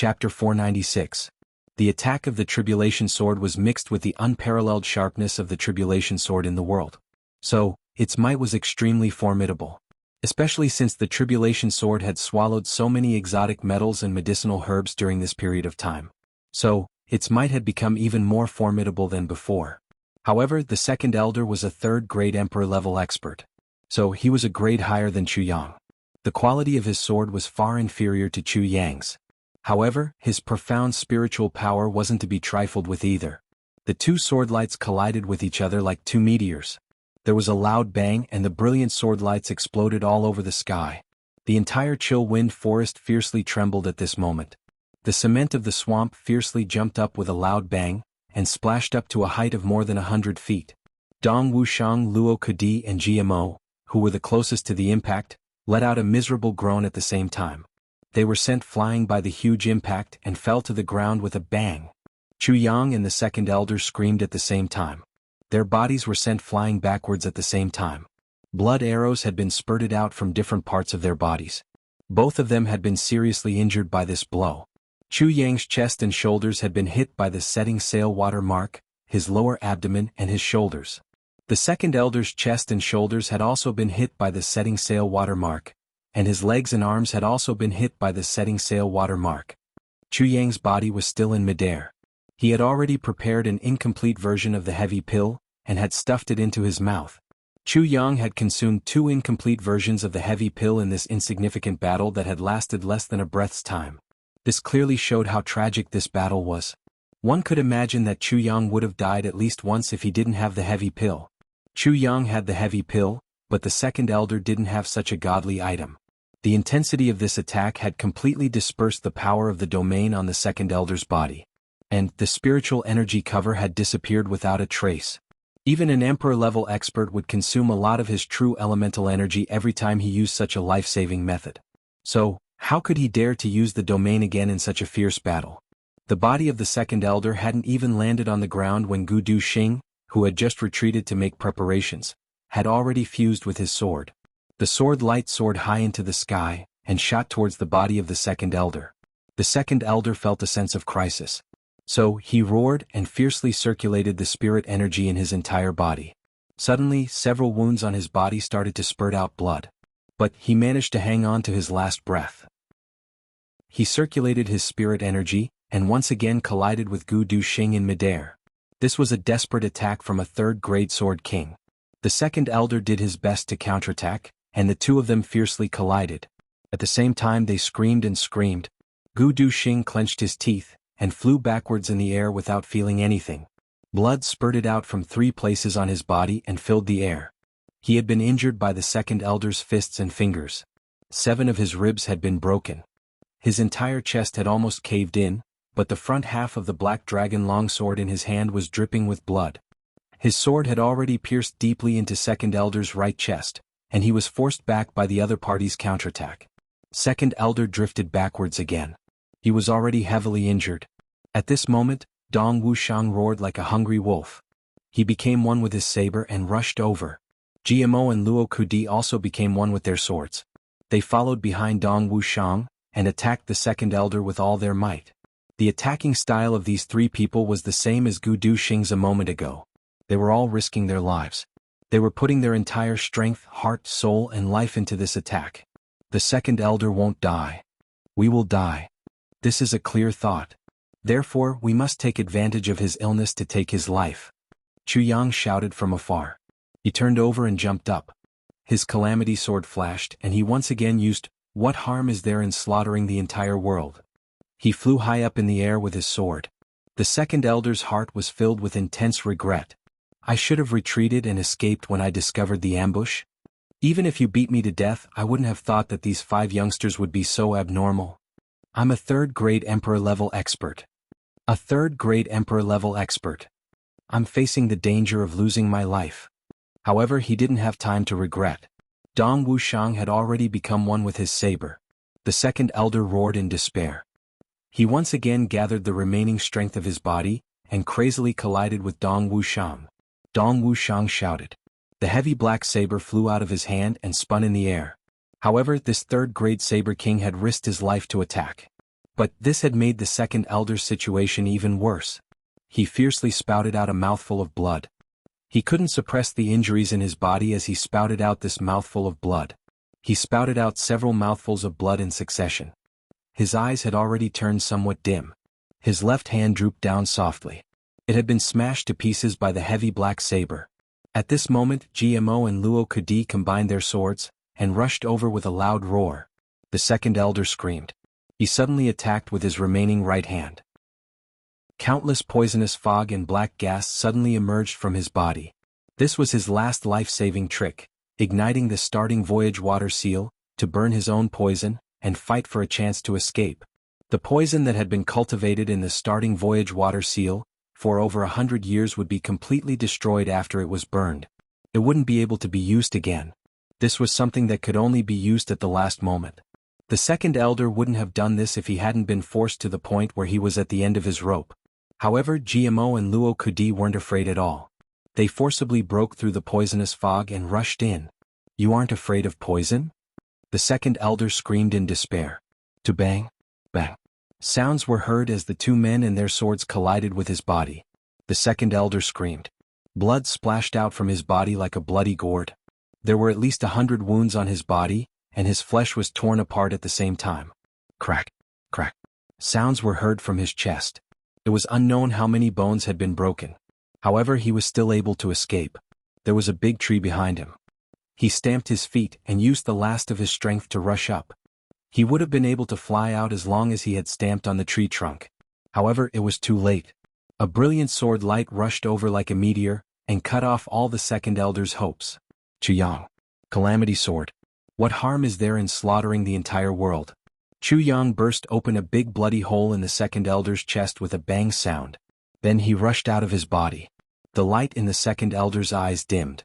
Chapter 496. The attack of the Tribulation Sword was mixed with the unparalleled sharpness of the Tribulation Sword in the world. So, its might was extremely formidable. Especially since the Tribulation Sword had swallowed so many exotic metals and medicinal herbs during this period of time. So, its might had become even more formidable than before. However, the second elder was a third-grade emperor-level expert. So, he was a grade higher than Chu Yang. The quality of his sword was far inferior to Chu Yang's. However, his profound spiritual power wasn't to be trifled with either. The two sword lights collided with each other like two meteors. There was a loud bang and the brilliant sword lights exploded all over the sky. The entire chill wind forest fiercely trembled at this moment. The cement of the swamp fiercely jumped up with a loud bang, and splashed up to a height of more than 100 feet. Dong Wuxiang, Luo Kudi and GMO, who were the closest to the impact, let out a miserable groan at the same time. They were sent flying by the huge impact and fell to the ground with a bang. Chu Yang and the second elder screamed at the same time. Their bodies were sent flying backwards at the same time. Blood arrows had been spurted out from different parts of their bodies. Both of them had been seriously injured by this blow. Chu Yang's chest and shoulders had been hit by the setting sail water mark, his lower abdomen and his shoulders. The second elder's chest and shoulders had also been hit by the setting sail water mark, and his legs and arms had also been hit by the setting sail water mark. Chu Yang's body was still in midair. He had already prepared an incomplete version of the heavy pill, and had stuffed it into his mouth. Chu Yang had consumed 2 incomplete versions of the heavy pill in this insignificant battle that had lasted less than a breath's time. This clearly showed how tragic this battle was. One could imagine that Chu Yang would have died at least once if he didn't have the heavy pill. Chu Yang had the heavy pill, but the second elder didn't have such a godly item. The intensity of this attack had completely dispersed the power of the domain on the second elder's body. And the spiritual energy cover had disappeared without a trace. Even an emperor-level expert would consume a lot of his true elemental energy every time he used such a life-saving method. So, how could he dare to use the domain again in such a fierce battle? The body of the second elder hadn't even landed on the ground when Gu Du Xing, who had just retreated to make preparations, had already fused with his sword. The sword light soared high into the sky, and shot towards the body of the second elder. The second elder felt a sense of crisis. So, he roared and fiercely circulated the spirit energy in his entire body. Suddenly, several wounds on his body started to spurt out blood. But he managed to hang on to his last breath. He circulated his spirit energy, and once again collided with Gu Du Xing in midair. This was a desperate attack from a third-grade sword king. The second elder did his best to counterattack, and the two of them fiercely collided. At the same time they screamed and screamed. Gu Du Xing clenched his teeth, and flew backwards in the air without feeling anything. Blood spurted out from 3 places on his body and filled the air. He had been injured by the second elder's fists and fingers. 7 of his ribs had been broken. His entire chest had almost caved in, but the front half of the black dragon longsword in his hand was dripping with blood. His sword had already pierced deeply into second elder's right chest, and he was forced back by the other party's counterattack. Second elder drifted backwards again. He was already heavily injured. At this moment, Dong Wuxiang roared like a hungry wolf. He became one with his saber and rushed over. GMO and Luo Kudi also became one with their swords. They followed behind Dong Wuxiang, and attacked the second elder with all their might. The attacking style of these 3 people was the same as Gu Du Xing's a moment ago. They were all risking their lives. They were putting their entire strength, heart, soul, and life into this attack. The second elder won't die. We will die. This is a clear thought. Therefore, we must take advantage of his illness to take his life. Chu Yang shouted from afar. He turned over and jumped up. His calamity sword flashed, and he once again used, "What harm is there in slaughtering the entire world?" He flew high up in the air with his sword. The second elder's heart was filled with intense regret. I should have retreated and escaped when I discovered the ambush. Even if you beat me to death, I wouldn't have thought that these 5 youngsters would be so abnormal. I'm a third-grade emperor-level expert. A third-grade emperor-level expert. I'm facing the danger of losing my life. However, he didn't have time to regret. Dong Wuxiang had already become one with his saber. The second elder roared in despair. He once again gathered the remaining strength of his body, and crazily collided with Dong Wuxiang. Dong Wuxiang shouted. The heavy black saber flew out of his hand and spun in the air. However, this third-grade saber king had risked his life to attack. But this had made the second elder's situation even worse. He fiercely spouted out a mouthful of blood. He couldn't suppress the injuries in his body as he spouted out this mouthful of blood. He spouted out several mouthfuls of blood in succession. His eyes had already turned somewhat dim. His left hand drooped down softly. It had been smashed to pieces by the heavy black saber. At this moment, GMO and Luo Kudi combined their swords, and rushed over with a loud roar. The second elder screamed. He suddenly attacked with his remaining right hand. Countless poisonous fog and black gas suddenly emerged from his body. This was his last life-saving trick, igniting the starting voyage water seal, to burn his own poison, and fight for a chance to escape. The poison that had been cultivated in the starting voyage water seal, for over 100 years would be completely destroyed after it was burned. It wouldn't be able to be used again. This was something that could only be used at the last moment. The second elder wouldn't have done this if he hadn't been forced to the point where he was at the end of his rope. However, GMO and Luo Kudi weren't afraid at all. They forcibly broke through the poisonous fog and rushed in. "You aren't afraid of poison?" The second elder screamed in despair. To bang, bang. Sounds were heard as the two men and their swords collided with his body. The second elder screamed. Blood splashed out from his body like a bloody gourd. There were at least 100 wounds on his body, and his flesh was torn apart at the same time. Crack, crack. Sounds were heard from his chest. It was unknown how many bones had been broken. However, he was still able to escape. There was a big tree behind him. He stamped his feet and used the last of his strength to rush up. He would have been able to fly out as long as he had stamped on the tree trunk. However, it was too late. A brilliant sword light rushed over like a meteor, and cut off all the second elder's hopes. Chuyang. Calamity sword. What harm is there in slaughtering the entire world? Chuyang burst open a big bloody hole in the second elder's chest with a bang sound. Then he rushed out of his body. The light in the second elder's eyes dimmed.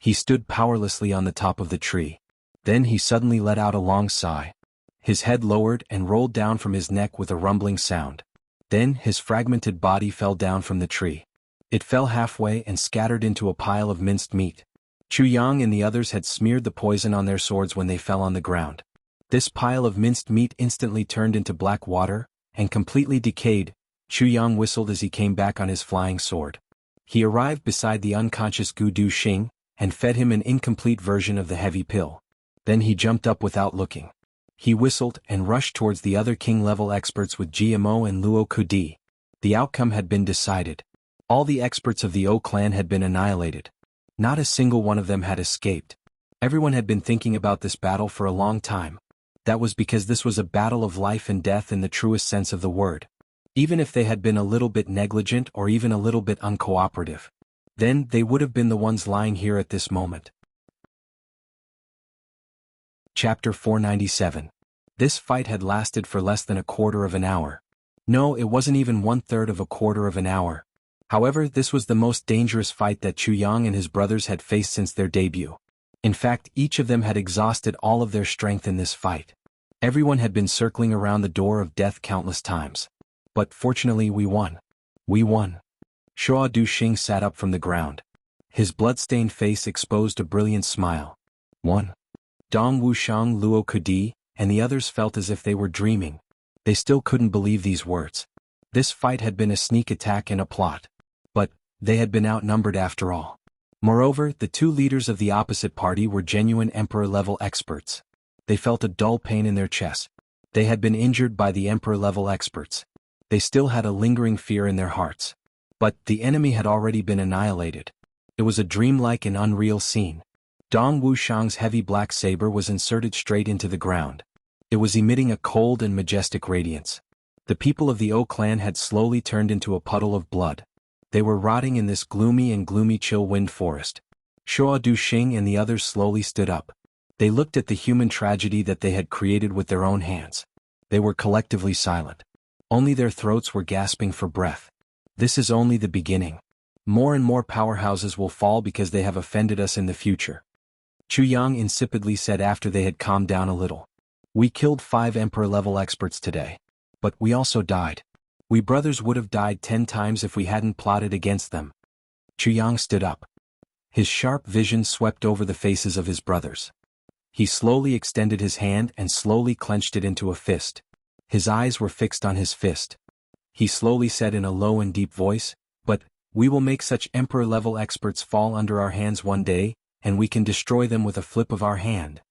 He stood powerlessly on the top of the tree. Then he suddenly let out a long sigh. His head lowered and rolled down from his neck with a rumbling sound. Then his fragmented body fell down from the tree. It fell halfway and scattered into a pile of minced meat. Chuyang and the others had smeared the poison on their swords when they fell on the ground. This pile of minced meat instantly turned into black water, and completely decayed. Chuyang whistled as he came back on his flying sword. He arrived beside the unconscious Gu Du Xing, and fed him an incomplete version of the heavy pill. Then he jumped up without looking. He whistled and rushed towards the other king-level experts with GMO and Luo Kudi. The outcome had been decided. All the experts of the O clan had been annihilated. Not a single one of them had escaped. Everyone had been thinking about this battle for a long time. That was because this was a battle of life and death in the truest sense of the word. Even if they had been a little bit negligent or even a little bit uncooperative, then they would have been the ones lying here at this moment. Chapter 497. This fight had lasted for less than a quarter of an hour. No, it wasn't even 1/3 of a quarter of an hour. However, this was the most dangerous fight that Chuyang and his brothers had faced since their debut. In fact, each of them had exhausted all of their strength in this fight. Everyone had been circling around the door of death countless times. But fortunately we won. We won. Shuo Du Xing sat up from the ground. His blood-stained face exposed a brilliant smile. Won. Dong Wushang, Luo Kudi, and the others felt as if they were dreaming. They still couldn't believe these words. This fight had been a sneak attack and a plot. But they had been outnumbered after all. Moreover, the two leaders of the opposite party were genuine Emperor-level experts. They felt a dull pain in their chests. They had been injured by the Emperor-level experts. They still had a lingering fear in their hearts. But the enemy had already been annihilated. It was a dreamlike and unreal scene. Dong Wushang's heavy black saber was inserted straight into the ground. It was emitting a cold and majestic radiance. The people of the O clan had slowly turned into a puddle of blood. They were rotting in this gloomy chill wind forest. Shuo Du Xing and the others slowly stood up. They looked at the human tragedy that they had created with their own hands. They were collectively silent. Only their throats were gasping for breath. This is only the beginning. More and more powerhouses will fall because they have offended us in the future. Chuyang insipidly said after they had calmed down a little. We killed 5 Emperor-level experts today. But we also died. We brothers would have died 10 times if we hadn't plotted against them. Chuyang stood up. His sharp vision swept over the faces of his brothers. He slowly extended his hand and slowly clenched it into a fist. His eyes were fixed on his fist. He slowly said in a low and deep voice, "But we will make such emperor-level experts fall under our hands one day, and we can destroy them with a flip of our hand."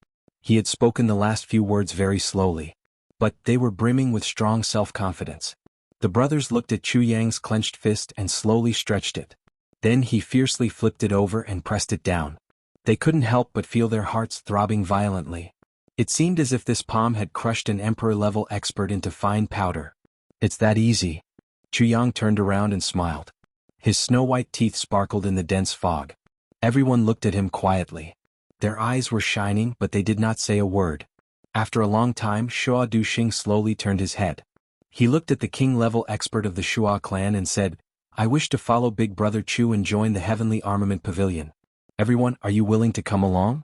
He had spoken the last few words very slowly, but they were brimming with strong self-confidence. The brothers looked at Chu Yang's clenched fist and slowly stretched it. Then he fiercely flipped it over and pressed it down. They couldn't help but feel their hearts throbbing violently. It seemed as if this palm had crushed an emperor-level expert into fine powder. "It's that easy." Chu Yang turned around and smiled. His snow-white teeth sparkled in the dense fog. Everyone looked at him quietly. Their eyes were shining, but they did not say a word. After a long time, Shua Duxing slowly turned his head. He looked at the king-level expert of the Shua clan and said, "I wish to follow Big Brother Chu and join the Heavenly Armament Pavilion. Everyone, are you willing to come along?"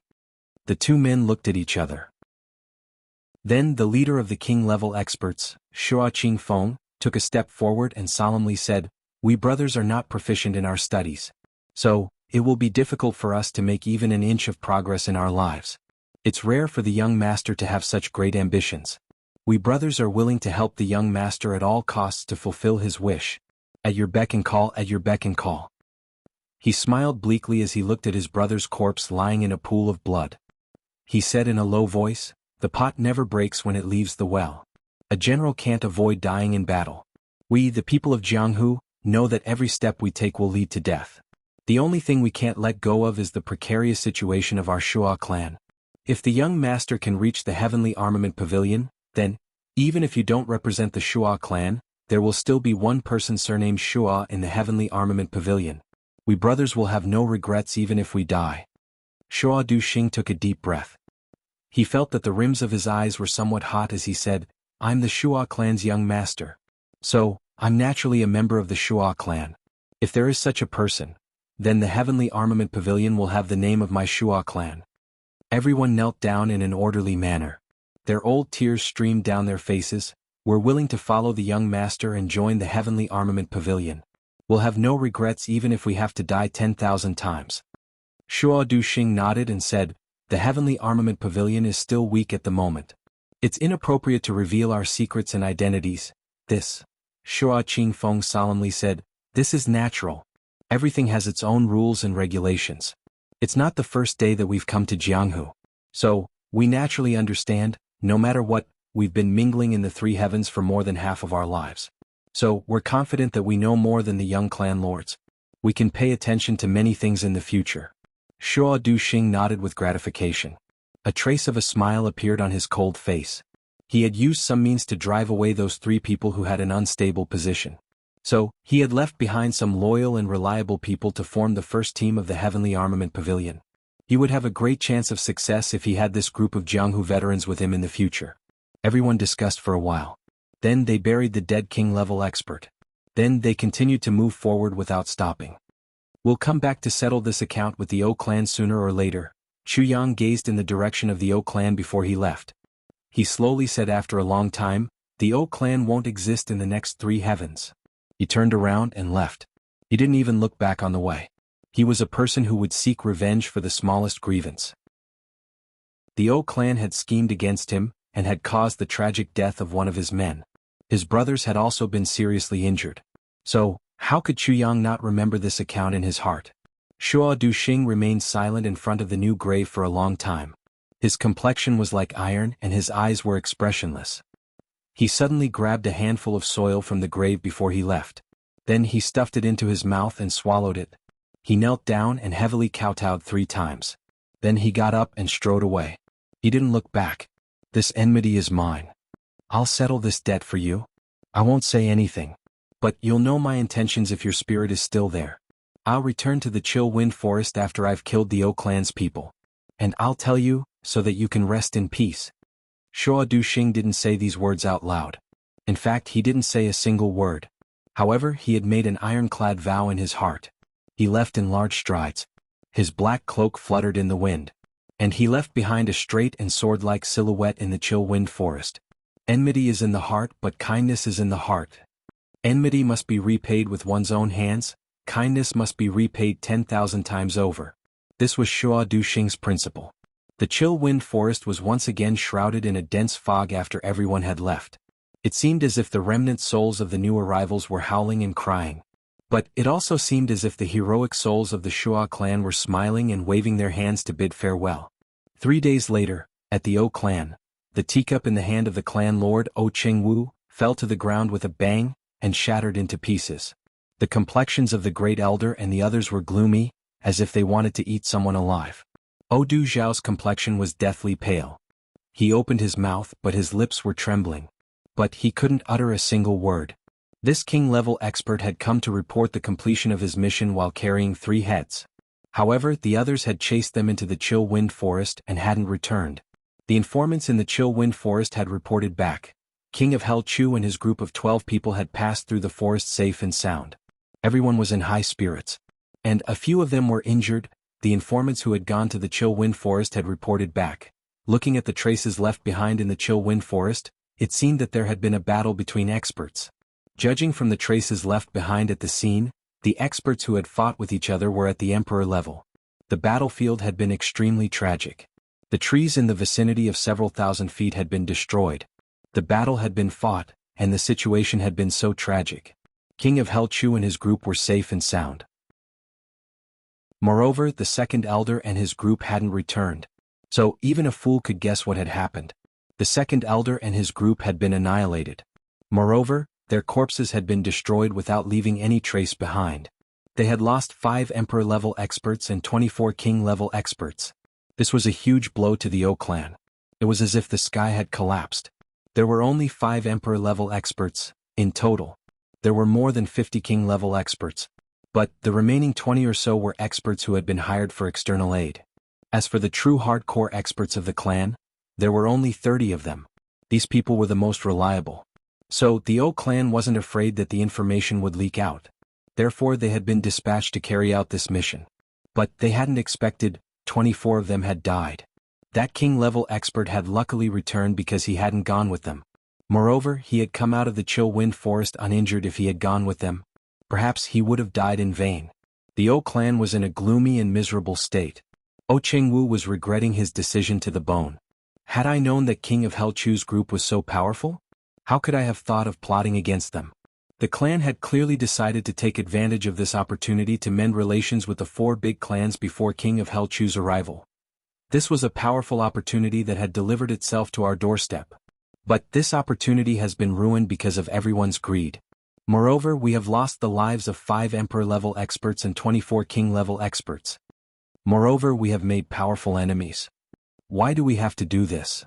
The two men looked at each other. Then the leader of the king-level experts, Shua Qingfeng, took a step forward and solemnly said, "We brothers are not proficient in our studies. So, it will be difficult for us to make even an inch of progress in our lives. It's rare for the young master to have such great ambitions. We brothers are willing to help the young master at all costs to fulfill his wish. At your beck and call, at your beck and call." He smiled bleakly as he looked at his brother's corpse lying in a pool of blood. He said in a low voice, "The pot never breaks when it leaves the well. A general can't avoid dying in battle. We, the people of Jianghu, know that every step we take will lead to death. The only thing we can't let go of is the precarious situation of our Shua clan. If the young master can reach the Heavenly Armament Pavilion, then, even if you don't represent the Shua clan, there will still be one person surnamed Shua in the Heavenly Armament Pavilion. We brothers will have no regrets even if we die." Shua Duxing took a deep breath. He felt that the rims of his eyes were somewhat hot as he said, "I'm the Shua clan's young master. So, I'm naturally a member of the Shua clan. If there is such a person, then the Heavenly Armament Pavilion will have the name of my Shua clan." Everyone knelt down in an orderly manner. Their old tears streamed down their faces. "We're willing to follow the young master and join the Heavenly Armament Pavilion. We'll have no regrets even if we have to die 10,000 times." Shua Duxing nodded and said, "The Heavenly Armament Pavilion is still weak at the moment. It's inappropriate to reveal our secrets and identities. This," Shua Qingfeng solemnly said, "this is natural. Everything has its own rules and regulations. It's not the first day that we've come to Jianghu. So, we naturally understand, no matter what, we've been mingling in the three heavens for more than half of our lives. So, we're confident that we know more than the young clan lords. We can pay attention to many things in the future." Shua Duxing nodded with gratification. A trace of a smile appeared on his cold face. He had used some means to drive away those three people who had an unstable position. So, he had left behind some loyal and reliable people to form the first team of the Heavenly Armament Pavilion. He would have a great chance of success if he had this group of Jianghu veterans with him in the future. Everyone discussed for a while. Then they buried the dead king-level expert. Then they continued to move forward without stopping. "We'll come back to settle this account with the O clan sooner or later." Chu Yang gazed in the direction of the O clan before he left. He slowly said after a long time, "The O clan won't exist in the next three heavens." He turned around and left. He didn't even look back on the way. He was a person who would seek revenge for the smallest grievance. The O clan had schemed against him, and had caused the tragic death of one of his men. His brothers had also been seriously injured. So, how could Chu Yang not remember this account in his heart? Shua Duxing remained silent in front of the new grave for a long time. His complexion was like iron and his eyes were expressionless. He suddenly grabbed a handful of soil from the grave before he left. Then he stuffed it into his mouth and swallowed it. He knelt down and heavily kowtowed 3 times. Then he got up and strode away. He didn't look back. "This enmity is mine. I'll settle this debt for you. I won't say anything. But you'll know my intentions if your spirit is still there. I'll return to the chill wind forest after I've killed the O clan's people. And I'll tell you, so that you can rest in peace." Shua Duxing didn't say these words out loud. In fact, he didn't say a single word. However, he had made an ironclad vow in his heart. He left in large strides. His black cloak fluttered in the wind. And he left behind a straight and sword-like silhouette in the chill wind forest. Enmity is in the heart, but kindness is in the heart. Enmity must be repaid with one's own hands, kindness must be repaid 10,000 times over. This was Shua Duxing's principle. The chill wind forest was once again shrouded in a dense fog after everyone had left. It seemed as if the remnant souls of the new arrivals were howling and crying. But it also seemed as if the heroic souls of the Shua clan were smiling and waving their hands to bid farewell. 3 days later, at the O clan, the teacup in the hand of the clan lord O Chengwu fell to the ground with a bang and shattered into pieces. The complexions of the great elder and the others were gloomy, as if they wanted to eat someone alive. Odu Zhao's complexion was deathly pale. He opened his mouth but his lips were trembling. But he couldn't utter a single word. This king-level expert had come to report the completion of his mission while carrying 3 heads. However, the others had chased them into the Chill Wind Forest and hadn't returned. The informants in the Chill Wind Forest had reported back. King of Hell Chu and his group of 12 people had passed through the forest safe and sound. Everyone was in high spirits. And a few of them were injured. The informants who had gone to the Chill Wind Forest had reported back. Looking at the traces left behind in the Chill Wind Forest, it seemed that there had been a battle between experts. Judging from the traces left behind at the scene, the experts who had fought with each other were at the Emperor level. The battlefield had been extremely tragic. The trees in the vicinity of several thousand feet had been destroyed. The battle had been fought, and the situation had been so tragic. King of Hell Chu and his group were safe and sound. Moreover, the second elder and his group hadn't returned. So, even a fool could guess what had happened. The second elder and his group had been annihilated. Moreover, their corpses had been destroyed without leaving any trace behind. They had lost 5 Emperor-level experts and 24 King-level experts. This was a huge blow to the O clan. It was as if the sky had collapsed. There were only 5 Emperor-level experts, in total. There were more than 50 King-level experts. But the remaining 20 or so were experts who had been hired for external aid. As for the true hardcore experts of the clan, there were only 30 of them. These people were the most reliable. So the O clan wasn't afraid that the information would leak out. Therefore they had been dispatched to carry out this mission. But they hadn't expected 24 of them had died. That king-level expert had luckily returned because he hadn't gone with them. Moreover, he had come out of the Chill Wind Forest uninjured. If he had gone with them, perhaps he would have died in vain. The O clan was in a gloomy and miserable state. O Chengwu was regretting his decision to the bone. Had I known that King of Hell Chu's group was so powerful? How could I have thought of plotting against them? The clan had clearly decided to take advantage of this opportunity to mend relations with the 4 big clans before King of Hell Chu's arrival. This was a powerful opportunity that had delivered itself to our doorstep. But this opportunity has been ruined because of everyone's greed. Moreover, we have lost the lives of 5 Emperor-level experts and 24 King-level experts. Moreover, we have made powerful enemies. Why do we have to do this?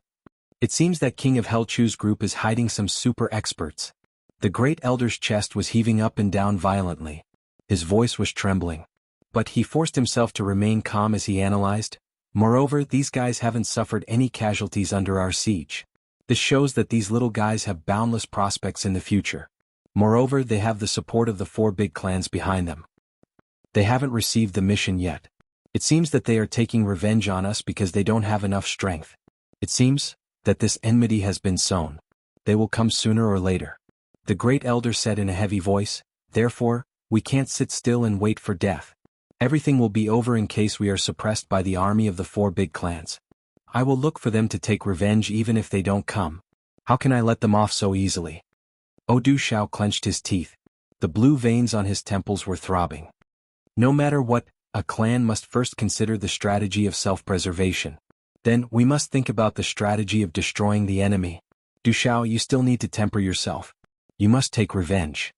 It seems that King of Hell Chu's group is hiding some super experts. The great elder's chest was heaving up and down violently. His voice was trembling. But he forced himself to remain calm as he analyzed. Moreover, these guys haven't suffered any casualties under our siege. This shows that these little guys have boundless prospects in the future. Moreover, they have the support of the 4 big clans behind them. They haven't received the mission yet. It seems that they are taking revenge on us because they don't have enough strength. It seems that this enmity has been sown. They will come sooner or later. The great elder said in a heavy voice, therefore, we can't sit still and wait for death. Everything will be over in case we are suppressed by the army of the 4 big clans. I will look for them to take revenge even if they don't come. How can I let them off so easily? Odu Xiao clenched his teeth. The blue veins on his temples were throbbing. No matter what, a clan must first consider the strategy of self-preservation. Then, we must think about the strategy of destroying the enemy. Du Xiao, you still need to temper yourself. You must take revenge.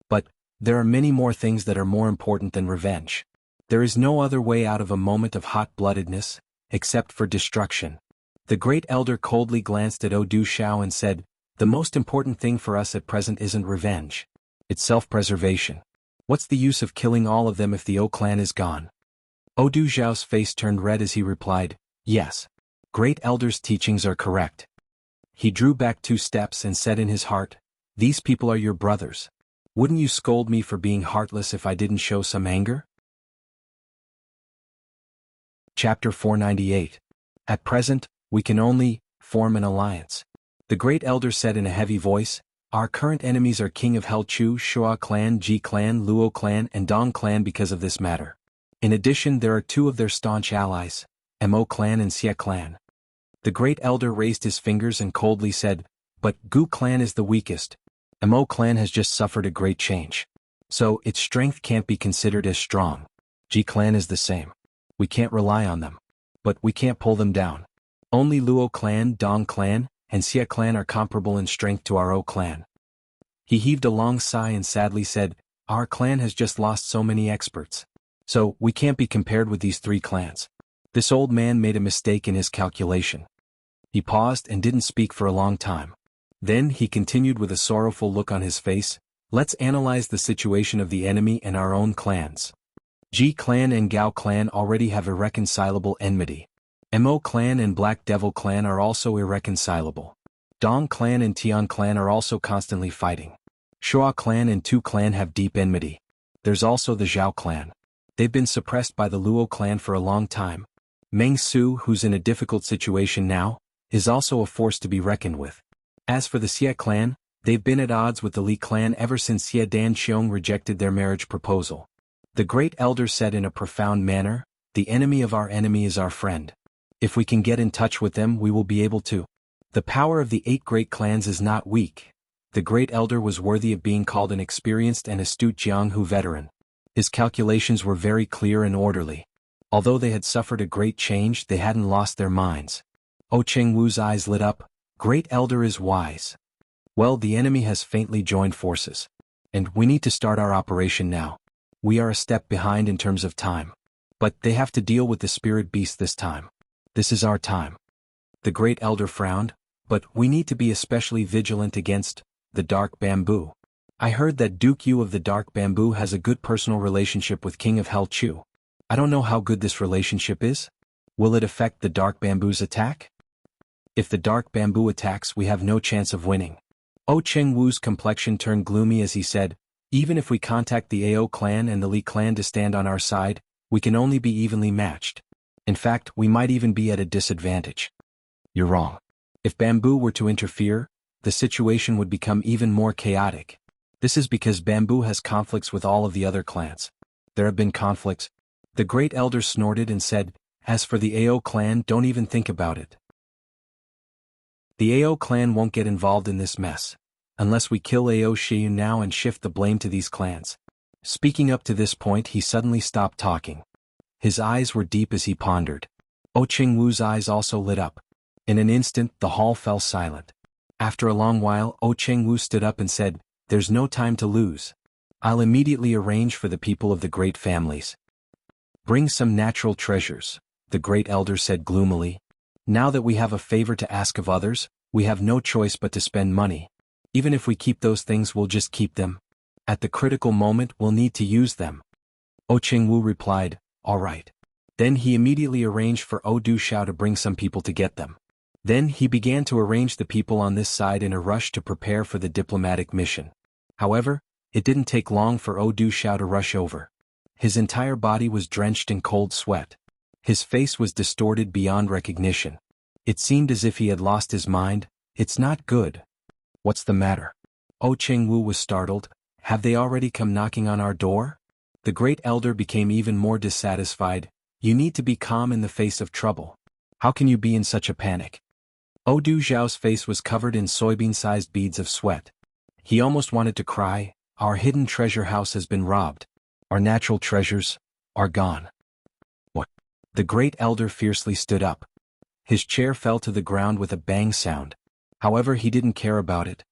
But, there are many more things that are more important than revenge. There is no other way out of a moment of hot-bloodedness, except for destruction. The great elder coldly glanced at Odu Xiao and said, the most important thing for us at present isn't revenge. It's self-preservation. What's the use of killing all of them if the O clan is gone? Odu Xiao's face turned red as he replied, yes. Great elder's teachings are correct. He drew back 2 steps and said in his heart, these people are your brothers. Wouldn't you scold me for being heartless if I didn't show some anger? Chapter 498. At present, we can only form an alliance. The great elder said in a heavy voice, our current enemies are King of Hell Chu, Shua clan, Ji clan, Luo clan, and Dong clan because of this matter. In addition, there are 2 of their staunch allies, Mo clan and Xie clan. The great elder raised his fingers and coldly said, But Gu clan is the weakest. Mo clan has just suffered a great change. So, its strength can't be considered as strong. Ji clan is the same. We can't rely on them. But we can't pull them down. Only Luo clan, Dong clan, and Xia clan are comparable in strength to our O clan. He heaved a long sigh and sadly said, our clan has just lost so many experts. So, we can't be compared with these 3 clans. This old man made a mistake in his calculation. He paused and didn't speak for a long time. Then he continued with a sorrowful look on his face, let's analyze the situation of the enemy and our own clans. Ji clan and Gao clan already have irreconcilable enmity. Mo clan and Black Devil clan are also irreconcilable. Dong clan and Tian clan are also constantly fighting. Shua clan and Tu clan have deep enmity. There's also the Zhao clan. They've been suppressed by the Luo clan for a long time. Meng Su, who's in a difficult situation now, is also a force to be reckoned with. As for the Xia clan, they've been at odds with the Li clan ever since Xie Danqiong rejected their marriage proposal. The great elder said in a profound manner, the enemy of our enemy is our friend. If we can get in touch with them, we will be able to. The power of the 8 great clans is not weak. The great elder was worthy of being called an experienced and astute Jianghu veteran. His calculations were very clear and orderly. Although they had suffered a great change, they hadn't lost their minds. Chengwu's eyes lit up. Great elder is wise. Well, the enemy has faintly joined forces. And we need to start our operation now. We are a step behind in terms of time. But they have to deal with the spirit beast this time. This is our time. The great elder frowned, but we need to be especially vigilant against the dark bamboo. I heard that Duke Yu of the dark bamboo has a good personal relationship with King of Hell Chu. I don't know how good this relationship is. Will it affect the dark bamboo's attack? If the dark bamboo attacks, we have no chance of winning. Chengwu's complexion turned gloomy as he said, even if we contact the Ao clan and the Li clan to stand on our side, we can only be evenly matched. In fact, we might even be at a disadvantage. You're wrong. If bamboo were to interfere, the situation would become even more chaotic. This is because bamboo has conflicts with all of the other clans. There have been conflicts. The great elder snorted and said, as for the Ao clan, don't even think about it. The Ao clan won't get involved in this mess, unless we kill Ao Shiyu now and shift the blame to these clans. Speaking up to this point, he suddenly stopped talking. His eyes were deep as he pondered. Chengwu's eyes also lit up. In an instant, the hall fell silent. After a long while, Chengwu stood up and said, there's no time to lose. I'll immediately arrange for the people of the great families. Bring some natural treasures, the great elder said gloomily. Now that we have a favor to ask of others, we have no choice but to spend money. Even if we keep those things, we'll just keep them. At the critical moment, we'll need to use them. Chengwu replied, all right. Then he immediately arranged for Du Xiao to bring some people to get them. Then he began to arrange the people on this side in a rush to prepare for the diplomatic mission. However, it didn't take long for Du Xiao to rush over. His entire body was drenched in cold sweat. His face was distorted beyond recognition. It seemed as if he had lost his mind. It's not good. What's the matter? Chengwu was startled. Have they already come knocking on our door? The great elder became even more dissatisfied. You need to be calm in the face of trouble. How can you be in such a panic? Du Xiao's face was covered in soybean-sized beads of sweat. He almost wanted to cry. Our hidden treasure house has been robbed. Our natural treasures are gone. What? The great elder fiercely stood up. His chair fell to the ground with a bang sound. However, he didn't care about it.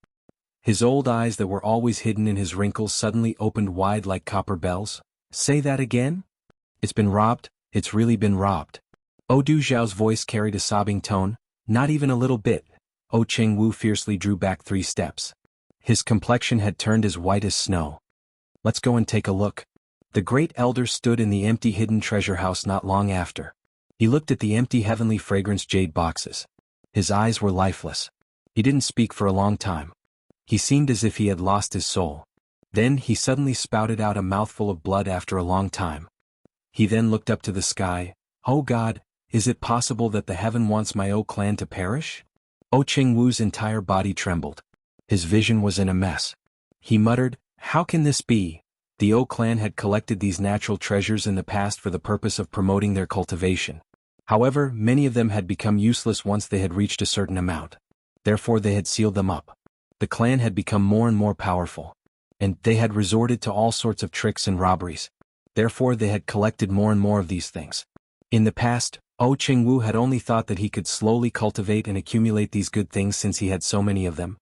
His old eyes that were always hidden in his wrinkles suddenly opened wide like copper bells. Say that again? It's been robbed, it's really been robbed. Du Xiao's voice carried a sobbing tone. Not even a little bit. Chengwu fiercely drew back 3 steps. His complexion had turned as white as snow. Let's go and take a look. The great elder stood in the empty hidden treasure house not long after. He looked at the empty heavenly fragrance jade boxes. His eyes were lifeless. He didn't speak for a long time. He seemed as if he had lost his soul. Then he suddenly spouted out a mouthful of blood after a long time. He then looked up to the sky. Oh God, is it possible that the heaven wants my O clan to perish? Chengwu's entire body trembled. His vision was in a mess. He muttered, how can this be? The O clan had collected these natural treasures in the past for the purpose of promoting their cultivation. However, many of them had become useless once they had reached a certain amount. Therefore they had sealed them up. The clan had become more and more powerful. And they had resorted to all sorts of tricks and robberies. Therefore they had collected more and more of these things. In the past, Jianghu had only thought that he could slowly cultivate and accumulate these good things since he had so many of them.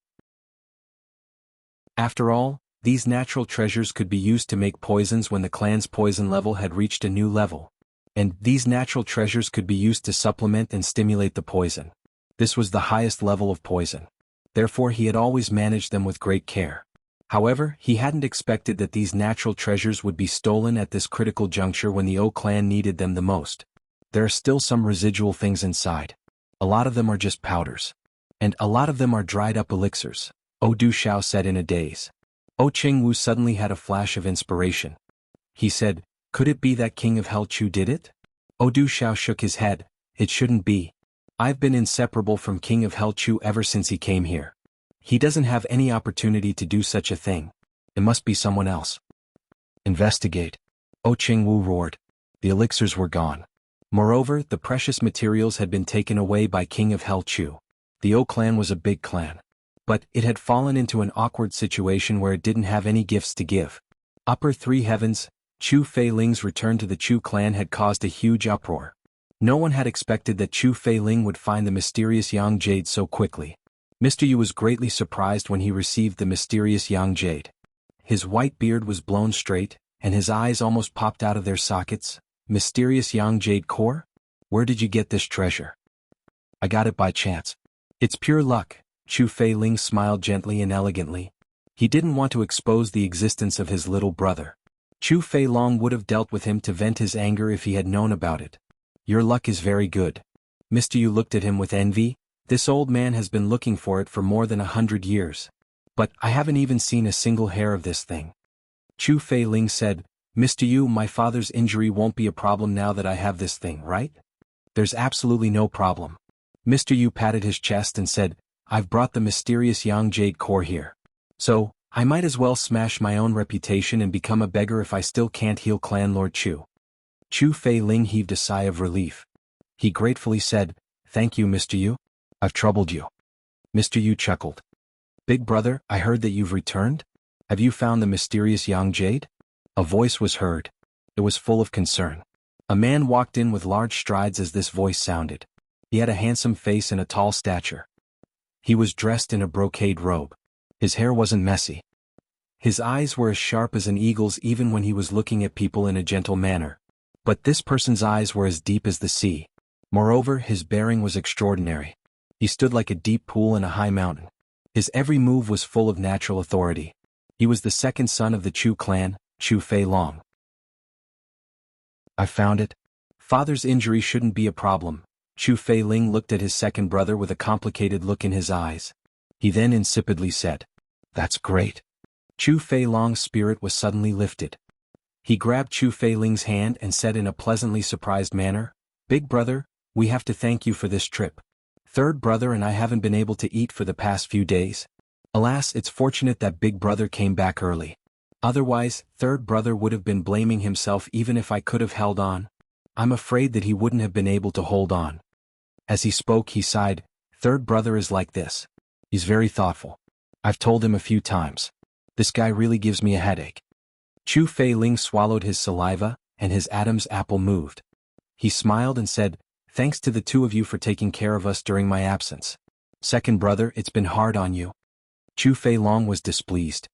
After all, these natural treasures could be used to make poisons when the clan's poison level had reached a new level. And these natural treasures could be used to supplement and stimulate the poison. This was the highest level of poison. Therefore he had always managed them with great care. However, he hadn't expected that these natural treasures would be stolen at this critical juncture when the O clan needed them the most. There are still some residual things inside. A lot of them are just powders. And a lot of them are dried up elixirs, O Du Xiao said in a daze. Jianghu suddenly had a flash of inspiration. He said, "Could it be that King of Hell Chu did it?" Du Xiao shook his head. "It shouldn't be. I've been inseparable from King of Hell Chu ever since he came here. He doesn't have any opportunity to do such a thing. It must be someone else." "Investigate," Jianghu roared. The elixirs were gone. Moreover, the precious materials had been taken away by King of Hell Chu. The O clan was a big clan. But it had fallen into an awkward situation where it didn't have any gifts to give. Upper three heavens, Chu Feiling's return to the Chu clan had caused a huge uproar. No one had expected that Chu Feiling would find the mysterious Yang Jade so quickly. Mr. Yu was greatly surprised when he received the mysterious Yang Jade. His white beard was blown straight, and his eyes almost popped out of their sockets. "Mysterious Yang Jade core? Where did you get this treasure?" "I got it by chance. It's pure luck." Chu Feiling smiled gently and elegantly. He didn't want to expose the existence of his little brother. Chu Feilong would have dealt with him to vent his anger if he had known about it. "Your luck is very good." Mr. Yu looked at him with envy. "This old man has been looking for it for more than 100 years. But I haven't even seen a single hair of this thing." Chu Feiling said, "Mr. Yu, my father's injury won't be a problem now that I have this thing, right?" "There's absolutely no problem." Mr. Yu patted his chest and said, "I've brought the mysterious Yang Jade core here. So, I might as well smash my own reputation and become a beggar if I still can't heal Clan Lord Chu." Chu Feiling heaved a sigh of relief. He gratefully said, "Thank you, Mr. Yu. I've troubled you." Mr. Yu chuckled. "Big brother, I heard that you've returned? Have you found the mysterious Yang Jade?" A voice was heard. It was full of concern. A man walked in with large strides as this voice sounded. He had a handsome face and a tall stature. He was dressed in a brocade robe. His hair wasn't messy. His eyes were as sharp as an eagle's even when he was looking at people in a gentle manner. But this person's eyes were as deep as the sea. Moreover, his bearing was extraordinary. He stood like a deep pool in a high mountain. His every move was full of natural authority. He was the second son of the Chu clan, Chu Feilong. "I found it. Father's injury shouldn't be a problem." Chu Feiling looked at his second brother with a complicated look in his eyes. He then insipidly said, "That's great." Chu Feilong's spirit was suddenly lifted. He grabbed Chu Feiling's hand and said in a pleasantly surprised manner, "Big brother, we have to thank you for this trip. Third brother and I haven't been able to eat for the past few days. Alas, it's fortunate that big brother came back early. Otherwise, third brother would have been blaming himself even if I could have held on. I'm afraid that he wouldn't have been able to hold on." As he spoke, he sighed. "Third brother is like this. He's very thoughtful. I've told him a few times. This guy really gives me a headache." Chu Feiling swallowed his saliva, and his Adam's apple moved. He smiled and said, "Thanks to the two of you for taking care of us during my absence. Second brother, it's been hard on you." Chu Feilong was displeased.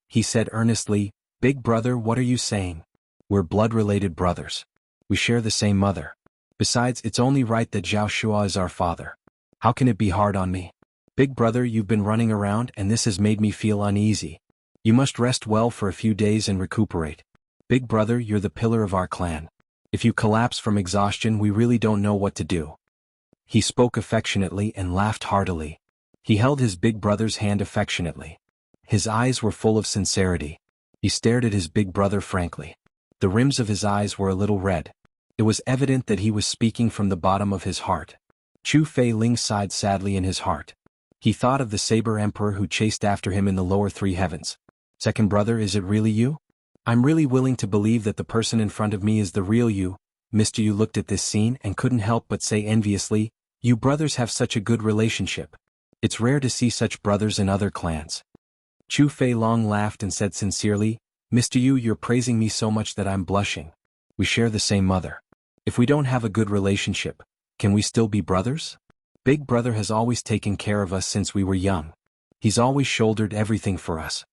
He said earnestly, "Big brother, what are you saying? We're blood-related brothers. We share the same mother. Besides, it's only right that Zhao Shua is our father. How can it be hard on me? Big brother, you've been running around and this has made me feel uneasy. You must rest well for a few days and recuperate. Big brother, you're the pillar of our clan. If you collapse from exhaustion, we really don't know what to do." He spoke affectionately and laughed heartily. He held his big brother's hand affectionately. His eyes were full of sincerity. He stared at his big brother frankly. The rims of his eyes were a little red. It was evident that he was speaking from the bottom of his heart. Chu Feiling sighed sadly in his heart. He thought of the Saber Emperor who chased after him in the lower three heavens. "Second brother, is it really you? I'm really willing to believe that the person in front of me is the real you." Mr. Yu looked at this scene and couldn't help but say enviously, "You brothers have such a good relationship. It's rare to see such brothers in other clans. Chu Fei Long laughed and said sincerely, Mr. Yu, you're praising me so much that I'm blushing. We share the same mother. If we don't have a good relationship, can we still be brothers? Big brother has always taken care of us since we were young. He's always shouldered everything for us.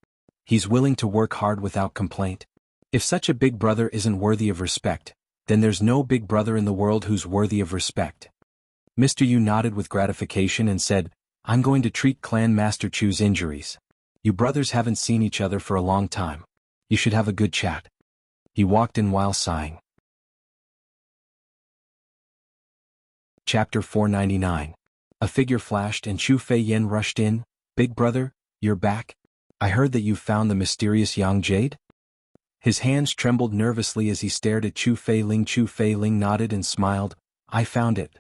He's willing to work hard without complaint. If such a big brother isn't worthy of respect, then there's no big brother in the world who's worthy of respect. Mr. Yu nodded with gratification and said, I'm going to treat Clan Master Chu's injuries. You brothers haven't seen each other for a long time. You should have a good chat. He walked in while sighing. Chapter 499. A figure flashed and Chu Fei Yen rushed in. Big brother, you're back? I heard that you found the mysterious Yang Jade? His hands trembled nervously as he stared at Chu Fei Ling. Chu Fei Ling nodded and smiled. I found it.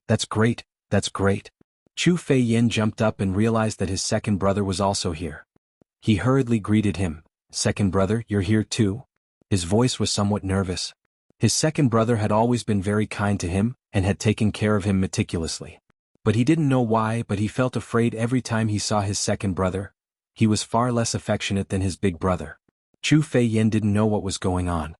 That's great, that's great. Chu Fei Yen jumped up and realized that his second brother was also here. He hurriedly greeted him. Second brother, you're here too? His voice was somewhat nervous. His second brother had always been very kind to him, and had taken care of him meticulously. But he didn't know why, but he felt afraid every time he saw his second brother. He was far less affectionate than his big brother. Chu Fei Yen didn't know what was going on.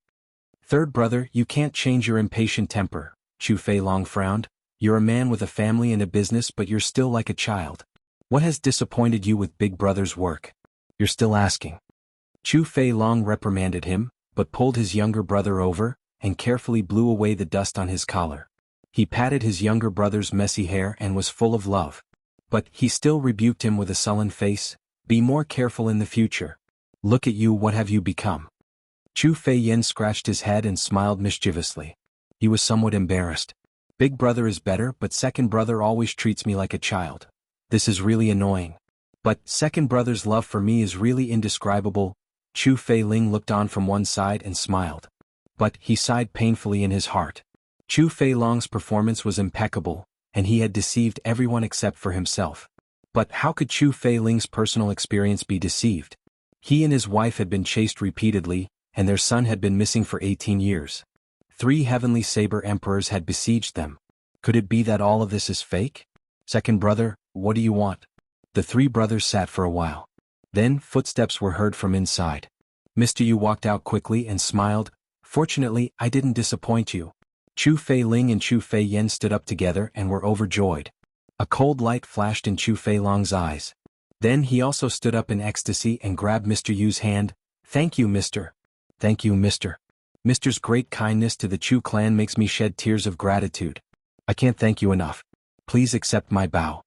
Third brother, you can't change your impatient temper. Chu Fei Long frowned. You're a man with a family and a business, but you're still like a child. What has disappointed you with big brother's work? You're still asking. Chu Fei Long reprimanded him, but pulled his younger brother over, and carefully blew away the dust on his collar. He patted his younger brother's messy hair and was full of love. But he still rebuked him with a sullen face. Be more careful in the future. Look at you, what have you become? Chu Fei Yen scratched his head and smiled mischievously. He was somewhat embarrassed. Big brother is better, but second brother always treats me like a child. This is really annoying. But second brother's love for me is really indescribable. Chu Fei Ling looked on from one side and smiled. But he sighed painfully in his heart. Chu Fei Long's performance was impeccable, and he had deceived everyone except for himself. But how could Chu Fei Ling's personal experience be deceived? He and his wife had been chased repeatedly, and their son had been missing for 18 years. 3 heavenly saber emperors had besieged them. Could it be that all of this is fake? Second brother, what do you want? The 3 brothers sat for a while. Then footsteps were heard from inside. Mr. Yu walked out quickly and smiled. Fortunately, I didn't disappoint you. Chu Fei Ling and Chu Fei Yen stood up together and were overjoyed. A cold light flashed in Chu Fei Long's eyes. Then he also stood up in ecstasy and grabbed Mr. Yu's hand. Thank you, Mr. Thank you, Mr. Mr.'s great kindness to the Chu clan makes me shed tears of gratitude. I can't thank you enough. Please accept my bow.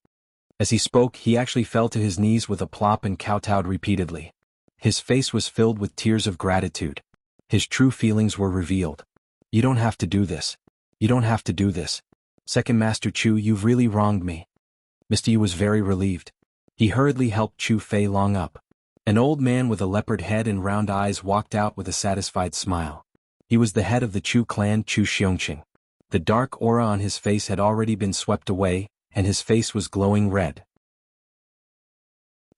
As he spoke, he actually fell to his knees with a plop and kowtowed repeatedly. His face was filled with tears of gratitude. His true feelings were revealed. You don't have to do this. You don't have to do this. Second Master Chu, you've really wronged me. Mr. Yu was very relieved. He hurriedly helped Chu Fei Long up. An old man with a leopard head and round eyes walked out with a satisfied smile. He was the head of the Chu clan, Chu Xiongqing. The dark aura on his face had already been swept away, and his face was glowing red.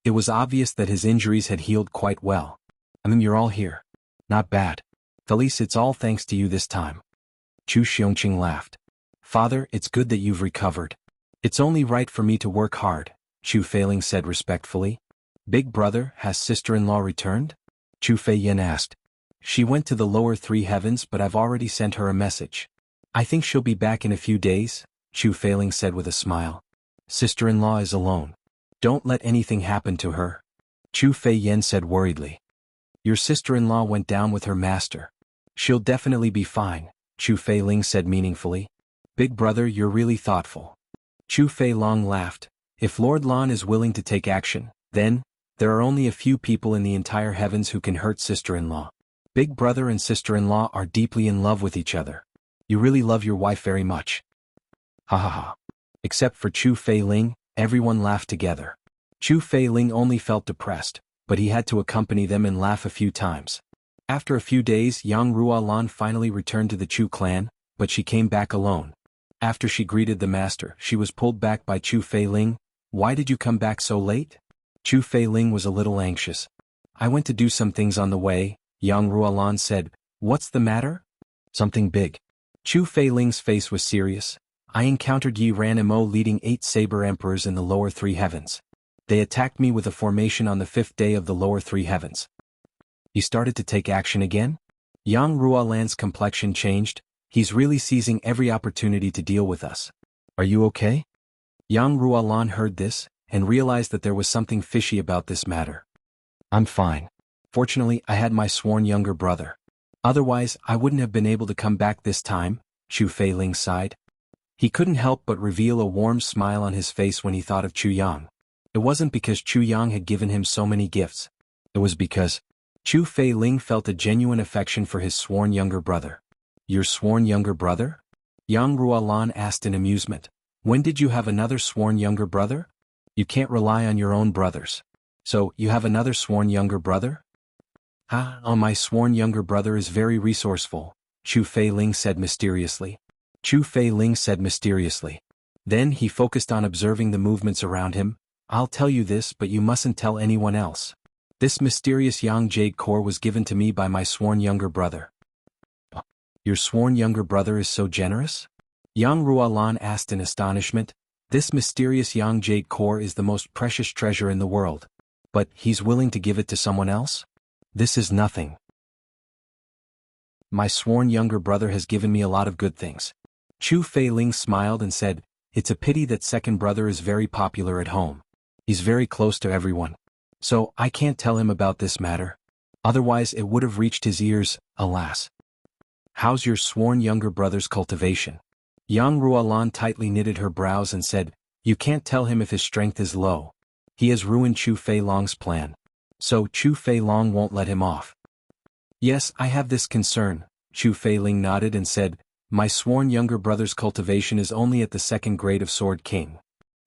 It was obvious that his injuries had healed quite well. You're all here. Not bad. Felice, it's all thanks to you this time. Chu Xiongqing laughed. Father, it's good that you've recovered. It's only right for me to work hard, Chu Feiling said respectfully. Big brother, has sister-in-law returned? Chu Fei Yen asked. She went to the lower 3 heavens, but I've already sent her a message. I think she'll be back in a few days, Chu Feiling said with a smile. Sister-in-law is alone. Don't let anything happen to her. Chu Fei Yen said worriedly. Your sister-in-law went down with her master. She'll definitely be fine, Chu Fei Ling said meaningfully. Big brother, you're really thoughtful. Chu Fei Long laughed. If Lord Lan is willing to take action, then, there are only a few people in the entire heavens who can hurt sister-in-law. Big brother and sister-in-law are deeply in love with each other. You really love your wife very much. Ha ha ha. Except for Chu Fei Ling, everyone laughed together. Chu Fei Ling only felt depressed, but he had to accompany them and laugh a few times. After a few days, Yang Ruolan finally returned to the Chu clan, but she came back alone. After she greeted the master, she was pulled back by Chu Fei Ling. Why did you come back so late? Chu Fei Ling was a little anxious. I went to do some things on the way, Yang Ruolan said. What's the matter? Something big. Chu Fei Ling's face was serious. I encountered Yi Ranimo leading 8 Saber Emperors in the lower 3 heavens. They attacked me with a formation on the 5th day of the lower 3 heavens. He started to take action again? Yang Ruolan's complexion changed. He's really seizing every opportunity to deal with us. Are you okay? Yang Ruolan heard this, and realized that there was something fishy about this matter. I'm fine. Fortunately, I had my sworn younger brother. Otherwise, I wouldn't have been able to come back this time, Chu Feiling sighed. He couldn't help but reveal a warm smile on his face when he thought of Chu Yang. It wasn't because Chu Yang had given him so many gifts. It was because Chu Feiling felt a genuine affection for his sworn younger brother. Your sworn younger brother? Yang Ruolan asked in amusement. When did you have another sworn younger brother? You can't rely on your own brothers. So, you have another sworn younger brother? My sworn younger brother is very resourceful, Chu Feiling said mysteriously. Chu Feiling said mysteriously. Then he focused on observing the movements around him. I'll tell you this, but you mustn't tell anyone else. This mysterious Yang Jade core was given to me by my sworn younger brother. Your sworn younger brother is so generous? Yang Ruolan asked in astonishment. This mysterious Yang Jade core is the most precious treasure in the world. But he's willing to give it to someone else? This is nothing. My sworn younger brother has given me a lot of good things. Chu Feiling smiled and said, it's a pity that second brother is very popular at home. He's very close to everyone. So I can't tell him about this matter. Otherwise it would have reached his ears, alas. How's your sworn younger brother's cultivation? Yang Ruolan tightly knitted her brows and said, you can't tell him if his strength is low. He has ruined Chu Feilong's plan. So Chu Feilong won't let him off. Yes, I have this concern, Chu Feiling nodded and said, my sworn younger brother's cultivation is only at the 2nd grade of Sword King.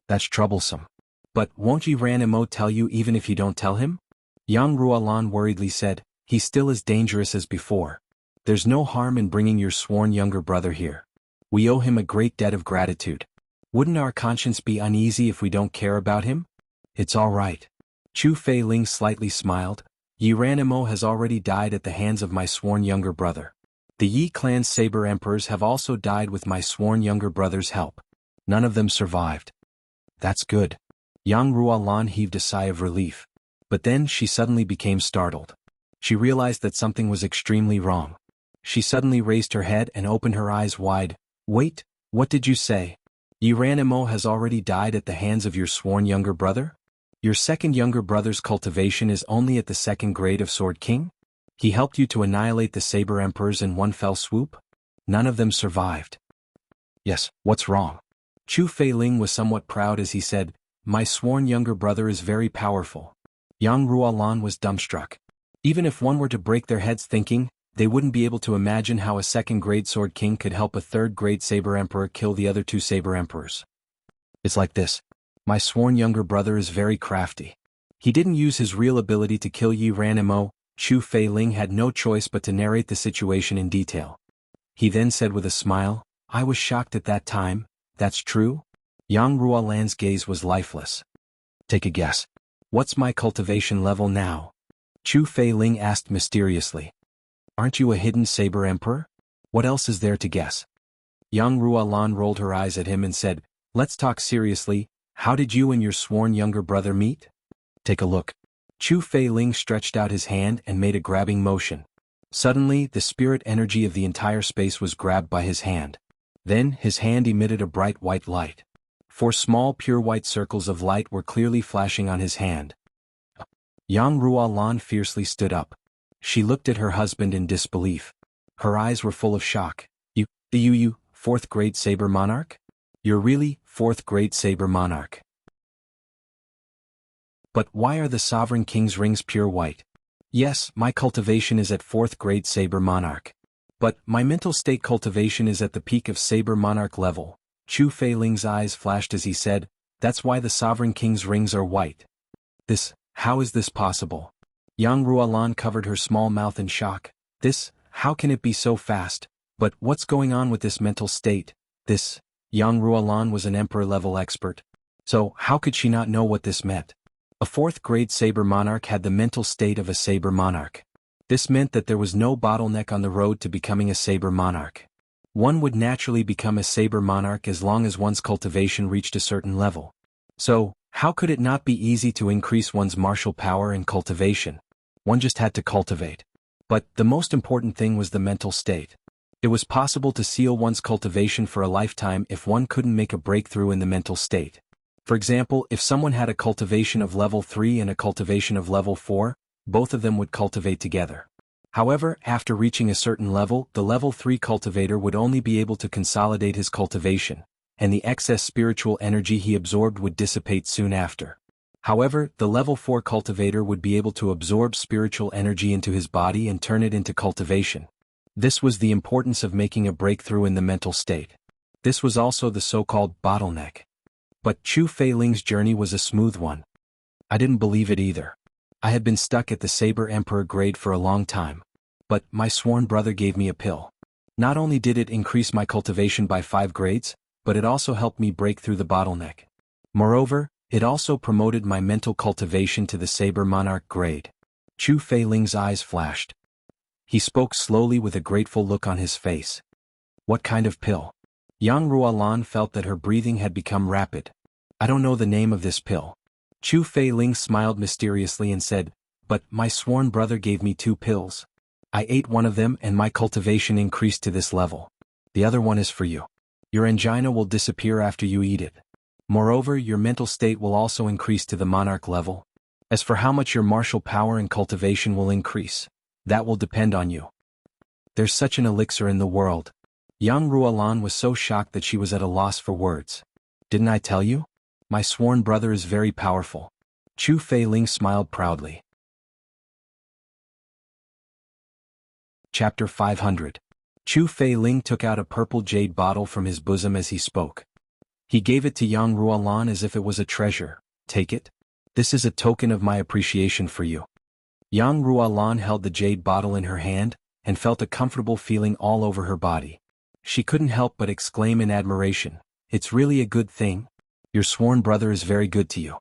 That's troublesome. But won't Yi Ranimo tell you even if you don't tell him? Yang Ruolan worriedly said, he's still as dangerous as before. There's no harm in bringing your sworn younger brother here. We owe him a great debt of gratitude. Wouldn't our conscience be uneasy if we don't care about him? It's all right. Chu Feiling slightly smiled. Yi Ranimo has already died at the hands of my sworn younger brother. The Yi clan's Saber Emperors have also died with my sworn younger brother's help. None of them survived. That's good. Yang Ruolan heaved a sigh of relief. But then she suddenly became startled. She realized that something was extremely wrong. She suddenly raised her head and opened her eyes wide. Wait, what did you say? Yi Ranimo has already died at the hands of your sworn younger brother? Your second younger brother's cultivation is only at the 2nd grade of Sword King? He helped you to annihilate the Saber Emperors in one fell swoop? None of them survived. Yes, what's wrong? Chu Feiling was somewhat proud as he said, my sworn younger brother is very powerful. Yang Ruolan was dumbstruck. Even if one were to break their heads thinking, they wouldn't be able to imagine how a 2nd grade Sword King could help a 3rd grade Saber Emperor kill the other 2 Saber Emperors. It's like this. My sworn younger brother is very crafty. He didn't use his real ability to kill Yi Ranimo. Chu Feiling had no choice but to narrate the situation in detail. He then said with a smile, I was shocked at that time. That's true? Yang Ruolan's gaze was lifeless. Take a guess. What's my cultivation level now? Chu Feiling asked mysteriously. Aren't you a hidden Saber Emperor? What else is there to guess? Yang Ruolan rolled her eyes at him and said, let's talk seriously. How did you and your sworn younger brother meet? Take a look. Chu Feiling stretched out his hand and made a grabbing motion. Suddenly, the spirit energy of the entire space was grabbed by his hand. Then, his hand emitted a bright white light. 4 small pure white circles of light were clearly flashing on his hand. Yang Ruolan fiercely stood up. She looked at her husband in disbelief. Her eyes were full of shock. You, 4th grade Saber Monarch? You're really 4th grade Saber Monarch. But why are the Sovereign King's rings pure white? Yes, my cultivation is at 4th grade Saber Monarch. But my mental state cultivation is at the peak of Saber Monarch level. Chu Feiling's eyes flashed as he said, that's why the Sovereign King's rings are white. How is this possible? Yang Ruolan covered her small mouth in shock. How can it be so fast? But what's going on with this mental state? Yang Ruolan was an Emperor-level expert. So how could she not know what this meant? A 4th grade Saber Monarch had the mental state of a Saber Monarch. This meant that there was no bottleneck on the road to becoming a Saber Monarch. One would naturally become a saber monarch as long as one's cultivation reached a certain level. So, how could it not be easy to increase one's martial power and cultivation? One just had to cultivate. But the most important thing was the mental state. It was possible to seal one's cultivation for a lifetime if one couldn't make a breakthrough in the mental state. For example, if someone had a cultivation of level 3 and a cultivation of level 4, both of them would cultivate together. However, after reaching a certain level, the level 3 cultivator would only be able to consolidate his cultivation, and the excess spiritual energy he absorbed would dissipate soon after. However, the level 4 cultivator would be able to absorb spiritual energy into his body and turn it into cultivation. This was the importance of making a breakthrough in the mental state. This was also the so-called bottleneck. But Chu Feiling's journey was a smooth one. I didn't believe it either. I had been stuck at the Saber Emperor grade for a long time. But my sworn brother gave me a pill. Not only did it increase my cultivation by 5 grades, but it also helped me break through the bottleneck. Moreover, it also promoted my mental cultivation to the Saber Monarch grade. Chu Feiling's eyes flashed. He spoke slowly with a grateful look on his face. What kind of pill? Yang Ruolan felt that her breathing had become rapid. I don't know the name of this pill. Chu Feiling smiled mysteriously and said, but my sworn brother gave me 2 pills. I ate one of them and my cultivation increased to this level. The other one is for you. Your angina will disappear after you eat it. Moreover, your mental state will also increase to the monarch level. As for how much your martial power and cultivation will increase, that will depend on you. There's such an elixir in the world. Yang Ruolan was so shocked that she was at a loss for words. Didn't I tell you? My sworn brother is very powerful. Chu Feiling smiled proudly. Chapter 500. Chu Feiling took out a purple jade bottle from his bosom as he spoke. He gave it to Yang Ruolan as if it was a treasure. Take it. This is a token of my appreciation for you. Yang Ruolan held the jade bottle in her hand, and felt a comfortable feeling all over her body. She couldn't help but exclaim in admiration, it's really a good thing. Your sworn brother is very good to you.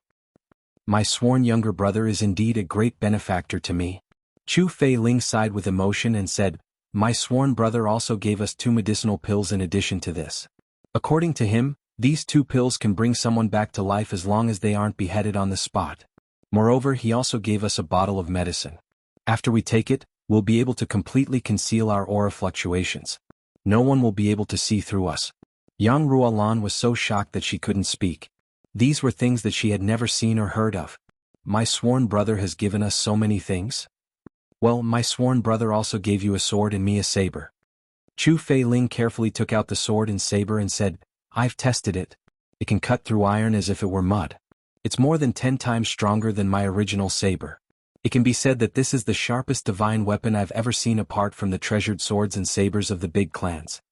My sworn younger brother is indeed a great benefactor to me. Chu Feiling sighed with emotion and said, my sworn brother also gave us 2 medicinal pills in addition to this. According to him, these 2 pills can bring someone back to life as long as they aren't beheaded on the spot. Moreover, he also gave us a bottle of medicine. After we take it, we'll be able to completely conceal our aura fluctuations. No one will be able to see through us. Yang Ruolan was so shocked that she couldn't speak. These were things that she had never seen or heard of. My sworn brother has given us so many things. Well, my sworn brother also gave you a sword and me a saber. Chu Feiling carefully took out the sword and saber and said, I've tested it. It can cut through iron as if it were mud. It's more than 10 times stronger than my original saber. It can be said that this is the sharpest divine weapon I've ever seen apart from the treasured swords and sabers of the big clans.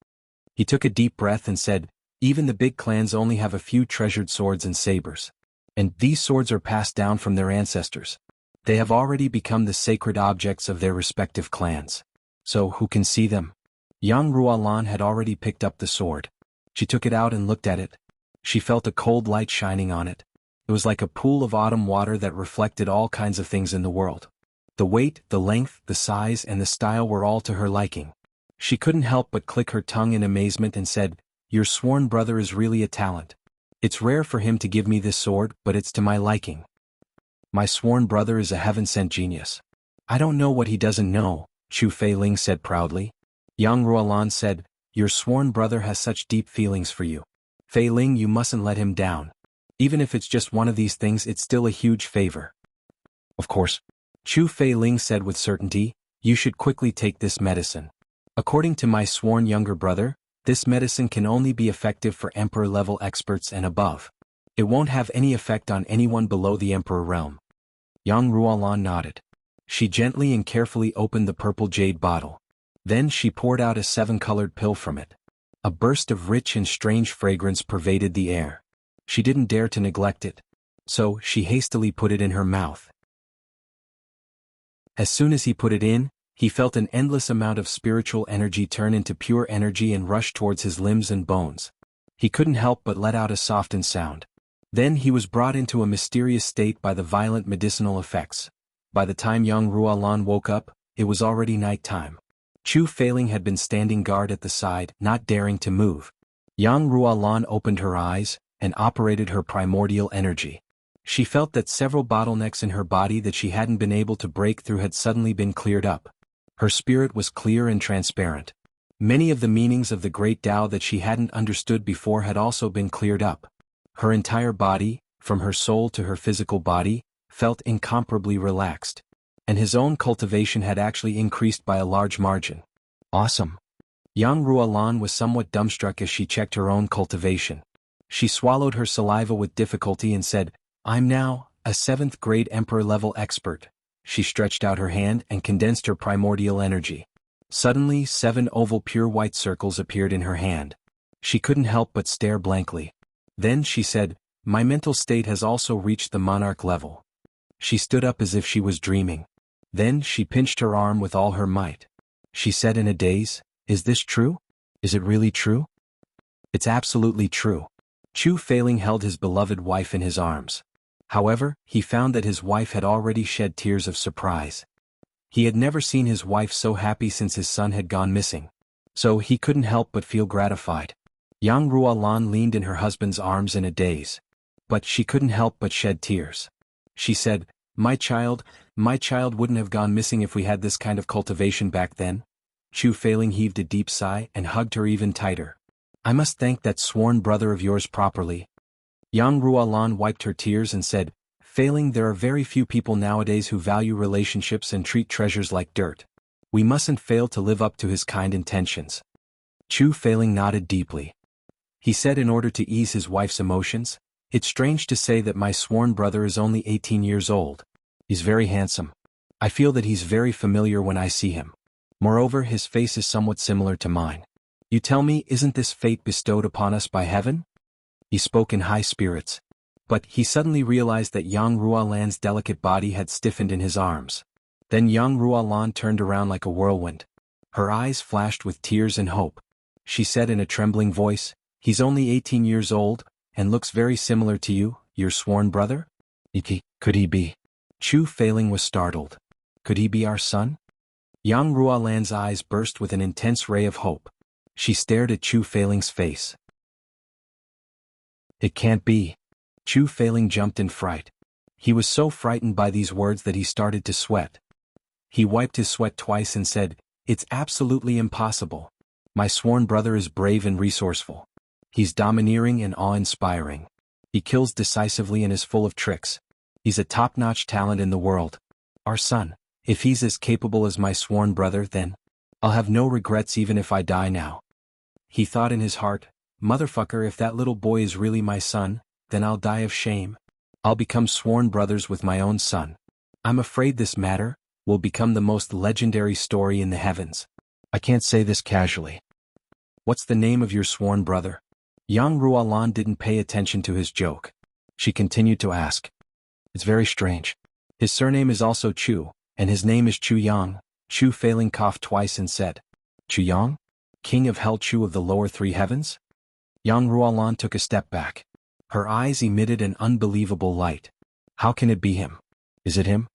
He took a deep breath and said, even the big clans only have a few treasured swords and sabers. And these swords are passed down from their ancestors. They have already become the sacred objects of their respective clans. So who can see them? Yang Ruolan had already picked up the sword. She took it out and looked at it. She felt a cold light shining on it. It was like a pool of autumn water that reflected all kinds of things in the world. The weight, the length, the size, and the style were all to her liking. She couldn't help but click her tongue in amazement and said, your sworn brother is really a talent. It's rare for him to give me this sword, but it's to my liking. My sworn brother is a heaven-sent genius. I don't know what he doesn't know, Chu Feiling said proudly. Yang Ruolan said, your sworn brother has such deep feelings for you. Feiling, you mustn't let him down. Even if it's just one of these things, it's still a huge favor. Of course. Chu Feiling said with certainty, you should quickly take this medicine. According to my sworn younger brother, this medicine can only be effective for emperor-level experts and above. It won't have any effect on anyone below the emperor realm. Yang Ruolan nodded. She gently and carefully opened the purple jade bottle. Then she poured out a 7-colored pill from it. A burst of rich and strange fragrance pervaded the air. She didn't dare to neglect it. So, she hastily put it in her mouth. As soon as he put it in, he felt an endless amount of spiritual energy turn into pure energy and rush towards his limbs and bones. He couldn't help but let out a softened sound. Then he was brought into a mysterious state by the violent medicinal effects. By the time Yang Ruolan woke up, it was already night time. Chu Feiling had been standing guard at the side, not daring to move. Yang Ruolan opened her eyes and operated her primordial energy. She felt that several bottlenecks in her body that she hadn't been able to break through had suddenly been cleared up. Her spirit was clear and transparent. Many of the meanings of the great Tao that she hadn't understood before had also been cleared up. Her entire body, from her soul to her physical body, felt incomparably relaxed. And his own cultivation had actually increased by a large margin. Awesome. Yang Ruolan was somewhat dumbstruck as she checked her own cultivation. She swallowed her saliva with difficulty and said, "I'm now a 7th grade Emperor-level expert." She stretched out her hand and condensed her primordial energy. Suddenly 7 oval pure white circles appeared in her hand. She couldn't help but stare blankly. Then she said, "My mental state has also reached the monarch level." She stood up as if she was dreaming. Then she pinched her arm with all her might. She said in a daze, "Is this true? Is it really true?" "It's absolutely true." Chu Feiling held his beloved wife in his arms. However, he found that his wife had already shed tears of surprise. He had never seen his wife so happy since his son had gone missing. So he couldn't help but feel gratified. Yang Ruolan leaned in her husband's arms in a daze. But she couldn't help but shed tears. She said, my child wouldn't have gone missing if we had this kind of cultivation back then." Chu Feiling heaved a deep sigh and hugged her even tighter. "I must thank that sworn brother of yours properly." Yang Ruolan wiped her tears and said, "Feiling, there are very few people nowadays who value relationships and treat treasures like dirt. We mustn't fail to live up to his kind intentions." Chu Feiling nodded deeply. He said in order to ease his wife's emotions, "It's strange to say that my sworn brother is only 18 years old. He's very handsome. I feel that he's very familiar when I see him. Moreover, his face is somewhat similar to mine. You tell me, isn't this fate bestowed upon us by heaven?" He spoke in high spirits. But he suddenly realized that Yang Ruolan's delicate body had stiffened in his arms. Then Yang Ruolan turned around like a whirlwind. Her eyes flashed with tears and hope. She said in a trembling voice, "He's only 18 years old, and looks very similar to you, your sworn brother? Could he be?" Chu Feiling was startled. "Could he be our son?" Yang Ruolan's eyes burst with an intense ray of hope. She stared at Chu Feiling's face. "It can't be." Chu Feiling jumped in fright. He was so frightened by these words that he started to sweat. He wiped his sweat twice and said, "It's absolutely impossible. My sworn brother is brave and resourceful. He's domineering and awe-inspiring. He kills decisively and is full of tricks. He's a top-notch talent in the world. Our son, if he's as capable as my sworn brother, then I'll have no regrets even if I die now." He thought in his heart, "Motherfucker, if that little boy is really my son, then I'll die of shame. I'll become sworn brothers with my own son. I'm afraid this matter will become the most legendary story in the heavens. I can't say this casually." "What's the name of your sworn brother?" Yang Ruolan didn't pay attention to his joke. She continued to ask. "It's very strange. His surname is also Chu, and his name is Chu Yang." Chu Feiling coughed twice and said, "Chu Yang? King of Hell Chu of the lower 3 heavens?" Yang Ruolan took a step back. Her eyes emitted an unbelievable light. "How can it be him? Is it him?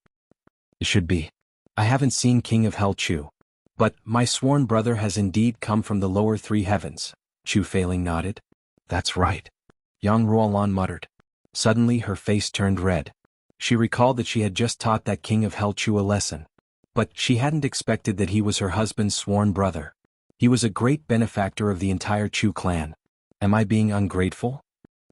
It should be. I haven't seen King of Hell Chu. But my sworn brother has indeed come from the lower 3 heavens." Chu Feiling nodded. "That's right," Yang Ruolan muttered. Suddenly her face turned red. She recalled that she had just taught that King of Hell Chu a lesson. But she hadn't expected that he was her husband's sworn brother. He was a great benefactor of the entire Chu clan. Am I being ungrateful?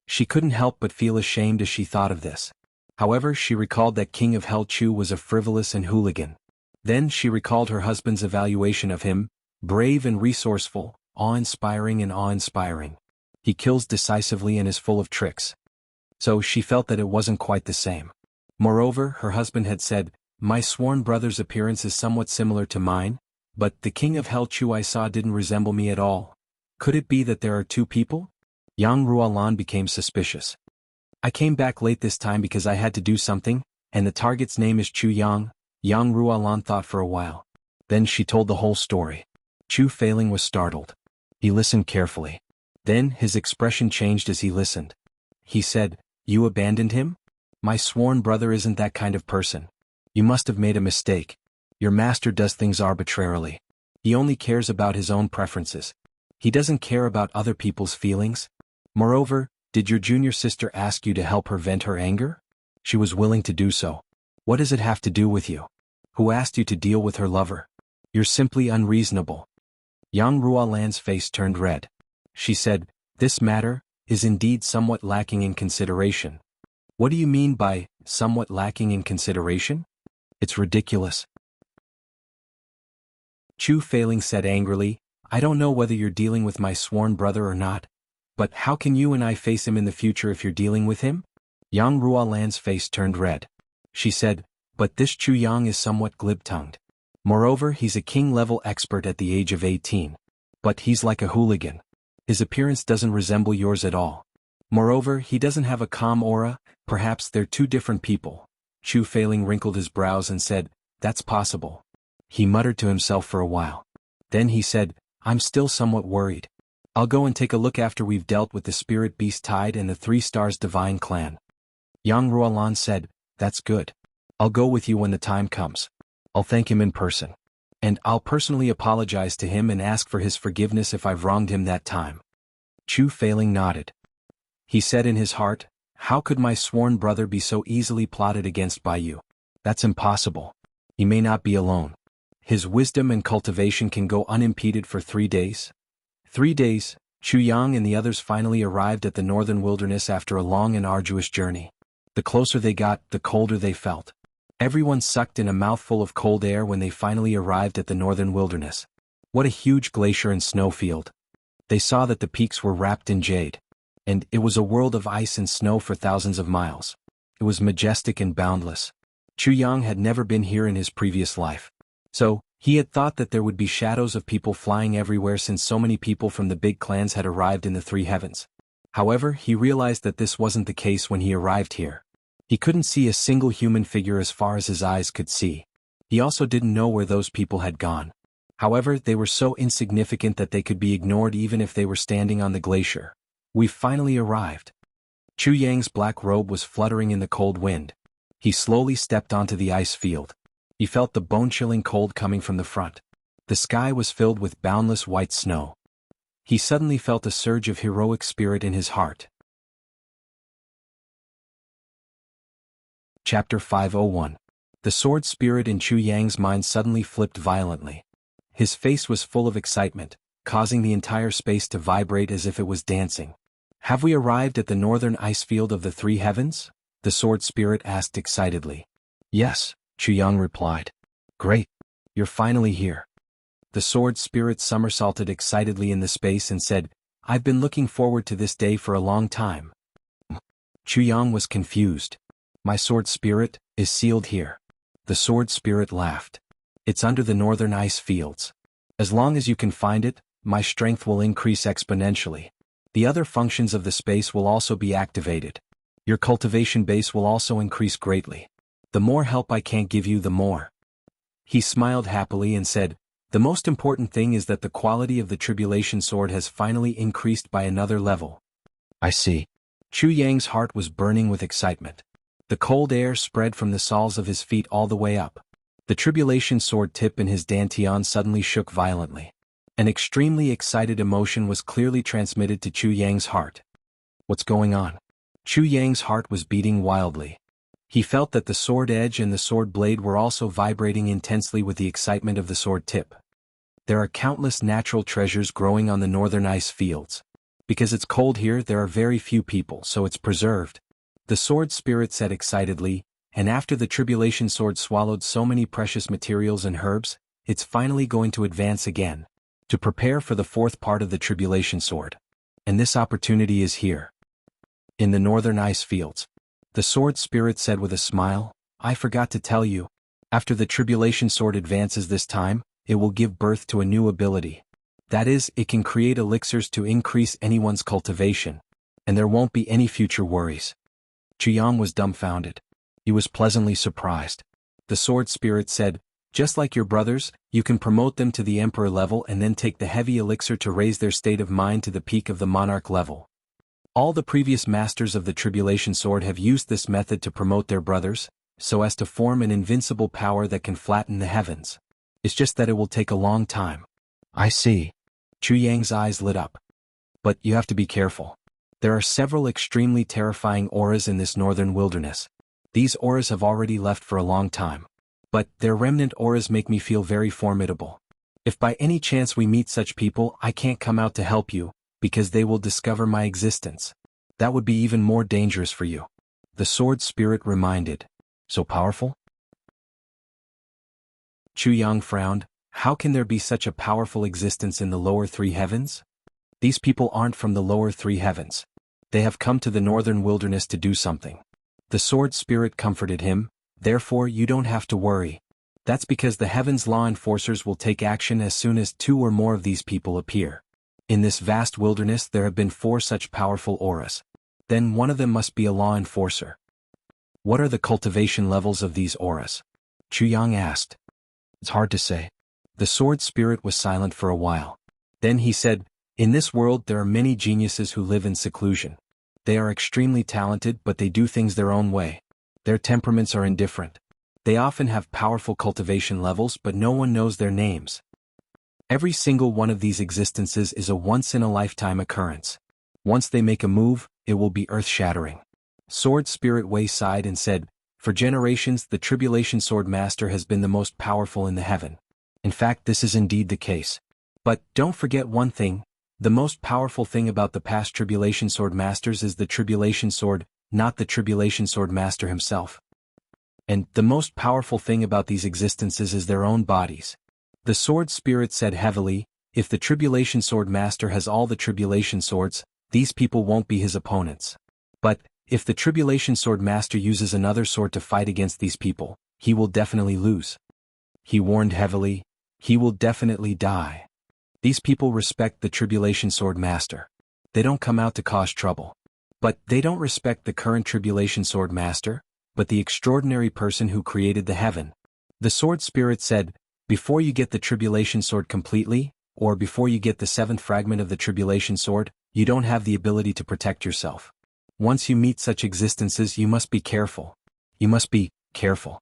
She couldn't help but feel ashamed as she thought of this. However, she recalled that King of Hell Chu was a frivolous and hooligan. Then she recalled her husband's evaluation of him, brave and resourceful, awe-inspiring and awe-inspiring. He kills decisively and is full of tricks. So she felt that it wasn't quite the same. Moreover, her husband had said, "My sworn brother's appearance is somewhat similar to mine, but the King of Hell Chu I saw didn't resemble me at all. Could it be that there are 2 people?" Yang Ruolan became suspicious. "I came back late this time because I had to do something, and the target's name is Chu Yang." Yang Ruolan thought for a while. Then she told the whole story. Chu Feiling was startled. He listened carefully. Then his expression changed as he listened. He said, "You abandoned him? My sworn brother isn't that kind of person. You must have made a mistake. Your master does things arbitrarily. He only cares about his own preferences. He doesn't care about other people's feelings. Moreover, did your junior sister ask you to help her vent her anger? She was willing to do so. What does it have to do with you? Who asked you to deal with her lover? You're simply unreasonable. Yang Ruolan's face turned red. She said, "This matter is indeed somewhat lacking in consideration." What do you mean by somewhat lacking in consideration? It's ridiculous. Chu Feiling said angrily, "I don't know whether you're dealing with my sworn brother or not, but how can you and I face him in the future if you're dealing with him?" Yang Ruolan's face turned red. She said, "But this Chu Yang is somewhat glib-tongued. Moreover, he's a king-level expert at the age of 18. But he's like a hooligan. His appearance doesn't resemble yours at all. Moreover, he doesn't have a calm aura. Perhaps they're two different people." Chu Feiling wrinkled his brows and said, "That's possible." He muttered to himself for a while. Then he said, "I'm still somewhat worried. I'll go and take a look after we've dealt with the Spirit Beast Tide and the 3 Stars Divine Clan." Yang Ruolan said, "That's good. I'll go with you when the time comes. I'll thank him in person. And I'll personally apologize to him and ask for his forgiveness if I've wronged him that time." Chu Feiling nodded. He said in his heart, "How could my sworn brother be so easily plotted against by you? That's impossible. He may not be alone. His wisdom and cultivation can go unimpeded for 3 days." 3 days, Chu Yang and the others finally arrived at the northern wilderness after a long and arduous journey. The closer they got, the colder they felt. Everyone sucked in a mouthful of cold air when they finally arrived at the northern wilderness. What a huge glacier and snowfield. They saw that the peaks were wrapped in jade. And it was a world of ice and snow for thousands of miles. It was majestic and boundless. Chu Yang had never been here in his previous life. So, he had thought that there would be shadows of people flying everywhere since so many people from the big clans had arrived in the 3 heavens. However, he realized that this wasn't the case when he arrived here. He couldn't see a single human figure as far as his eyes could see. He also didn't know where those people had gone. However, they were so insignificant that they could be ignored even if they were standing on the glacier. "We've finally arrived." Chu Yang's black robe was fluttering in the cold wind. He slowly stepped onto the ice field. He felt the bone-chilling cold coming from the front. The sky was filled with boundless white snow. He suddenly felt a surge of heroic spirit in his heart. Chapter 501. The sword spirit in Chu Yang's mind suddenly flipped violently. His face was full of excitement, causing the entire space to vibrate as if it was dancing. "Have we arrived at the northern ice field of the 3 heavens?" the sword spirit asked excitedly. "Yes," Chu Yang replied. "Great. You're finally here." The sword spirit somersaulted excitedly in the space and said, "I've been looking forward to this day for a long time." Chu Yang was confused. "My sword spirit is sealed here." The sword spirit laughed. "It's under the northern ice fields. As long as you can find it, my strength will increase exponentially. The other functions of the space will also be activated. Your cultivation base will also increase greatly. The more help I can't give you, the more." He smiled happily and said, "The most important thing is that the quality of the tribulation sword has finally increased by another level." "I see." Chu Yang's heart was burning with excitement. The cold air spread from the soles of his feet all the way up. The tribulation sword tip in his dantian suddenly shook violently. An extremely excited emotion was clearly transmitted to Chu Yang's heart. "What's going on?" Chu Yang's heart was beating wildly. He felt that the sword edge and the sword blade were also vibrating intensely with the excitement of the sword tip. There are countless natural treasures growing on the northern ice fields. Because it's cold here, there are very few people, so it's preserved. The sword spirit said excitedly, and after the tribulation sword swallowed so many precious materials and herbs, it's finally going to advance again, to prepare for the 4th part of the tribulation sword. And this opportunity is here. In the northern ice fields. The sword spirit said with a smile, "I forgot to tell you. After the tribulation sword advances this time, it will give birth to a new ability. That is, it can create elixirs to increase anyone's cultivation. And there won't be any future worries." Chu Yang was dumbfounded. He was pleasantly surprised. The sword spirit said, "Just like your brothers, you can promote them to the emperor level and then take the heavy elixir to raise their state of mind to the peak of the monarch level. All the previous masters of the tribulation sword have used this method to promote their brothers, so as to form an invincible power that can flatten the heavens. It's just that it will take a long time." I see. Chu Yang's eyes lit up. But you have to be careful. There are several extremely terrifying auras in this northern wilderness. These auras have already left for a long time. But their remnant auras make me feel very formidable. If by any chance we meet such people, I can't come out to help you, because they will discover my existence. That would be even more dangerous for you. The sword spirit reminded. So powerful? Chu Yang frowned. How can there be such a powerful existence in the lower three heavens? These people aren't from the lower three heavens. They have come to the northern wilderness to do something. The sword spirit comforted him. Therefore you don't have to worry. That's because the heavens law enforcers will take action as soon as 2 or more of these people appear. In this vast wilderness there have been 4 such powerful auras. Then one of them must be a law enforcer. What are the cultivation levels of these auras? Chu Yang asked. It's hard to say. The sword spirit was silent for a while. Then he said, in this world there are many geniuses who live in seclusion. They are extremely talented but they do things their own way. Their temperaments are indifferent. They often have powerful cultivation levels but no one knows their names. Every single one of these existences is a once-in-a-lifetime occurrence. Once they make a move, it will be earth-shattering. Sword Spirit Wei sighed and said, for generations the Tribulation Sword Master has been the most powerful in the heaven. In fact, this is indeed the case. But don't forget one thing, the most powerful thing about the past Tribulation Sword Masters is the Tribulation Sword, not the Tribulation Sword Master himself. And the most powerful thing about these existences is their own bodies. The Sword Spirit said heavily, if the Tribulation Sword Master has all the Tribulation Swords, these people won't be his opponents. But, if the Tribulation Sword Master uses another sword to fight against these people, he will definitely lose. He warned heavily, he will definitely die. These people respect the Tribulation Sword Master. They don't come out to cause trouble. But they don't respect the current Tribulation Sword Master, but the extraordinary person who created the heaven. The Sword Spirit said, before you get the Tribulation Sword completely, or before you get the 7th fragment of the Tribulation Sword, you don't have the ability to protect yourself. Once you meet such existences you must be careful. You must be careful.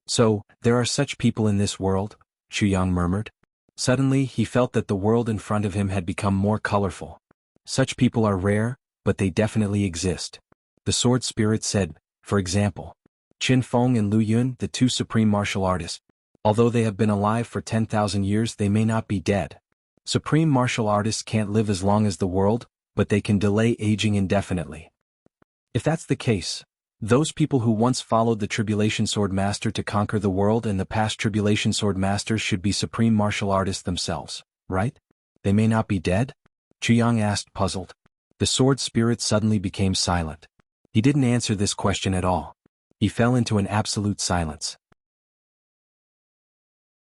So, there are such people in this world, Chu Yang murmured. Suddenly he felt that the world in front of him had become more colorful. Such people are rare, but they definitely exist. The Sword Spirit said, for example, Qin Feng and Lu Yun, the 2 supreme martial artists. Although they have been alive for 10,000 years they may not be dead. Supreme martial artists can't live as long as the world, but they can delay aging indefinitely. If that's the case, those people who once followed the Tribulation Sword Master to conquer the world and the past Tribulation Sword Masters should be supreme martial artists themselves, right? They may not be dead? Chu Yang asked, puzzled. The Sword Spirit suddenly became silent. He didn't answer this question at all. He fell into an absolute silence.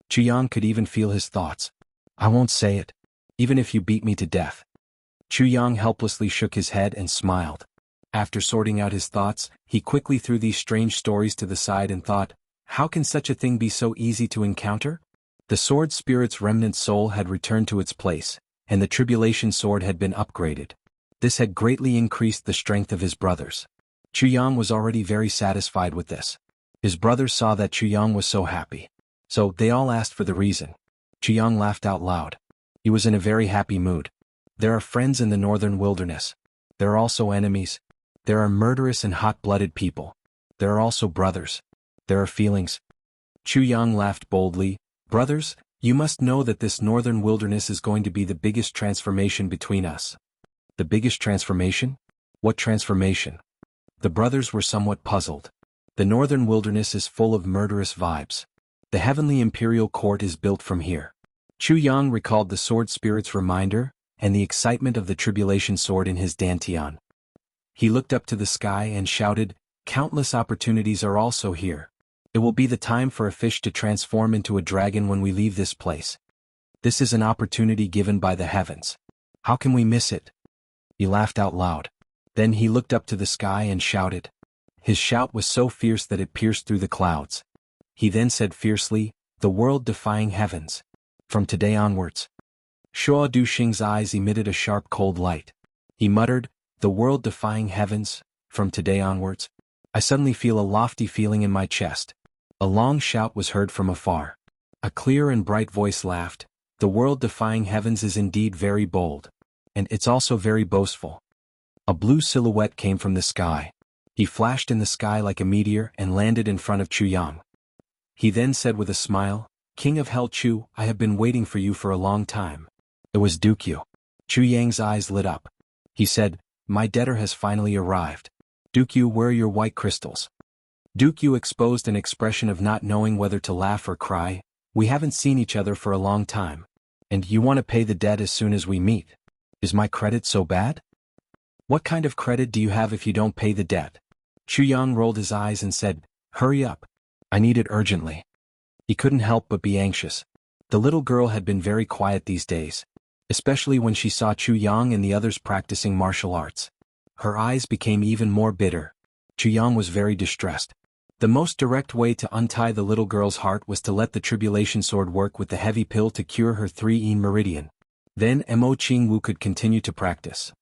Chu Yang could even feel his thoughts. I won't say it. Even if you beat me to death. Chu Yang helplessly shook his head and smiled. After sorting out his thoughts, he quickly threw these strange stories to the side and thought, how can such a thing be so easy to encounter? The Sword Spirit's remnant soul had returned to its place, and the Tribulation Sword had been upgraded. This had greatly increased the strength of his brothers. Chu Yang was already very satisfied with this. His brothers saw that Chu Yang was so happy. So they all asked for the reason. Chu Yang laughed out loud. He was in a very happy mood. There are friends in the northern wilderness. There are also enemies. There are murderous and hot-blooded people. There are also brothers. There are feelings. Chu Yang laughed boldly. Brothers, you must know that this northern wilderness is going to be the biggest transformation between us. The biggest transformation? What transformation? The brothers were somewhat puzzled. The northern wilderness is full of murderous vibes. The heavenly imperial court is built from here. Chu Yang recalled the Sword Spirit's reminder, and the excitement of the Tribulation Sword in his dantian. He looked up to the sky and shouted, countless opportunities are also here. It will be the time for a fish to transform into a dragon when we leave this place. This is an opportunity given by the heavens. How can we miss it? He laughed out loud. Then he looked up to the sky and shouted. His shout was so fierce that it pierced through the clouds. He then said fiercely, the world-defying heavens. From today onwards. Shuo Duxing's eyes emitted a sharp cold light. He muttered, the world-defying heavens, from today onwards. I suddenly feel a lofty feeling in my chest. A long shout was heard from afar. A clear and bright voice laughed, The world-defying heavens is indeed very bold. And it's also very boastful. A blue silhouette came from the sky. He flashed in the sky like a meteor and landed in front of Chu Yang. He then said with a smile, "King of Hell Chu, I have been waiting for you for a long time." It was Dukyu. Chu Yang's eyes lit up. He said, "My debtor has finally arrived. Dukyu, where are your white crystals?" Dukyu exposed an expression of not knowing whether to laugh or cry. "We haven't seen each other for a long time. And you want to pay the debt as soon as we meet. Is my credit so bad? What kind of credit do you have if you don't pay the debt?" Chu Yang rolled his eyes and said, "Hurry up. I need it urgently." He couldn't help but be anxious. The little girl had been very quiet these days, especially when she saw Chu Yang and the others practicing martial arts. Her eyes became even more bitter. Chu Yang was very distressed. The most direct way to untie the little girl's heart was to let the tribulation sword work with the heavy pill to cure her 3-yin meridian. Then Mo Qingwu could continue to practice.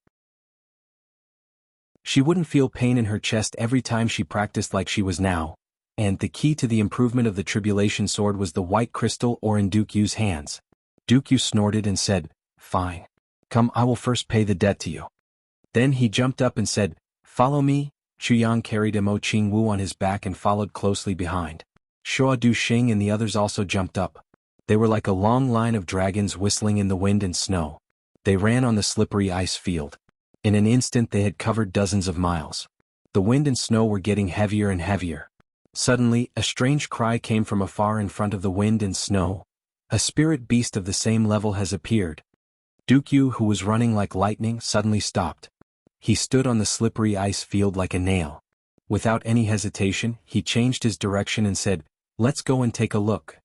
She wouldn't feel pain in her chest every time she practiced like she was now, and the key to the improvement of the tribulation sword was the white crystal or in Dukyu's hands. Dukyu snorted and said, "Fine. Come, I will first pay the debt to you." Then he jumped up and said, "Follow me." Chu Yang carried Mo Qingwu on his back and followed closely behind. Shuo Du Xing and the others also jumped up. They were like a long line of dragons whistling in the wind and snow. They ran on the slippery ice field. In an instant they had covered dozens of miles. The wind and snow were getting heavier and heavier. Suddenly, a strange cry came from afar in front of the wind and snow. "A spirit beast of the same level has appeared." Dukyu, who was running like lightning, suddenly stopped. He stood on the slippery ice field like a nail. Without any hesitation, he changed his direction and said, "Let's go and take a look."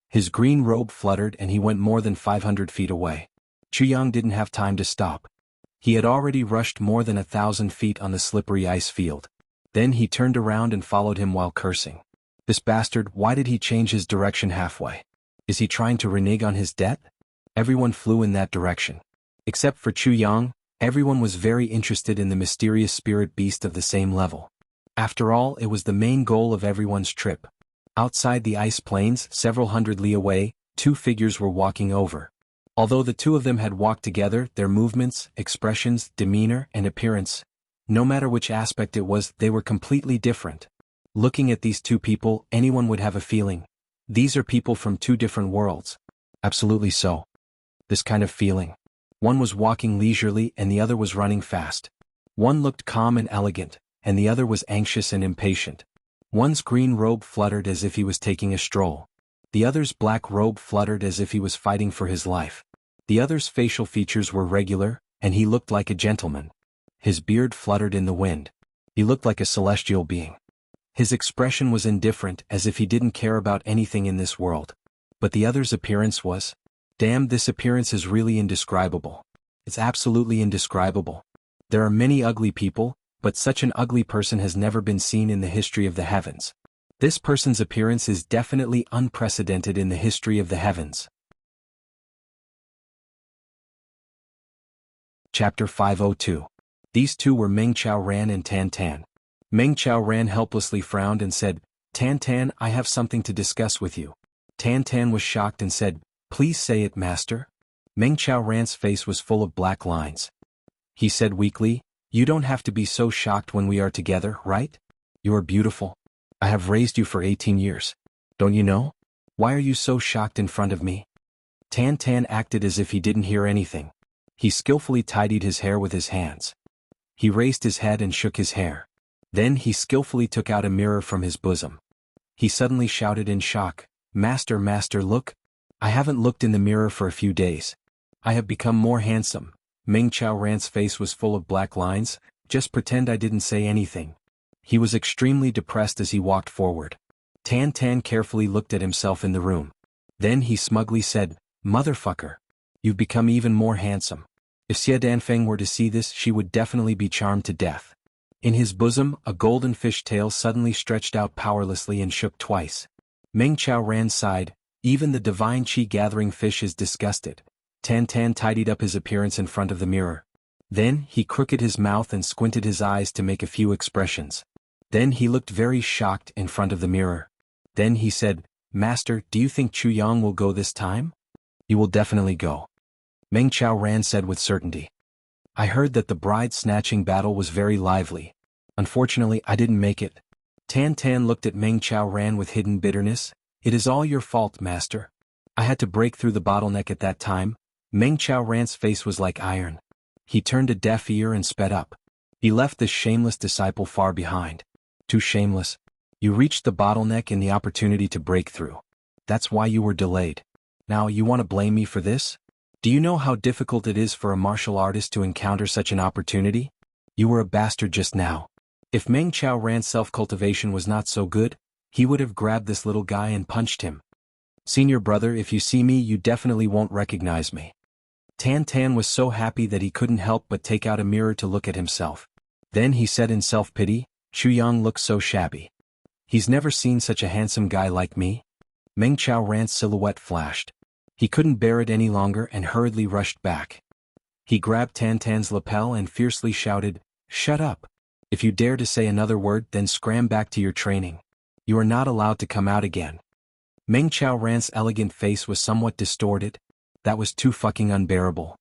His green robe fluttered and he went more than 500 feet away. Chu Yang didn't have time to stop. He had already rushed more than 1,000 feet on the slippery ice field. Then he turned around and followed him while cursing. "This bastard, why did he change his direction halfway? Is he trying to renege on his debt?" Everyone flew in that direction. Except for Chu Yang, everyone was very interested in the mysterious spirit beast of the same level. After all, it was the main goal of everyone's trip. Outside the ice plains, several hundred li away, two figures were walking over. Although the two of them had walked together, their movements, expressions, demeanor, and appearance, no matter which aspect it was, they were completely different. Looking at these two people, anyone would have a feeling. These are people from two different worlds. Absolutely so. This kind of feeling. One was walking leisurely and the other was running fast. One looked calm and elegant, and the other was anxious and impatient. One's green robe fluttered as if he was taking a stroll. The other's black robe fluttered as if he was fighting for his life. The other's facial features were regular, and he looked like a gentleman. His beard fluttered in the wind. He looked like a celestial being. His expression was indifferent, as if he didn't care about anything in this world. But the other's appearance was, damn, this appearance is really indescribable. It's absolutely indescribable. There are many ugly people, but such an ugly person has never been seen in the history of the heavens. This person's appearance is definitely unprecedented in the history of the heavens. Chapter 502. These two were Meng Ran and Tan Tan. Meng Ran helplessly frowned and said, "Tan Tan, I have something to discuss with you." Tan Tan was shocked and said, "Please say it, master." Meng Ran's face was full of black lines. He said weakly, "You don't have to be so shocked when we are together, right? You are beautiful. I have raised you for 18 years. Don't you know? Why are you so shocked in front of me?" Tan Tan acted as if he didn't hear anything. He skillfully tidied his hair with his hands. He raised his head and shook his hair. Then he skillfully took out a mirror from his bosom. He suddenly shouted in shock, "Master, master, look! I haven't looked in the mirror for a few days. I have become more handsome." Meng Ran's face was full of black lines. "Just pretend I didn't say anything." He was extremely depressed as he walked forward. Tan Tan carefully looked at himself in the room. Then he smugly said, "Motherfucker! You've become even more handsome. If Xie Danfeng were to see this, she would definitely be charmed to death." In his bosom, a golden fish tail suddenly stretched out powerlessly and shook twice. Meng Ran sighed, "Even the divine chi-gathering fish is disgusted." Tan Tan tidied up his appearance in front of the mirror. Then he crooked his mouth and squinted his eyes to make a few expressions. Then he looked very shocked in front of the mirror. Then he said, "Master, do you think Chu Yang will go this time?" You will definitely go. Meng Ran said with certainty. I heard that the bride-snatching battle was very lively. Unfortunately, I didn't make it. Tan looked at Meng Ran with hidden bitterness. It is all your fault, master. I had to break through the bottleneck at that time. Meng Ran's face was like iron. He turned a deaf ear and sped up. He left this shameless disciple far behind. Too shameless. You reached the bottleneck and the opportunity to break through. That's why you were delayed. Now you want to blame me for this? Do you know how difficult it is for a martial artist to encounter such an opportunity? You were a bastard just now. If Meng Ran's self-cultivation was not so good, he would have grabbed this little guy and punched him. Senior brother, if you see me, you definitely won't recognize me. Tan was so happy that he couldn't help but take out a mirror to look at himself. Then he said in self-pity, Chuyang looks so shabby. He's never seen such a handsome guy like me. Meng Ran's silhouette flashed. He couldn't bear it any longer and hurriedly rushed back. He grabbed Tan's lapel and fiercely shouted, Shut up. If you dare to say another word, then scram back to your training. You are not allowed to come out again. Meng Ran's elegant face was somewhat distorted. That was too fucking unbearable.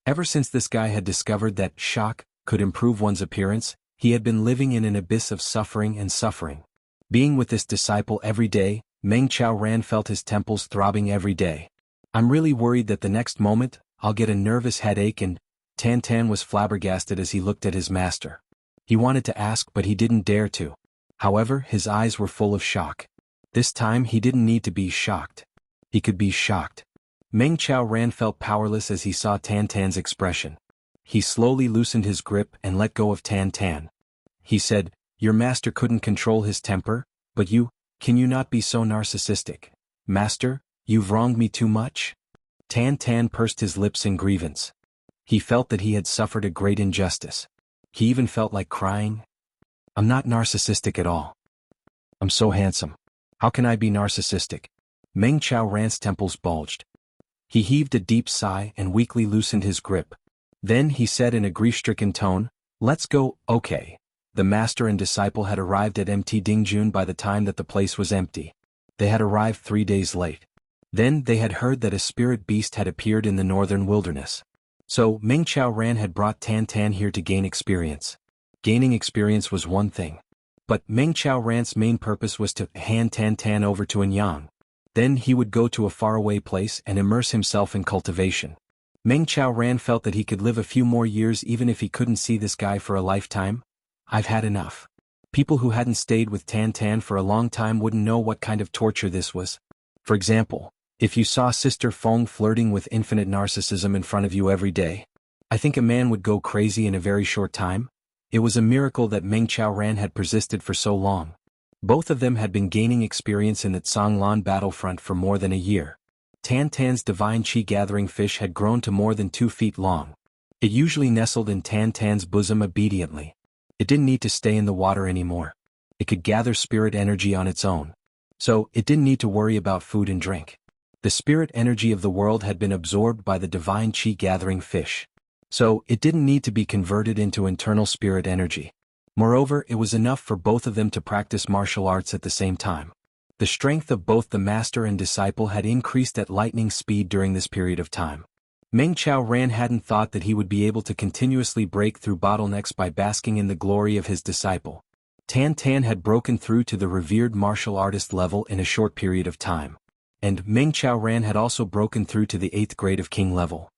Ever since this guy had discovered that shock could improve one's appearance, he had been living in an abyss of suffering and suffering. Being with this disciple every day, Meng Ran felt his temples throbbing every day. I'm really worried that the next moment, I'll get a nervous headache, and Tan was flabbergasted as he looked at his master. He wanted to ask, but he didn't dare to. However, his eyes were full of shock. This time he didn't need to be shocked. He could be shocked. Meng Ran felt powerless as he saw Tan's expression. He slowly loosened his grip and let go of Tan. He said, Your master couldn't control his temper, but can you not be so narcissistic? Master, you've wronged me too much? Tan pursed his lips in grievance. He felt that he had suffered a great injustice. He even felt like crying. I'm not narcissistic at all. I'm so handsome. How can I be narcissistic? Meng Ran's temples bulged. He heaved a deep sigh and weakly loosened his grip. Then he said in a grief-stricken tone, Let's go. Okay. The master and disciple had arrived at Mt. Dingjun by the time that the place was empty. They had arrived 3 days late. Then they had heard that a spirit beast had appeared in the northern wilderness. So Meng Ran had brought Tan here to gain experience. Gaining experience was one thing. But Meng Ran's main purpose was to hand Tan over to Anyang. Then he would go to a faraway place and immerse himself in cultivation. Meng Ran felt that he could live a few more years even if he couldn't see this guy for a lifetime. I've had enough. People who hadn't stayed with Tan for a long time wouldn't know what kind of torture this was. For example, if you saw Sister Feng flirting with infinite narcissism in front of you every day, I think a man would go crazy in a very short time. It was a miracle that Meng Ran had persisted for so long. Both of them had been gaining experience in the Tsanglan battlefront for more than a year. Tan's divine chi-gathering fish had grown to more than 2 feet long. It usually nestled in Tan's bosom obediently. It didn't need to stay in the water anymore. It could gather spirit energy on its own. So, it didn't need to worry about food and drink. The spirit energy of the world had been absorbed by the divine chi-gathering fish. So, it didn't need to be converted into internal spirit energy. Moreover, it was enough for both of them to practice martial arts at the same time. The strength of both the master and disciple had increased at lightning speed during this period of time. Meng Ran hadn't thought that he would be able to continuously break through bottlenecks by basking in the glory of his disciple. Tan had broken through to the revered martial artist level in a short period of time. And Meng Ran had also broken through to the 8th grade of king level.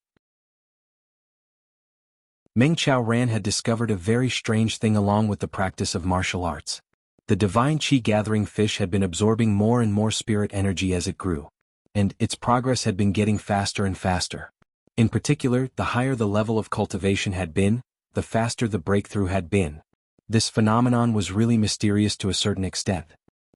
Meng Ran had discovered a very strange thing along with the practice of martial arts. The divine chi-gathering fish had been absorbing more and more spirit energy as it grew. And its progress had been getting faster and faster. In particular, the higher the level of cultivation had been, the faster the breakthrough had been. This phenomenon was really mysterious to a certain extent.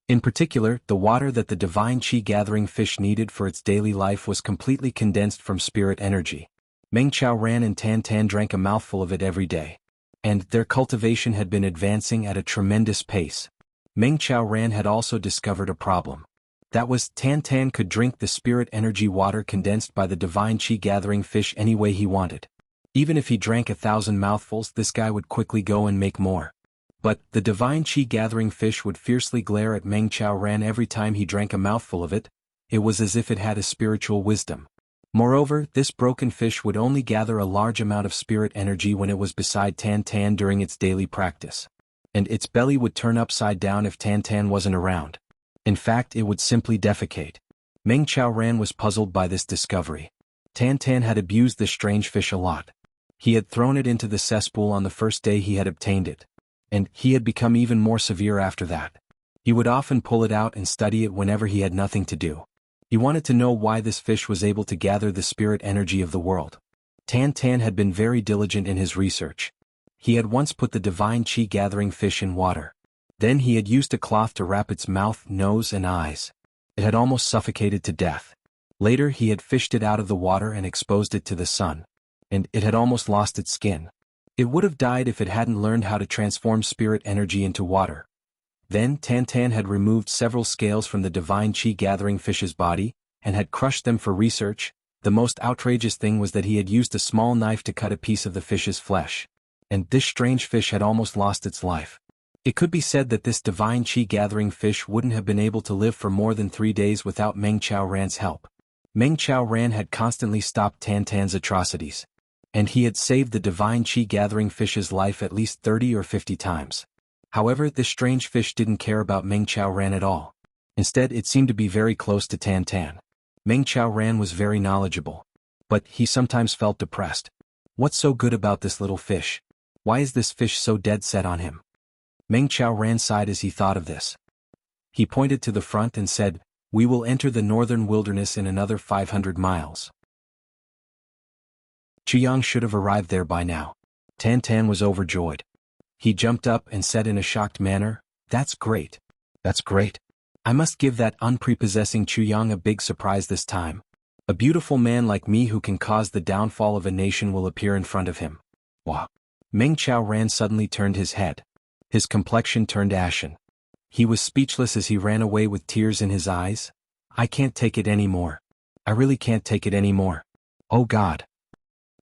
In particular, the water that the divine chi-gathering fish needed for its daily life was completely condensed from spirit energy. Meng Ran and Tan drank a mouthful of it every day. And their cultivation had been advancing at a tremendous pace. Meng Ran had also discovered a problem. That was, Tan could drink the spirit energy water condensed by the divine chi-gathering fish any way he wanted. Even if he drank 1,000 mouthfuls, this guy would quickly go and make more. But the divine chi-gathering fish would fiercely glare at Meng Ran every time he drank a mouthful of it, it was as if it had a spiritual wisdom. Moreover, this broken fish would only gather a large amount of spirit energy when it was beside Tan Tan during its daily practice. And its belly would turn upside down if Tan Tan wasn't around. In fact, it would simply defecate. Meng Qiaoran was puzzled by this discovery. Tan Tan had abused this strange fish a lot. He had thrown it into the cesspool on the first day he had obtained it. And he had become even more severe after that. He would often pull it out and study it whenever he had nothing to do. He wanted to know why this fish was able to gather the spirit energy of the world. Tan Tan had been very diligent in his research. He had once put the divine qi-gathering fish in water. Then he had used a cloth to wrap its mouth, nose and eyes. It had almost suffocated to death. Later he had fished it out of the water and exposed it to the sun. And it had almost lost its skin. It would have died if it hadn't learned how to transform spirit energy into water. Then Tan Tan had removed several scales from the divine qi-gathering fish's body, and had crushed them for research. The most outrageous thing was that he had used a small knife to cut a piece of the fish's flesh. And this strange fish had almost lost its life. It could be said that this divine qi-gathering fish wouldn't have been able to live for more than 3 days without Meng Qiaoran's help. Meng Qiaoran had constantly stopped Tan Tan's atrocities. And he had saved the divine qi-gathering fish's life at least 30 or 50 times. However, this strange fish didn't care about Meng Qiaoran at all. Instead, it seemed to be very close to Tan Tan. Meng Qiaoran was very knowledgeable. But he sometimes felt depressed. What's so good about this little fish? Why is this fish so dead set on him? Meng Qiaoran sighed as he thought of this. He pointed to the front and said, "We will enter the northern wilderness in another 500 miles. Jianghu should have arrived there by now." Tan Tan was overjoyed. He jumped up and said in a shocked manner, "That's great. That's great. I must give that unprepossessing Jianghu a big surprise this time. A beautiful man like me who can cause the downfall of a nation will appear in front of him." Wow. Meng Qiaoran suddenly turned his head. His complexion turned ashen. He was speechless as he ran away with tears in his eyes. "I can't take it anymore. I really can't take it anymore. Oh God."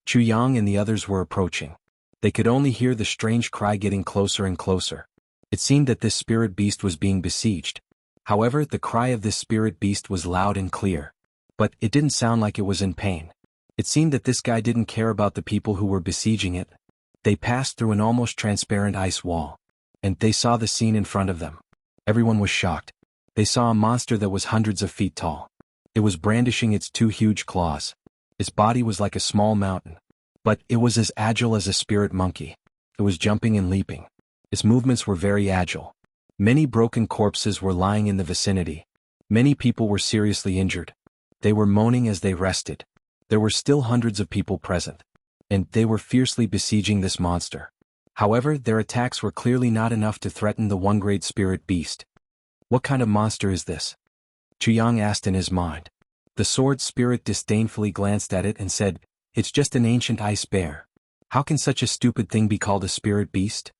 Jianghu and the others were approaching. They could only hear the strange cry getting closer and closer. It seemed that this spirit beast was being besieged. However, the cry of this spirit beast was loud and clear. But it didn't sound like it was in pain. It seemed that this guy didn't care about the people who were besieging it. They passed through an almost transparent ice wall. And they saw the scene in front of them. Everyone was shocked. They saw a monster that was hundreds of feet tall. It was brandishing its 2 huge claws. Its body was like a small mountain. But it was as agile as a spirit monkey. It was jumping and leaping. Its movements were very agile. Many broken corpses were lying in the vicinity. Many people were seriously injured. They were moaning as they rested. There were still hundreds of people present. And they were fiercely besieging this monster. However, their attacks were clearly not enough to threaten the one-great spirit beast. "What kind of monster is this?" Jianghu asked in his mind. The sword spirit disdainfully glanced at it and said, "It's just an ancient ice bear. How can such a stupid thing be called a spirit beast?"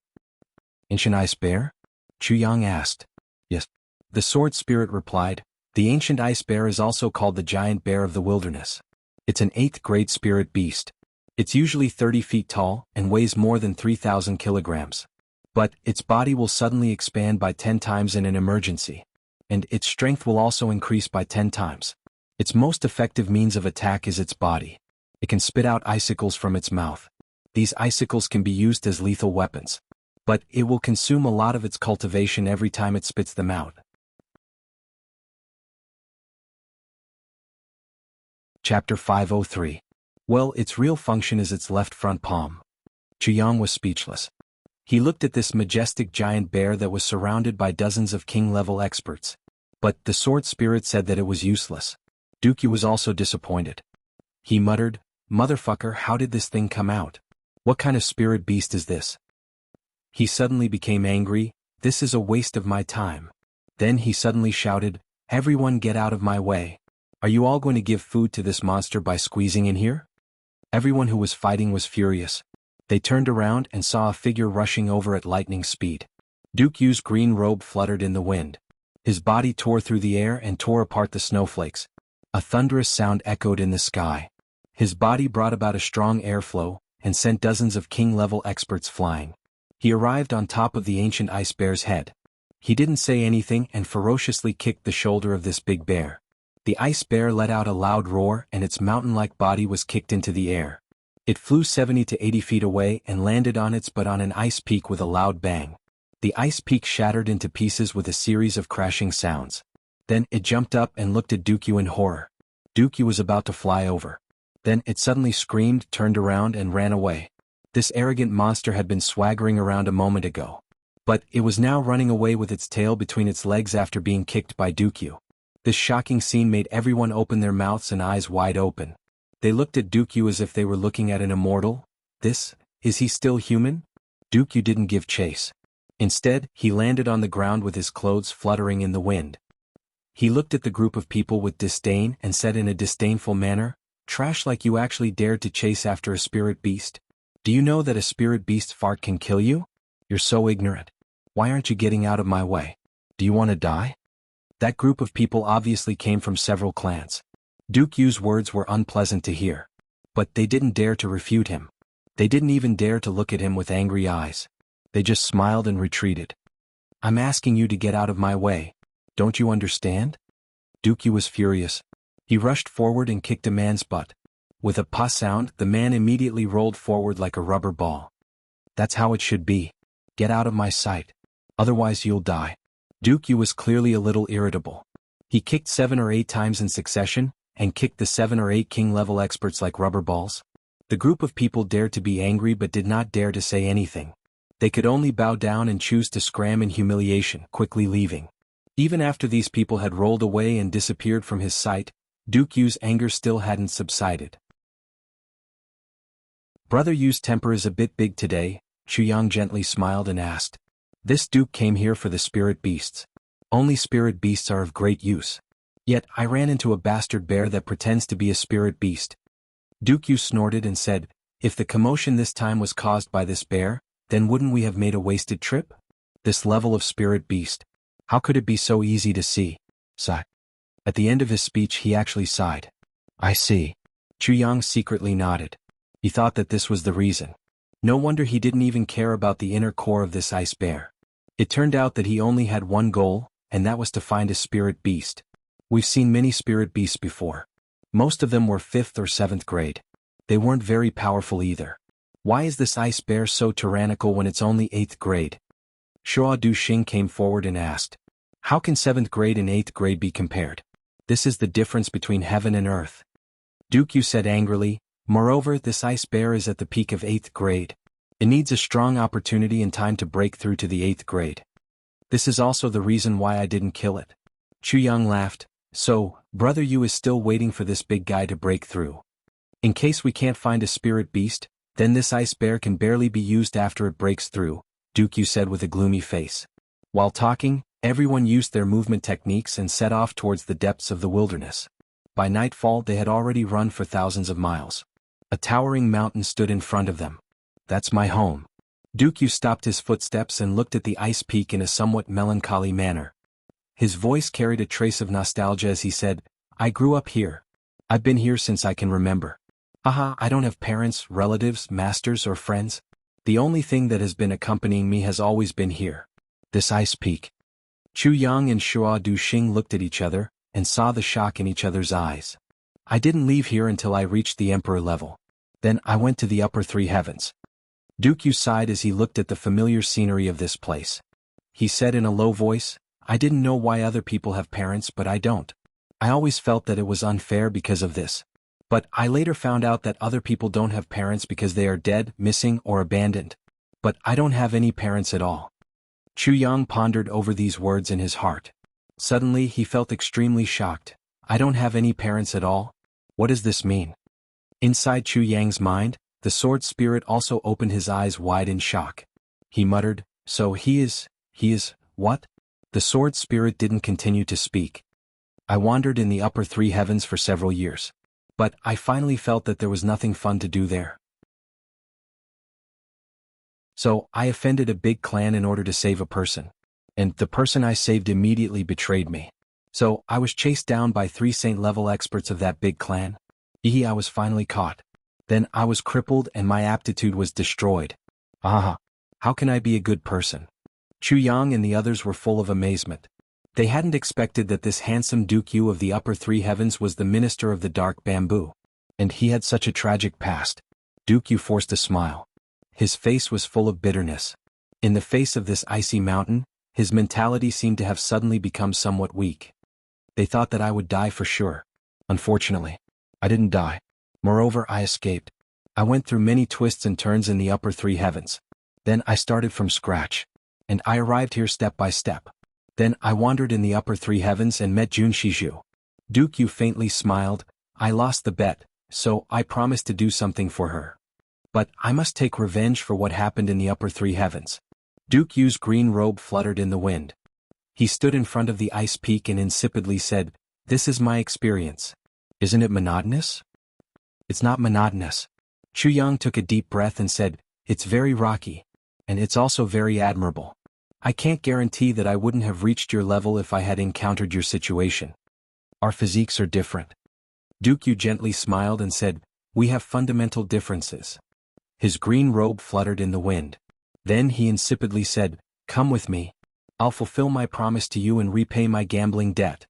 "Ancient ice bear?" Jianghu asked. "Yes." The sword spirit replied, "The ancient ice bear is also called the giant bear of the wilderness. It's an 8th grade spirit beast. It's usually 30 feet tall and weighs more than 3,000 kilograms. But its body will suddenly expand by 10 times in an emergency. And its strength will also increase by 10 times. Its most effective means of attack is its body. It can spit out icicles from its mouth. These icicles can be used as lethal weapons. But it will consume a lot of its cultivation every time it spits them out." Chapter 503. Well, its real function is its left front palm. Jianghu was speechless. He looked at this majestic giant bear that was surrounded by dozens of king-level experts. But the sword spirit said that it was useless. Dookie was also disappointed. He muttered, "Motherfucker, how did this thing come out? What kind of spirit beast is this?" He suddenly became angry. "This is a waste of my time." Then he suddenly shouted, "Everyone get out of my way. Are you all going to give food to this monster by squeezing in here?" Everyone who was fighting was furious. They turned around and saw a figure rushing over at lightning speed. Duke Yu's green robe fluttered in the wind. His body tore through the air and tore apart the snowflakes. A thunderous sound echoed in the sky. His body brought about a strong airflow and sent dozens of king-level experts flying. He arrived on top of the ancient ice bear's head. He didn't say anything and ferociously kicked the shoulder of this big bear. The ice bear let out a loud roar and its mountain-like body was kicked into the air. It flew 70 to 80 feet away and landed on its butt on an ice peak with a loud bang. The ice peak shattered into pieces with a series of crashing sounds. Then it jumped up and looked at Dukyu in horror. Dukyu was about to fly over. Then it suddenly screamed, turned around and ran away. This arrogant monster had been swaggering around a moment ago. But it was now running away with its tail between its legs after being kicked by Dukyu. This shocking scene made everyone open their mouths and eyes wide open. They looked at Dukyu as if they were looking at an immortal. Is he still human? Dukyu didn't give chase. Instead, he landed on the ground with his clothes fluttering in the wind. He looked at the group of people with disdain and said in a disdainful manner, "Trash, like you actually dared to chase after a spirit beast. Do you know that a spirit beast's fart can kill you? You're so ignorant. Why aren't you getting out of my way? Do you want to die?" That group of people obviously came from several clans. Dukyu's words were unpleasant to hear. But they didn't dare to refute him. They didn't even dare to look at him with angry eyes. They just smiled and retreated. "I'm asking you to get out of my way. Don't you understand?" Dukyu was furious. He rushed forward and kicked a man's butt. With a "pa" sound, the man immediately rolled forward like a rubber ball. "That's how it should be. Get out of my sight. Otherwise you'll die." Dukyu was clearly a little irritable. He kicked 7 or 8 times in succession, and kicked the 7 or 8 king-level experts like rubber balls. The group of people dared to be angry but did not dare to say anything. They could only bow down and choose to scram in humiliation, quickly leaving. Even after these people had rolled away and disappeared from his sight, Dukyu's anger still hadn't subsided. "Brother Yu's temper is a bit big today," Chuyang gently smiled and asked. "This Duke came here for the spirit beasts. Only spirit beasts are of great use. Yet I ran into a bastard bear that pretends to be a spirit beast." Dukyu snorted and said, "If the commotion this time was caused by this bear, then wouldn't we have made a wasted trip? This level of spirit beast. How could it be so easy to see?" Sigh. At the end of his speech he actually sighed. "I see." Chuyang secretly nodded. He thought that this was the reason. No wonder he didn't even care about the inner core of this ice bear. It turned out that he only had one goal, and that was to find a spirit beast. We've seen many spirit beasts before. Most of them were 5th or 7th grade. They weren't very powerful either. Why is this ice bear so tyrannical when it's only 8th grade? Shuo Duxing came forward and asked. How can 7th grade and 8th grade be compared? This is the difference between heaven and earth. Dukyu said angrily, moreover this ice bear is at the peak of 8th grade. It needs a strong opportunity and time to break through to the 8th grade. This is also the reason why I didn't kill it. Chuyang laughed. So, Brother Yu is still waiting for this big guy to break through. In case we can't find a spirit beast, then this ice bear can barely be used after it breaks through, Dukyu said with a gloomy face. While talking, everyone used their movement techniques and set off towards the depths of the wilderness. By nightfall they had already run for thousands of miles. A towering mountain stood in front of them. That's my home. Dukyu stopped his footsteps and looked at the ice peak in a somewhat melancholy manner. His voice carried a trace of nostalgia as he said, I grew up here. I've been here since I can remember. Haha, I don't have parents, relatives, masters or friends. The only thing that has been accompanying me has always been here. This ice peak. Chuyang and Shuo Duxing looked at each other, and saw the shock in each other's eyes. I didn't leave here until I reached the Emperor level. Then I went to the upper 3 heavens. Dukyu sighed as he looked at the familiar scenery of this place. He said in a low voice, I didn't know why other people have parents but I don't. I always felt that it was unfair because of this. But I later found out that other people don't have parents because they are dead, missing, or abandoned. But I don't have any parents at all. Chuyang pondered over these words in his heart. Suddenly he felt extremely shocked. I don't have any parents at all? What does this mean? Inside Chuyang's mind, the sword spirit also opened his eyes wide in shock. He muttered, so he is, what? The sword spirit didn't continue to speak. I wandered in the upper 3 heavens for several years. But I finally felt that there was nothing fun to do there. So I offended a big clan in order to save a person. And the person I saved immediately betrayed me. So I was chased down by 3 saint-level experts of that big clan. I was finally caught. Then I was crippled and my aptitude was destroyed. Aha! How can I be a good person? Chuyang and the others were full of amazement. They hadn't expected that this handsome Dukyu of the upper three heavens was the minister of the dark bamboo. And he had such a tragic past. Dukyu forced a smile. His face was full of bitterness. In the face of this icy mountain, his mentality seemed to have suddenly become somewhat weak. They thought that I would die for sure. Unfortunately, I didn't die. Moreover, I escaped. I went through many twists and turns in the upper three heavens. Then I started from scratch. And I arrived here step by step. Then I wandered in the upper three heavens and met Jun Shiju. Dukyu faintly smiled. I lost the bet, so I promised to do something for her. But I must take revenge for what happened in the upper three heavens. Dukyu's green robe fluttered in the wind. He stood in front of the ice peak and insipidly said, "This is my experience. Isn't it monotonous?" "It's not monotonous." Chu Yang took a deep breath and said, "It's very rocky. And it's also very admirable. I can't guarantee that I wouldn't have reached your level if I had encountered your situation. Our physiques are different." Dukyu gently smiled and said, "We have fundamental differences." His green robe fluttered in the wind. Then he insipidly said, "Come with me. I'll fulfill my promise to you and repay my gambling debt."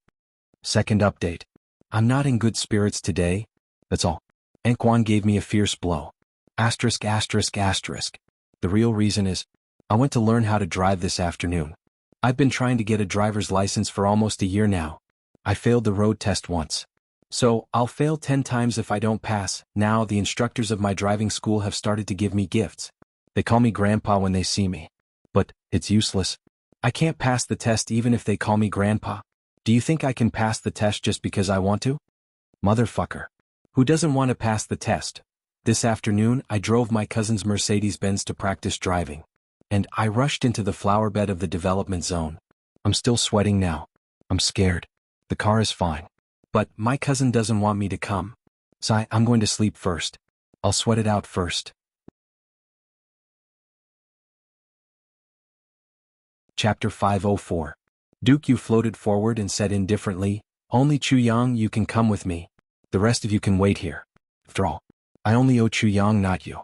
Second update. I'm not in good spirits today. That's all. Enquan gave me a fierce blow. Asterisk asterisk asterisk. The real reason is, I went to learn how to drive this afternoon. I've been trying to get a driver's license for almost a year now. I failed the road test once. So, I'll fail 10 times if I don't pass. Now the instructors of my driving school have started to give me gifts. They call me Grandpa when they see me. But, it's useless. I can't pass the test even if they call me Grandpa. Do you think I can pass the test just because I want to? Motherfucker. Who doesn't want to pass the test? This afternoon I drove my cousin's Mercedes-Benz to practice driving. And I rushed into the flower bed of the development zone. I'm still sweating now. I'm scared. The car is fine. But my cousin doesn't want me to come. So I'm going to sleep first. I'll sweat it out first. Chapter 504. Dukyu floated forward and said indifferently, "Only Chu Yang you can come with me. The rest of you can wait here. After all, I only owe Chu Yang, not you."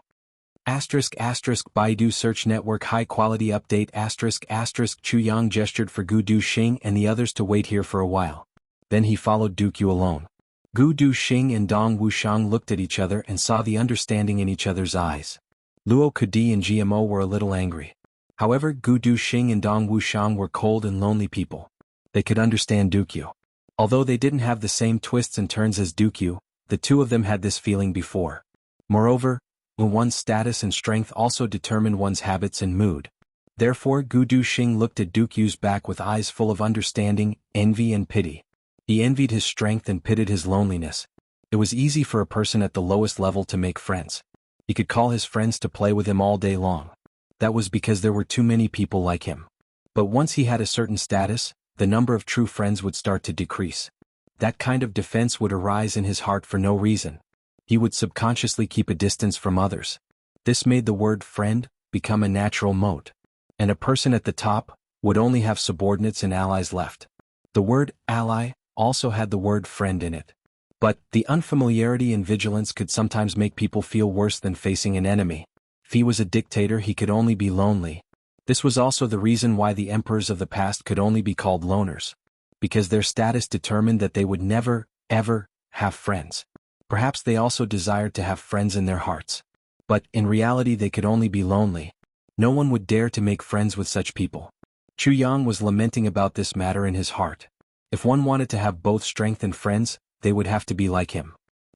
Asterisk asterisk Baidu search network high quality update asterisk asterisk Chu Yang gestured for Gu Du Xing and the others to wait here for a while. Then he followed Dukyu alone. Gu Du Xing and Dong Wushang looked at each other and saw the understanding in each other's eyes. Luo Kudi and GMO were a little angry. However, Gu Du Xing and Dong Wushang were cold and lonely people. They could understand Dukyu. Although they didn't have the same twists and turns as Dukyu, the two of them had this feeling before. Moreover, one's status and strength also determine one's habits and mood. Therefore Gu Du Xing looked at Dukyu's back with eyes full of understanding, envy and pity. He envied his strength and pitied his loneliness. It was easy for a person at the lowest level to make friends. He could call his friends to play with him all day long. That was because there were too many people like him. But once he had a certain status, the number of true friends would start to decrease. That kind of defense would arise in his heart for no reason. He would subconsciously keep a distance from others. This made the word friend become a natural moat. And a person at the top would only have subordinates and allies left. The word ally also had the word friend in it. But the unfamiliarity and vigilance could sometimes make people feel worse than facing an enemy. If he was a dictator, he could only be lonely. This was also the reason why the emperors of the past could only be called loners. Because their status determined that they would never, ever, have friends. Perhaps they also desired to have friends in their hearts. But in reality they could only be lonely. No one would dare to make friends with such people. Chu Yang was lamenting about this matter in his heart. If one wanted to have both strength and friends, they would have to be like him.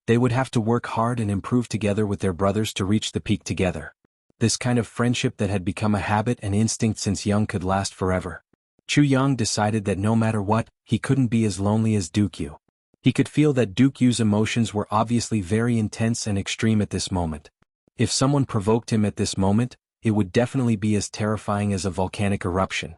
They would have to work hard and improve together with their brothers to reach the peak together. This kind of friendship that had become a habit and instinct since young could last forever. Chu Yang decided that no matter what, he couldn't be as lonely as Dukyu. He could feel that Dukyu's emotions were obviously very intense and extreme at this moment. If someone provoked him at this moment, it would definitely be as terrifying as a volcanic eruption.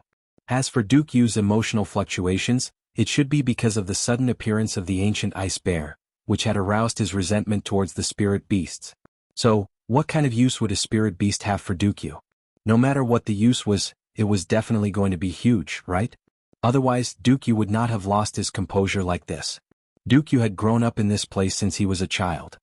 As for Dukyu's emotional fluctuations, it should be because of the sudden appearance of the ancient ice bear, which had aroused his resentment towards the spirit beasts. So, what kind of use would a spirit beast have for Dukyu? No matter what the use was, it was definitely going to be huge, right? Otherwise, Dukyu would not have lost his composure like this. Dukyu had grown up in this place since he was a child.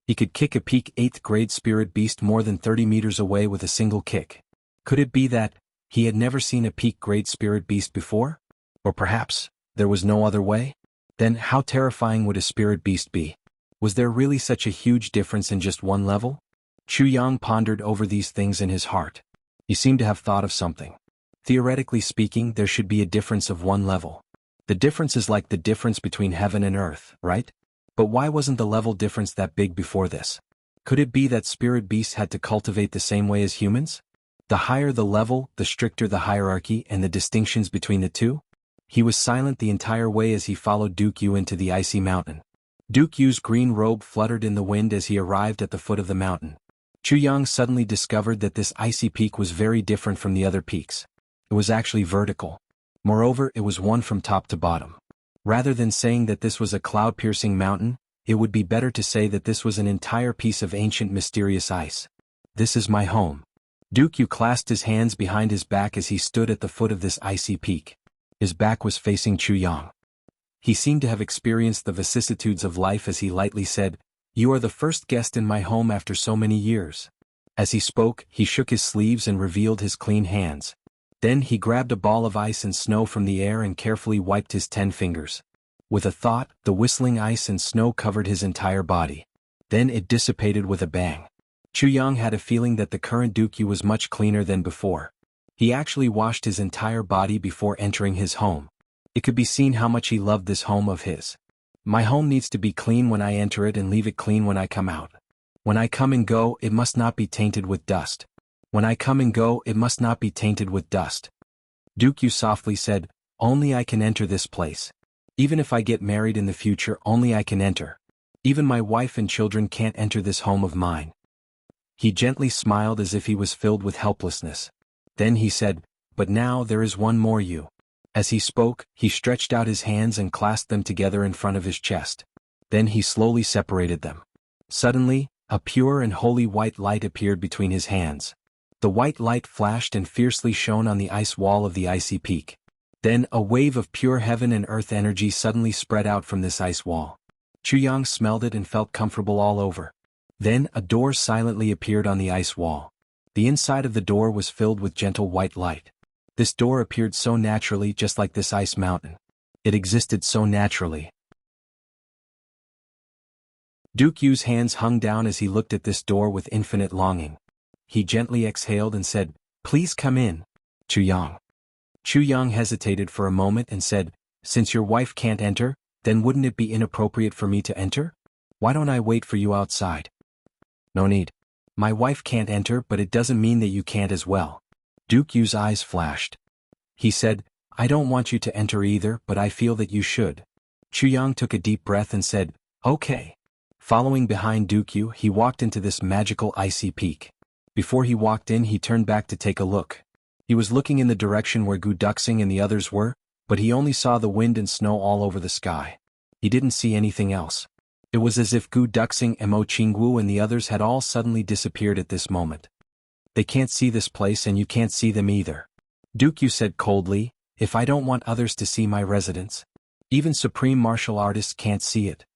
He could kick a peak 8th grade spirit beast more than 30 meters away with a single kick. Could it be that, He had never seen a peak great spirit beast before? Or perhaps, there was no other way? Then how terrifying would a spirit beast be? Was there really such a huge difference in just one level? Chu Yang pondered over these things in his heart. He seemed to have thought of something. Theoretically speaking, there should be a difference of one level. The difference is like the difference between heaven and earth, right? But why wasn't the level difference that big before this? Could it be that spirit beasts had to cultivate the same way as humans? The higher the level, the stricter the hierarchy and the distinctions between the two? He was silent the entire way as he followed Duke Yu into the icy mountain. Duke Yu's green robe fluttered in the wind as he arrived at the foot of the mountain. Chu Yang suddenly discovered that this icy peak was very different from the other peaks. It was actually vertical. Moreover, it was one from top to bottom. Rather than saying that this was a cloud-piercing mountain, it would be better to say that this was an entire piece of ancient mysterious ice. This is my home. Duke Yu clasped his hands behind his back as he stood at the foot of this icy peak. His back was facing Chu Yang. He seemed to have experienced the vicissitudes of life as he lightly said, "You are the first guest in my home after so many years." As he spoke, he shook his sleeves and revealed his clean hands. Then he grabbed a ball of ice and snow from the air and carefully wiped his 10 fingers. With a thought, the whistling ice and snow covered his entire body. Then it dissipated with a bang. Chu Yang had a feeling that the current Duke Yu was much cleaner than before. He actually washed his entire body before entering his home. It could be seen how much he loved this home of his. My home needs to be clean when I enter it and leave it clean when I come out. When I come and go, it must not be tainted with dust. When I come and go, it must not be tainted with dust. Duke Yu softly said, "Only I can enter this place. Even if I get married in the future, only I can enter. Even my wife and children can't enter this home of mine." He gently smiled as if he was filled with helplessness. Then he said, "But now there is one more you." As he spoke, he stretched out his hands and clasped them together in front of his chest. Then he slowly separated them. Suddenly, a pure and holy white light appeared between his hands. The white light flashed and fiercely shone on the ice wall of the icy peak. Then a wave of pure heaven and earth energy suddenly spread out from this ice wall. Chu Yang smelled it and felt comfortable all over. Then a door silently appeared on the ice wall. The inside of the door was filled with gentle white light. This door appeared so naturally, just like this ice mountain. It existed so naturally. Duke Yu's hands hung down as he looked at this door with infinite longing. He gently exhaled and said, "Please come in, Chu Yang." Chu Yang hesitated for a moment and said, "Since your wife can't enter, then wouldn't it be inappropriate for me to enter? Why don't I wait for you outside?" "No need. My wife can't enter, but it doesn't mean that you can't as well." Duke Yu's eyes flashed. He said, "I don't want you to enter either, but I feel that you should." Chu Yang took a deep breath and said, "Okay." Following behind Duke Yu, he walked into this magical icy peak. Before he walked in, he turned back to take a look. He was looking in the direction where Gu Duxing and the others were, but he only saw the wind and snow all over the sky. He didn't see anything else. It was as if Gu Duxing and Mo Qingwu and the others had all suddenly disappeared at this moment. "They can't see this place and you can't see them either," Duke Yu said coldly. "If I don't want others to see my residence, even supreme martial artists can't see it.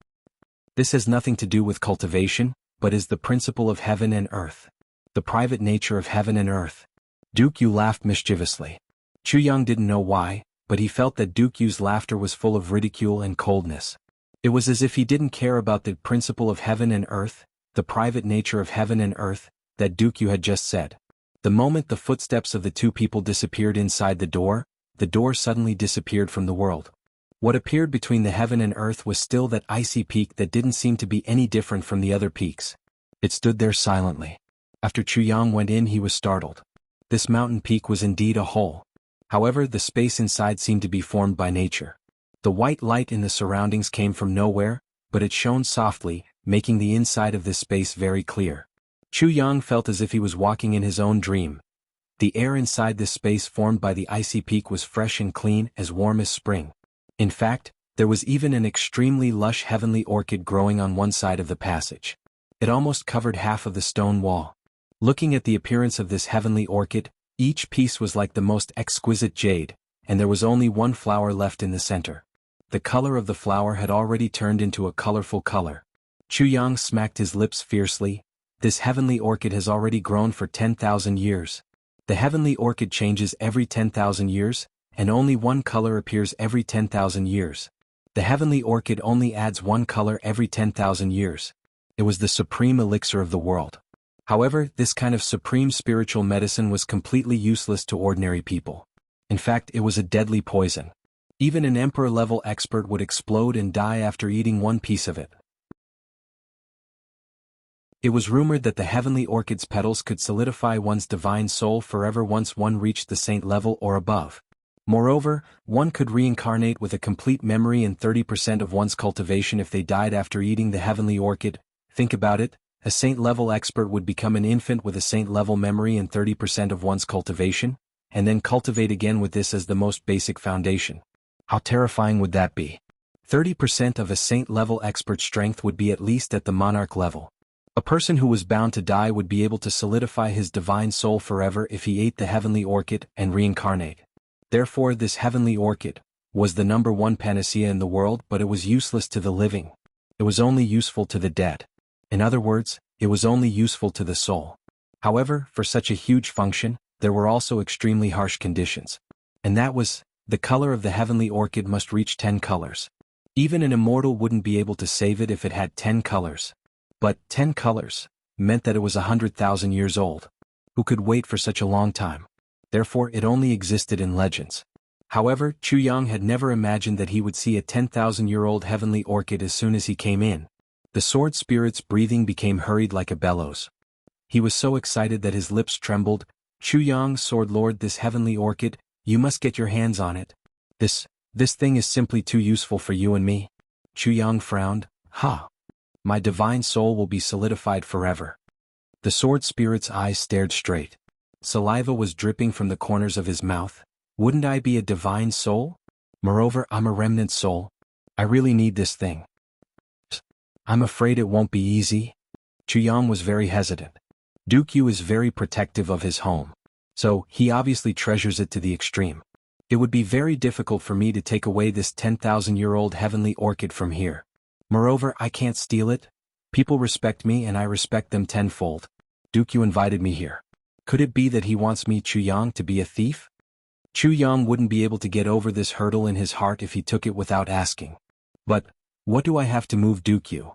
This has nothing to do with cultivation, but is the principle of heaven and earth. The private nature of heaven and earth." Duke Yu laughed mischievously. Chu Yang didn't know why, but he felt that Duke Yu's laughter was full of ridicule and coldness. It was as if he didn't care about the principle of heaven and earth, the private nature of heaven and earth, that Duke Yu had just said. The moment the footsteps of the two people disappeared inside the door suddenly disappeared from the world. What appeared between the heaven and earth was still that icy peak that didn't seem to be any different from the other peaks. It stood there silently. After Chu Yang went in, he was startled. This mountain peak was indeed a hole. However, the space inside seemed to be formed by nature. The white light in the surroundings came from nowhere, but it shone softly, making the inside of this space very clear. Chu Yang felt as if he was walking in his own dream. The air inside this space formed by the icy peak was fresh and clean, as warm as spring. In fact, there was even an extremely lush heavenly orchid growing on one side of the passage. It almost covered half of the stone wall. Looking at the appearance of this heavenly orchid, each piece was like the most exquisite jade, and there was only one flower left in the center. The color of the flower had already turned into a colorful color. Chu Yang smacked his lips fiercely. "This heavenly orchid has already grown for 10,000 years. The heavenly orchid changes every 10,000 years, and only one color appears every 10,000 years. The heavenly orchid only adds one color every 10,000 years. It was the supreme elixir of the world. However, this kind of supreme spiritual medicine was completely useless to ordinary people. In fact, it was a deadly poison. Even an emperor-level expert would explode and die after eating one piece of it. It was rumored that the heavenly orchid's petals could solidify one's divine soul forever once one reached the saint level or above. Moreover, one could reincarnate with a complete memory and 30% of one's cultivation if they died after eating the heavenly orchid. Think about it, a saint-level expert would become an infant with a saint-level memory and 30% of one's cultivation, and then cultivate again with this as the most basic foundation. How terrifying would that be? 30% of a saint-level expert's strength would be at least at the monarch level. A person who was bound to die would be able to solidify his divine soul forever if he ate the heavenly orchid and reincarnate. Therefore, this heavenly orchid was the #1 panacea in the world, but it was useless to the living. It was only useful to the dead. In other words, it was only useful to the soul. However, for such a huge function, there were also extremely harsh conditions. And that was, the color of the heavenly orchid must reach 10 colors. Even an immortal wouldn't be able to save it if it had 10 colors. But 10 colors meant that it was 100,000 years old. Who could wait for such a long time? Therefore, it only existed in legends. However, Chu Yang had never imagined that he would see a 10,000-year-old heavenly orchid as soon as he came in. The sword spirit's breathing became hurried like a bellows. He was so excited that his lips trembled. Chu Yang, Sword Lord, this heavenly orchid, you must get your hands on it. This thing is simply too useful for you and me. Chu Yang frowned. Ha! My divine soul will be solidified forever. The sword spirit's eyes stared straight. Saliva was dripping from the corners of his mouth. Wouldn't I be a divine soul? Moreover, I'm a remnant soul. I really need this thing. I'm afraid it won't be easy. Chu Yang was very hesitant. Duke Yu is very protective of his home. So, he obviously treasures it to the extreme. It would be very difficult for me to take away this 10,000-year-old heavenly orchid from here. Moreover, I can't steal it. People respect me and I respect them tenfold. Duke Yu invited me here. Could it be that he wants me, Chu Yang, to be a thief? Chu Yang wouldn't be able to get over this hurdle in his heart if he took it without asking. But, what do I have to move Duke Yu?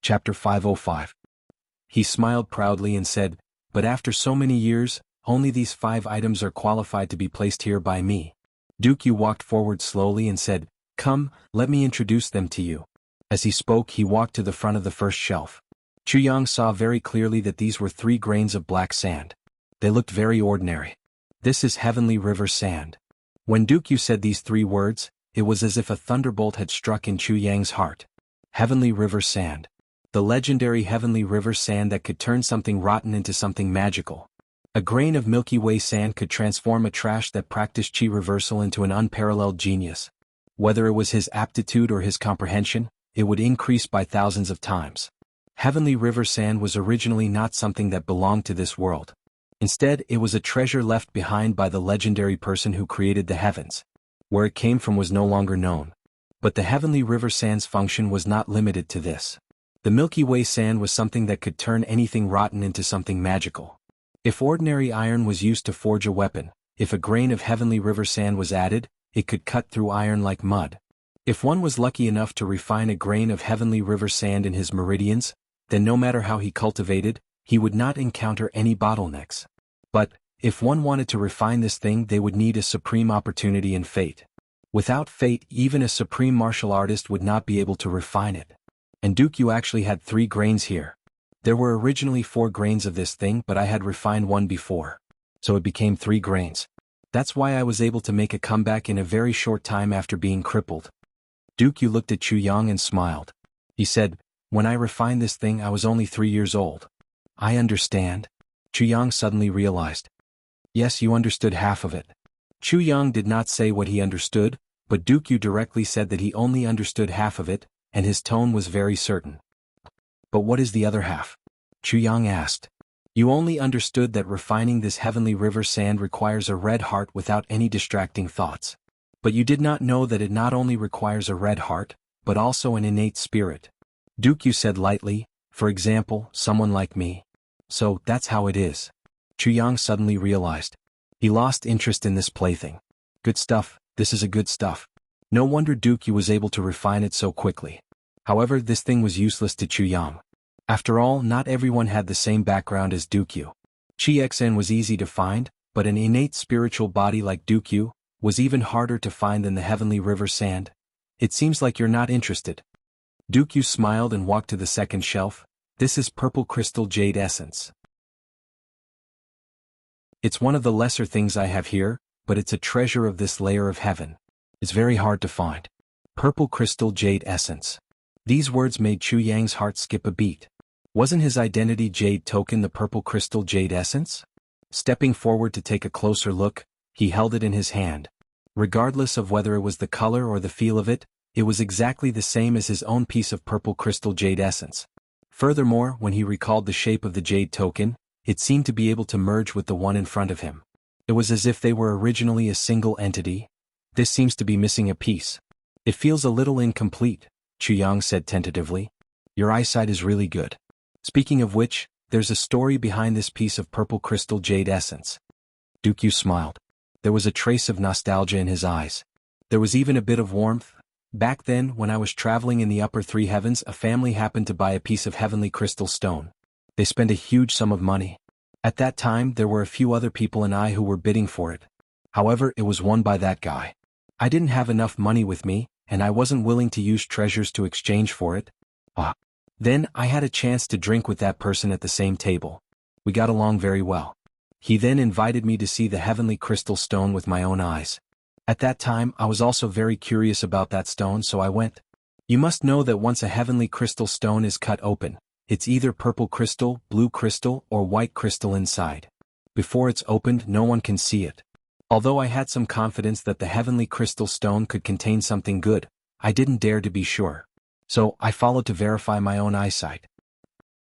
Chapter 505. He smiled proudly and said, but after so many years, only these 5 items are qualified to be placed here by me. Duke Yu walked forward slowly and said, come, let me introduce them to you. As he spoke, he walked to the front of the first shelf. Chu Yang saw very clearly that these were 3 grains of black sand. They looked very ordinary. This is heavenly river sand. When Duke Yu said these 3 words, it was as if a thunderbolt had struck in Chu Yang's heart. Heavenly river sand. The legendary heavenly river sand that could turn something rotten into something magical. A grain of Milky Way sand could transform a trash that practiced chi reversal into an unparalleled genius. Whether it was his aptitude or his comprehension, it would increase by thousands of times. Heavenly river sand was originally not something that belonged to this world. Instead, it was a treasure left behind by the legendary person who created the heavens. Where it came from was no longer known. But the heavenly river sand's function was not limited to this. The Milky Way sand was something that could turn anything rotten into something magical. If ordinary iron was used to forge a weapon, if a grain of heavenly river sand was added, it could cut through iron like mud. If one was lucky enough to refine a grain of heavenly river sand in his meridians, then no matter how he cultivated, he would not encounter any bottlenecks. But, if one wanted to refine this thing, they would need a supreme opportunity and fate. Without fate, even a supreme martial artist would not be able to refine it. And Duke Yu actually had 3 grains here. There were originally 4 grains of this thing, but I had refined 1 before. So it became 3 grains. That's why I was able to make a comeback in a very short time after being crippled. Duke Yu looked at Chu Yang and smiled. He said, when I refined this thing I was only 3 years old. I understand. Chu Yang suddenly realized. Yes, you understood half of it. Chu Yang did not say what he understood, but Duke Yu directly said that he only understood half of it, and his tone was very certain. But what is the other half? Chu Yang asked. You only understood that refining this heavenly river sand requires a red heart without any distracting thoughts. But you did not know that it not only requires a red heart, but also an innate spirit. Duke Yu said lightly, For example, someone like me. So, that's how it is. Chuyang suddenly realized. He lost interest in this plaything. Good stuff, this is a good stuff. No wonder Dukyu was able to refine it so quickly. However, this thing was useless to Chuyang. After all, not everyone had the same background as Dukyu. Chi-Xen was easy to find, but an innate spiritual body like Dukyu was even harder to find than the heavenly river sand. It seems like you're not interested. Dukyu smiled and walked to the second shelf. This is purple crystal jade essence. It's one of the lesser things I have here, but it's a treasure of this layer of heaven. It's very hard to find. Purple crystal jade essence. These words made Chu Yang's heart skip a beat. Wasn't his identity jade token the purple crystal jade essence? Stepping forward to take a closer look, he held it in his hand. Regardless of whether it was the color or the feel of it, it was exactly the same as his own piece of purple crystal jade essence. Furthermore, when he recalled the shape of the jade token, it seemed to be able to merge with the one in front of him. It was as if they were originally a single entity. This seems to be missing a piece. It feels a little incomplete, Chuyang said tentatively. Your eyesight is really good. Speaking of which, there's a story behind this piece of purple crystal jade essence. Dukyu smiled. There was a trace of nostalgia in his eyes. There was even a bit of warmth. Back then, when I was traveling in the upper three heavens, a family happened to buy a piece of heavenly crystal stone. They spent a huge sum of money. At that time, there were a few other people and I who were bidding for it. However, it was won by that guy. I didn't have enough money with me, and I wasn't willing to use treasures to exchange for it. Then, I had a chance to drink with that person at the same table. We got along very well. He then invited me to see the heavenly crystal stone with my own eyes. At that time, I was also very curious about that stone, so I went. You must know that once a heavenly crystal stone is cut open, it's either purple crystal, blue crystal, or white crystal inside. Before it's opened, no one can see it. Although I had some confidence that the heavenly crystal stone could contain something good, I didn't dare to be sure. So, I followed to verify my own eyesight.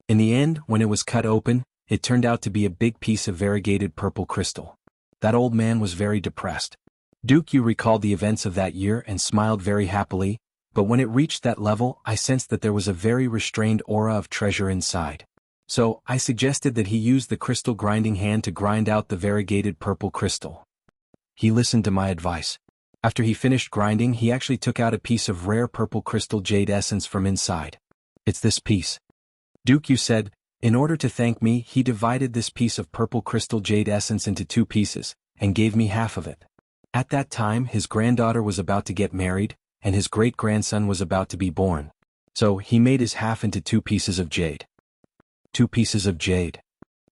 In the end, when it was cut open, it turned out to be a big piece of variegated purple crystal. That old man was very depressed. Dukyu recalled the events of that year and smiled very happily, but when it reached that level, I sensed that there was a very restrained aura of treasure inside. So, I suggested that he use the crystal grinding hand to grind out the variegated purple crystal. He listened to my advice. After he finished grinding, he actually took out a piece of rare purple crystal jade essence from inside. It's this piece. Dukyu said. In order to thank me, he divided this piece of purple crystal jade essence into 2 pieces, and gave me half of it. At that time, his granddaughter was about to get married, and his great-grandson was about to be born. So, he made his half into 2 pieces of jade. 2 pieces of jade.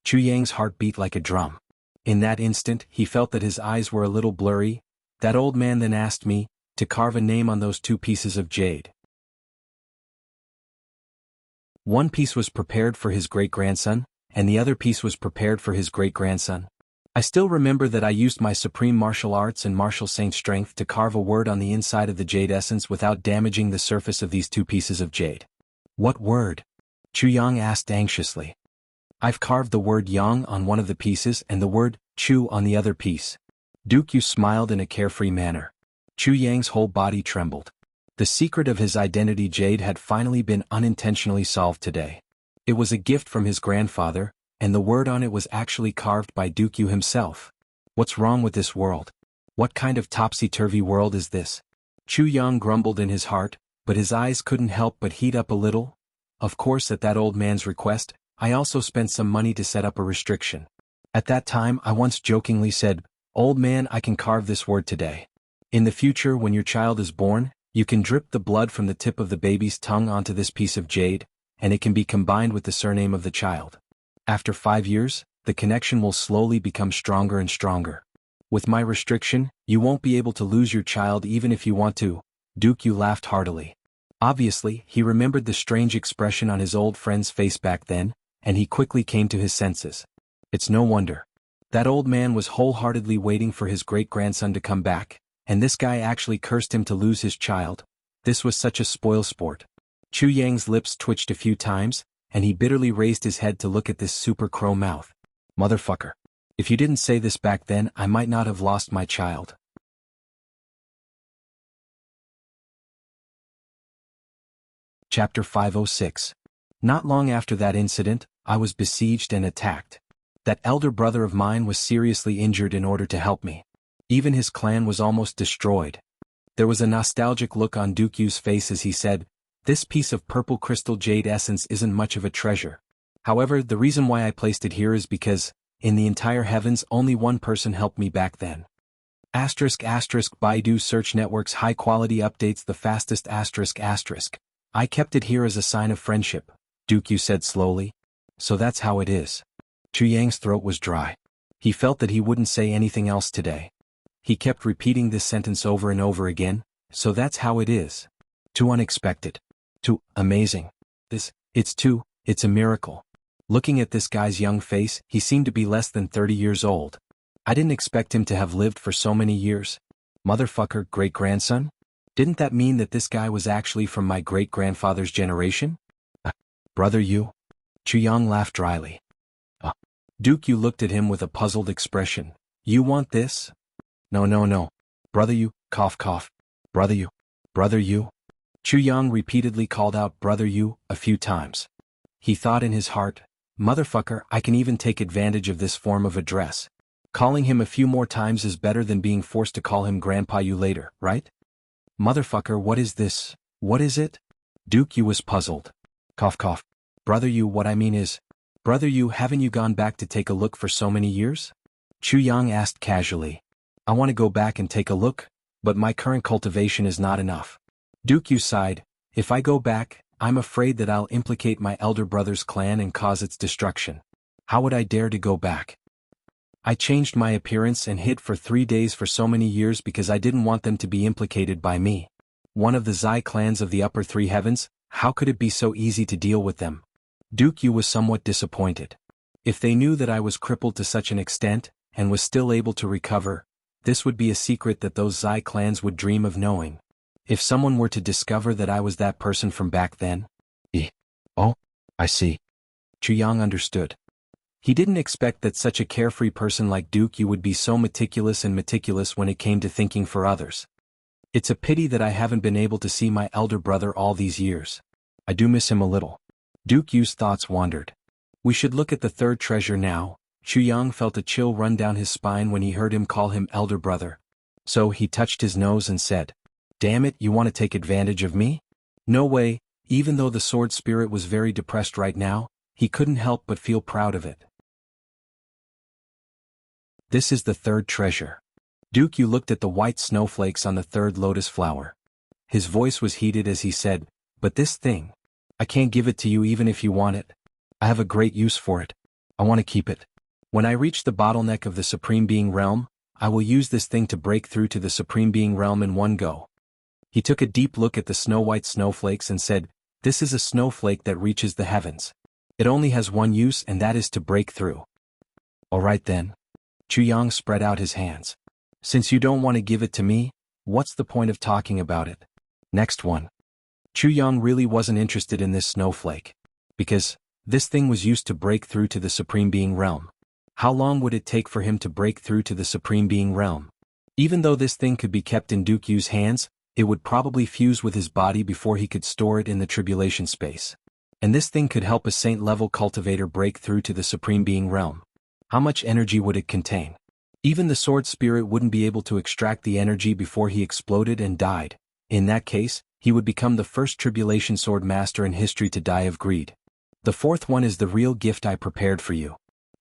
Chu Yang's heart beat like a drum. In that instant, he felt that his eyes were a little blurry. That old man then asked me to carve a name on those 2 pieces of jade. 1 piece was prepared for his great-grandson, and the other piece was prepared for his great-grandson. I still remember that I used my supreme martial arts and martial saint strength to carve a word on the inside of the jade essence without damaging the surface of these 2 pieces of jade. What word? Chuyang asked anxiously. I've carved the word Yang on one of the pieces and the word Chu on the other piece. Dukyu smiled in a carefree manner. Chu Yang's whole body trembled. The secret of his identity jade had finally been unintentionally solved today. It was a gift from his grandfather, and the word on it was actually carved by Dukyu himself. What's wrong with this world? What kind of topsy-turvy world is this? Chu Yang grumbled in his heart, but his eyes couldn't help but heat up a little. Of course, at that old man's request, I also spent some money to set up a restriction. At that time, I once jokingly said, "Old man, I can carve this word today. In the future, when your child is born, you can drip the blood from the tip of the baby's tongue onto this piece of jade, and it can be combined with the surname of the child. After 5 years, the connection will slowly become stronger and stronger. With my restriction, you won't be able to lose your child even if you want to." Dukyu laughed heartily. Obviously, he remembered the strange expression on his old friend's face back then, and he quickly came to his senses. It's no wonder. That old man was wholeheartedly waiting for his great-grandson to come back, and this guy actually cursed him to lose his child. This was such a spoilsport. Chu Yang's lips twitched a few times, and he bitterly raised his head to look at this super crow mouth. Motherfucker. If you didn't say this back then, I might not have lost my child. Chapter 506. Not long after that incident, I was besieged and attacked. That elder brother of mine was seriously injured in order to help me. Even his clan was almost destroyed. There was a nostalgic look on Dukyu's face as he said, "This piece of purple crystal jade essence isn't much of a treasure. However, the reason why I placed it here is because, in the entire heavens only one person helped me back then." Baidu search network's high-quality updates the fastest ***. I kept it here as a sign of friendship, Dukyu said slowly. So that's how it is. Chu Yang's throat was dry. He felt that he wouldn't say anything else today. He kept repeating this sentence over and over again, so that's how it is. Too unexpected. Too amazing. It's a miracle. Looking at this guy's young face, he seemed to be less than 30 years old. I didn't expect him to have lived for so many years. Motherfucker, great-grandson? Didn't that mean that this guy was actually from my great-grandfather's generation? Brother Yu? Chu Yang laughed dryly. Dukyu looked at him with a puzzled expression. You want this? No. Brother Yu, cough cough. Brother Yu. Brother Yu. Chu Yang repeatedly called out Brother Yu a few times. He thought in his heart, motherfucker, I can even take advantage of this form of address. Calling him a few more times is better than being forced to call him Grandpa Yu later, right? Motherfucker, what is this? What is it? Dukyu was puzzled. Cough cough. Brother Yu, what I mean is, Brother Yu, haven't you gone back to take a look for so many years? Chu Yang asked casually. I want to go back and take a look, but my current cultivation is not enough. Dukyu sighed. If I go back, I'm afraid that I'll implicate my elder brother's clan and cause its destruction. How would I dare to go back? I changed my appearance and hid for 3 days for so many years because I didn't want them to be implicated by me. One of the Zai clans of the upper three heavens, how could it be so easy to deal with them? Dukyu was somewhat disappointed. If they knew that I was crippled to such an extent, and was still able to recover, this would be a secret that those Zai clans would dream of knowing. If someone were to discover that I was that person from back then? Oh, I see. Chu Yang understood. He didn't expect that such a carefree person like Dukyu would be so meticulous when it came to thinking for others. It's a pity that I haven't been able to see my elder brother all these years. I do miss him a little. Dukyu's thoughts wandered. We should look at the third treasure now. Chu Yang felt a chill run down his spine when he heard him call him elder brother. So he touched his nose and said, Damn it, you want to take advantage of me? No way. Even though the sword spirit was very depressed right now, he couldn't help but feel proud of it. This is the third treasure. Dukyu looked at the white snowflakes on the third lotus flower. His voice was heated as he said, But this thing, I can't give it to you even if you want it. I have a great use for it. I want to keep it. When I reach the bottleneck of the Supreme Being realm, I will use this thing to break through to the Supreme Being realm in one go. He took a deep look at the snow-white snowflakes and said, This is a snowflake that reaches the heavens. It only has one use and that is to break through. All right then. Chu Yang spread out his hands. Since you don't want to give it to me, what's the point of talking about it? Next one. Chu Yang really wasn't interested in this snowflake. Because this thing was used to break through to the Supreme Being realm. How long would it take for him to break through to the Supreme Being realm? Even though this thing could be kept in Dukyu's hands, it would probably fuse with his body before he could store it in the tribulation space. And this thing could help a saint-level cultivator break through to the Supreme Being realm. How much energy would it contain? Even the sword spirit wouldn't be able to extract the energy before he exploded and died. In that case, he would become the first tribulation sword master in history to die of greed. The fourth one is the real gift I prepared for you.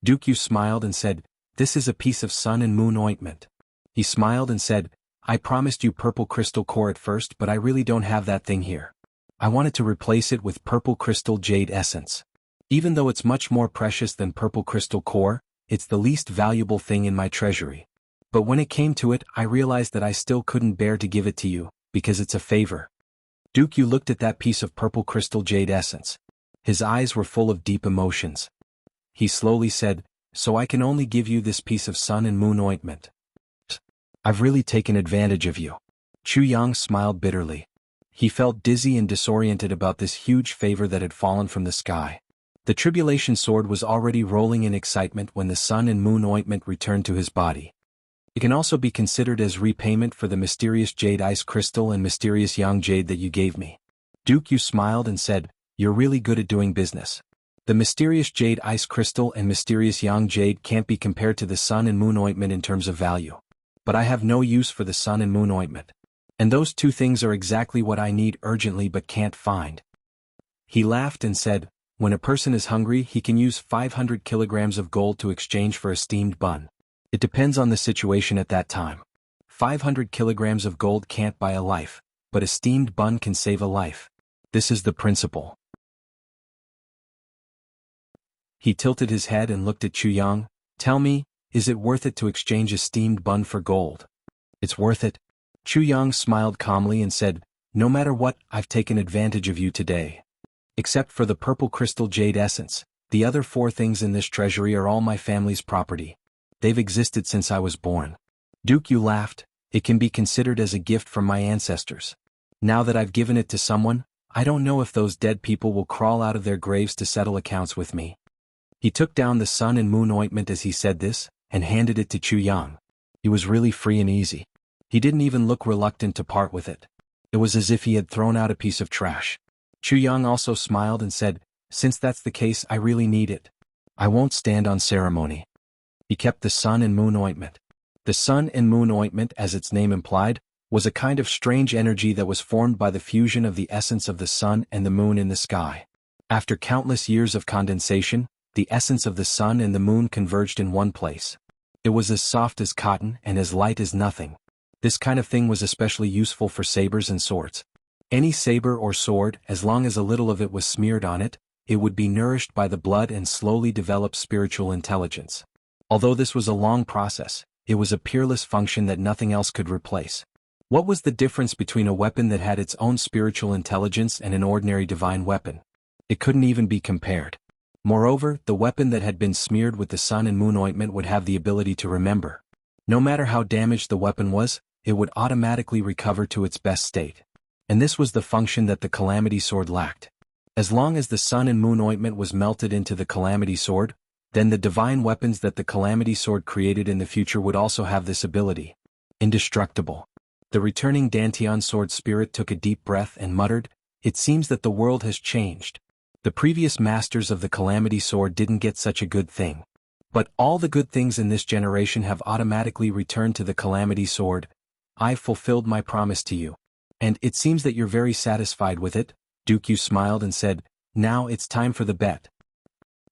Dukyu smiled and said, This is a piece of sun and moon ointment. He smiled and said, I promised you purple crystal core at first, but I really don't have that thing here. I wanted to replace it with purple crystal jade essence. Even though it's much more precious than purple crystal core, it's the least valuable thing in my treasury. But when it came to it, I realized that I still couldn't bear to give it to you, because it's a favor. Dukyu looked at that piece of purple crystal jade essence. His eyes were full of deep emotions. He slowly said, So I can only give you this piece of sun and moon ointment. I've really taken advantage of you. Chu Yang smiled bitterly. He felt dizzy and disoriented about this huge favor that had fallen from the sky. The tribulation sword was already rolling in excitement when the sun and moon ointment returned to his body. It can also be considered as repayment for the mysterious jade ice crystal and mysterious yang jade that you gave me. Dukyu smiled and said, You're really good at doing business. The mysterious jade ice crystal and mysterious yang jade can't be compared to the sun and moon ointment in terms of value. But I have no use for the sun and moon ointment. And those two things are exactly what I need urgently but can't find. He laughed and said, when a person is hungry, he can use 500 kilograms of gold to exchange for a steamed bun. It depends on the situation at that time. 500 kilograms of gold can't buy a life, but a steamed bun can save a life. This is the principle. He tilted his head and looked at Chu Yang. Tell me, is it worth it to exchange a steamed bun for gold? It's worth it. Chu Yang smiled calmly and said, no matter what, I've taken advantage of you today. Except for the purple crystal jade essence, the other 4 things in this treasury are all my family's property. They've existed since I was born. Duke, you laughed. It can be considered as a gift from my ancestors. Now that I've given it to someone, I don't know if those dead people will crawl out of their graves to settle accounts with me. He took down the sun and moon ointment as he said this, and handed it to Chu Yang. He was really free and easy. He didn't even look reluctant to part with it. It was as if he had thrown out a piece of trash. Chu Yang also smiled and said, since that's the case, I really need it. I won't stand on ceremony. He kept the sun and moon ointment. The sun and moon ointment, as its name implied, was a kind of strange energy that was formed by the fusion of the essence of the sun and the moon in the sky. After countless years of condensation, the essence of the sun and the moon converged in one place. It was as soft as cotton and as light as nothing. This kind of thing was especially useful for sabers and swords. Any saber or sword, as long as a little of it was smeared on it, it would be nourished by the blood and slowly develop spiritual intelligence. Although this was a long process, it was a peerless function that nothing else could replace. What was the difference between a weapon that had its own spiritual intelligence and an ordinary divine weapon? It couldn't even be compared. Moreover, the weapon that had been smeared with the sun and moon ointment would have the ability to remember. No matter how damaged the weapon was, it would automatically recover to its best state. And this was the function that the Calamity Sword lacked. As long as the sun and moon ointment was melted into the Calamity Sword, then the divine weapons that the Calamity Sword created in the future would also have this ability. Indestructible. The returning Dantian sword spirit took a deep breath and muttered, it seems that the world has changed. The previous masters of the Calamity Sword didn't get such a good thing. But all the good things in this generation have automatically returned to the Calamity Sword. I've fulfilled my promise to you. And it seems that you're very satisfied with it. Dooku smiled and said, now it's time for the bet.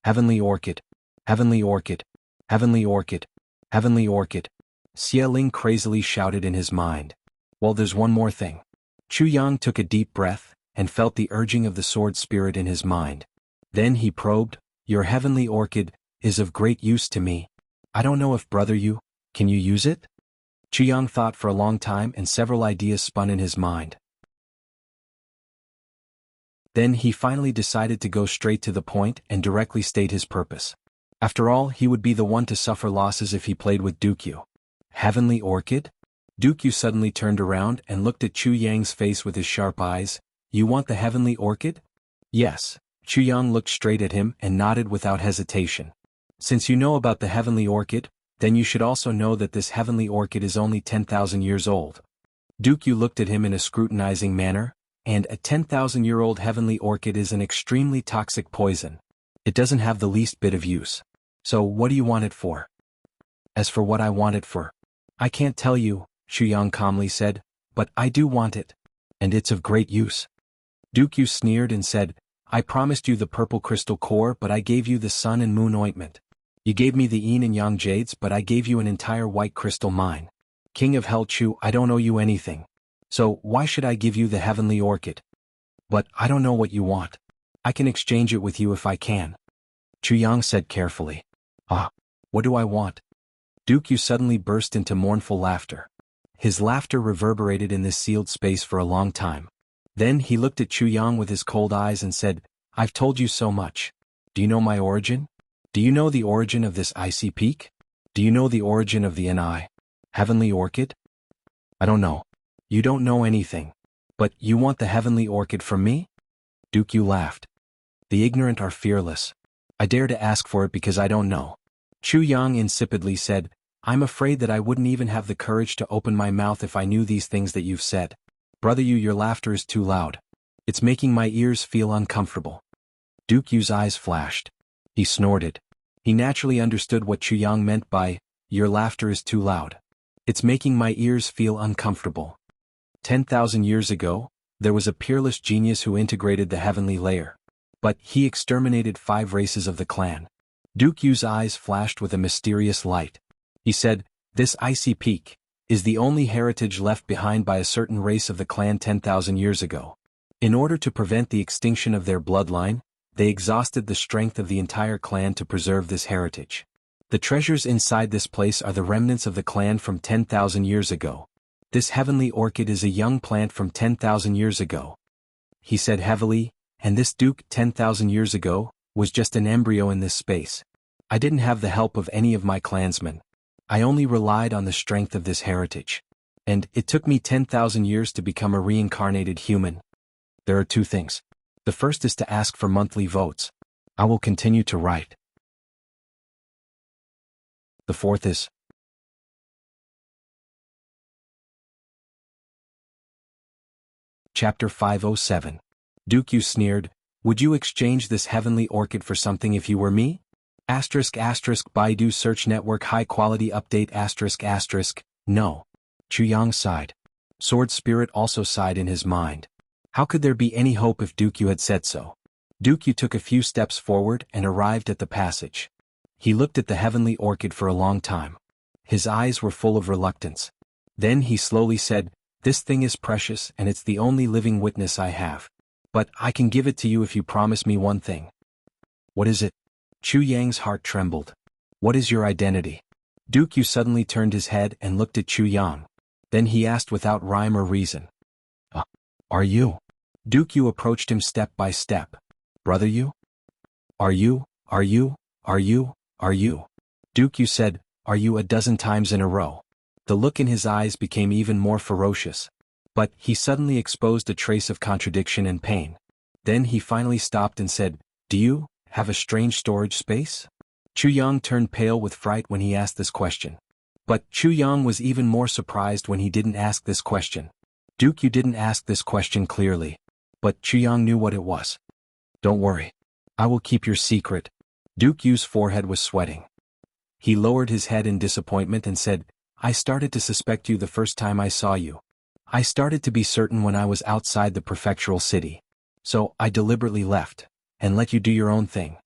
Heavenly Orchid. Heavenly Orchid. Heavenly Orchid. Heavenly Orchid. Xie Ling crazily shouted in his mind. Well, there's one more thing. Chu Yang took a deep breath and felt the urging of the sword spirit in his mind. Then he probed, your heavenly orchid is of great use to me. I don't know if brother you, can you use it? Chu Yang thought for a long time and several ideas spun in his mind. Then he finally decided to go straight to the point and directly state his purpose. After all, he would be the one to suffer losses if he played with Dooku. Heavenly Orchid? Dooku suddenly turned around and looked at Chu Yang's face with his sharp eyes. You want the Heavenly Orchid? Yes. Chu Yang looked straight at him and nodded without hesitation. Since you know about the Heavenly Orchid, then you should also know that this Heavenly Orchid is only 10,000 years old. Dooku looked at him in a scrutinizing manner, and a 10,000-year-old Heavenly Orchid is an extremely toxic poison. It doesn't have the least bit of use. So what do you want it for? As for what I want it for, I can't tell you, Chu Yang calmly said, but I do want it. And it's of great use. Dooku sneered and said, I promised you the purple crystal core, but I gave you the sun and moon ointment. You gave me the yin and yang jades, but I gave you an entire white crystal mine. King of Hell Chu, I don't owe you anything. So why should I give you the heavenly orchid? But I don't know what you want. I can exchange it with you if I can. Chu Yang said carefully. Ah, what do I want? Dooku suddenly burst into mournful laughter. His laughter reverberated in this sealed space for a long time. Then he looked at Chu Yang with his cold eyes and said, I've told you so much. Do you know my origin? Do you know the origin of this icy peak? Do you know the origin of the NI? Heavenly Orchid? I don't know. You don't know anything. But you want the Heavenly Orchid from me? Dooku laughed. The ignorant are fearless. I dare to ask for it because I don't know. Chu Yang insipidly said, I'm afraid that I wouldn't even have the courage to open my mouth if I knew these things that you've said. Brother, your laughter is too loud. It's making my ears feel uncomfortable. Duke Yu's eyes flashed. He snorted. He naturally understood what Chu Yang meant by, "Your laughter is too loud. It's making my ears feel uncomfortable." 10,000 years ago, there was a peerless genius who integrated the heavenly layer. But he exterminated 5 races of the clan. Duke Yu's eyes flashed with a mysterious light. He said, "This icy peak is the only heritage left behind by a certain race of the clan 10,000 years ago. In order to prevent the extinction of their bloodline, they exhausted the strength of the entire clan to preserve this heritage. The treasures inside this place are the remnants of the clan from 10,000 years ago. This heavenly orchid is a young plant from 10,000 years ago," he said heavily, "and this duke 10,000 years ago was just an embryo in this space. I didn't have the help of any of my clansmen. I only relied on the strength of this heritage. And it took me 10,000 years to become a reincarnated human. There are 2 things. The first is to ask for monthly votes. I will continue to write. The fourth is Chapter 507. Duke Yu sneered, "Would you exchange this heavenly orchid for something if you were me?" **** Baidu search network high quality update ***. No. Chu Yang sighed. Sword Spirit also sighed in his mind. How could there be any hope if Duke Yu had said so? Duke Yu took a few steps forward and arrived at the passage. He looked at the heavenly orchid for a long time. His eyes were full of reluctance. Then he slowly said, "This thing is precious and it's the only living witness I have. But I can give it to you if you promise me one thing." "What is it?" Chu Yang's heart trembled. "What is your identity?" Duke Yu suddenly turned his head and looked at Chu Yang. Then he asked without rhyme or reason. Are you?" Duke Yu approached him step by step. "Brother Yu?" Are you? Duke Yu said, "Are you?" a dozen times in a row. The look in his eyes became even more ferocious. But he suddenly exposed a trace of contradiction and pain. Then he finally stopped and said, "Do you have a strange storage space?" Chu Yang turned pale with fright when he asked this question. But Chu Yang was even more surprised when he didn't ask this question. Duke Yu didn't ask this question clearly. But Chu Yang knew what it was. "Don't worry. I will keep your secret." Duke Yu's forehead was sweating. He lowered his head in disappointment and said, "I started to suspect you the first time I saw you. I started to be certain when I was outside the prefectural city. So I deliberately left, and let you do your own thing.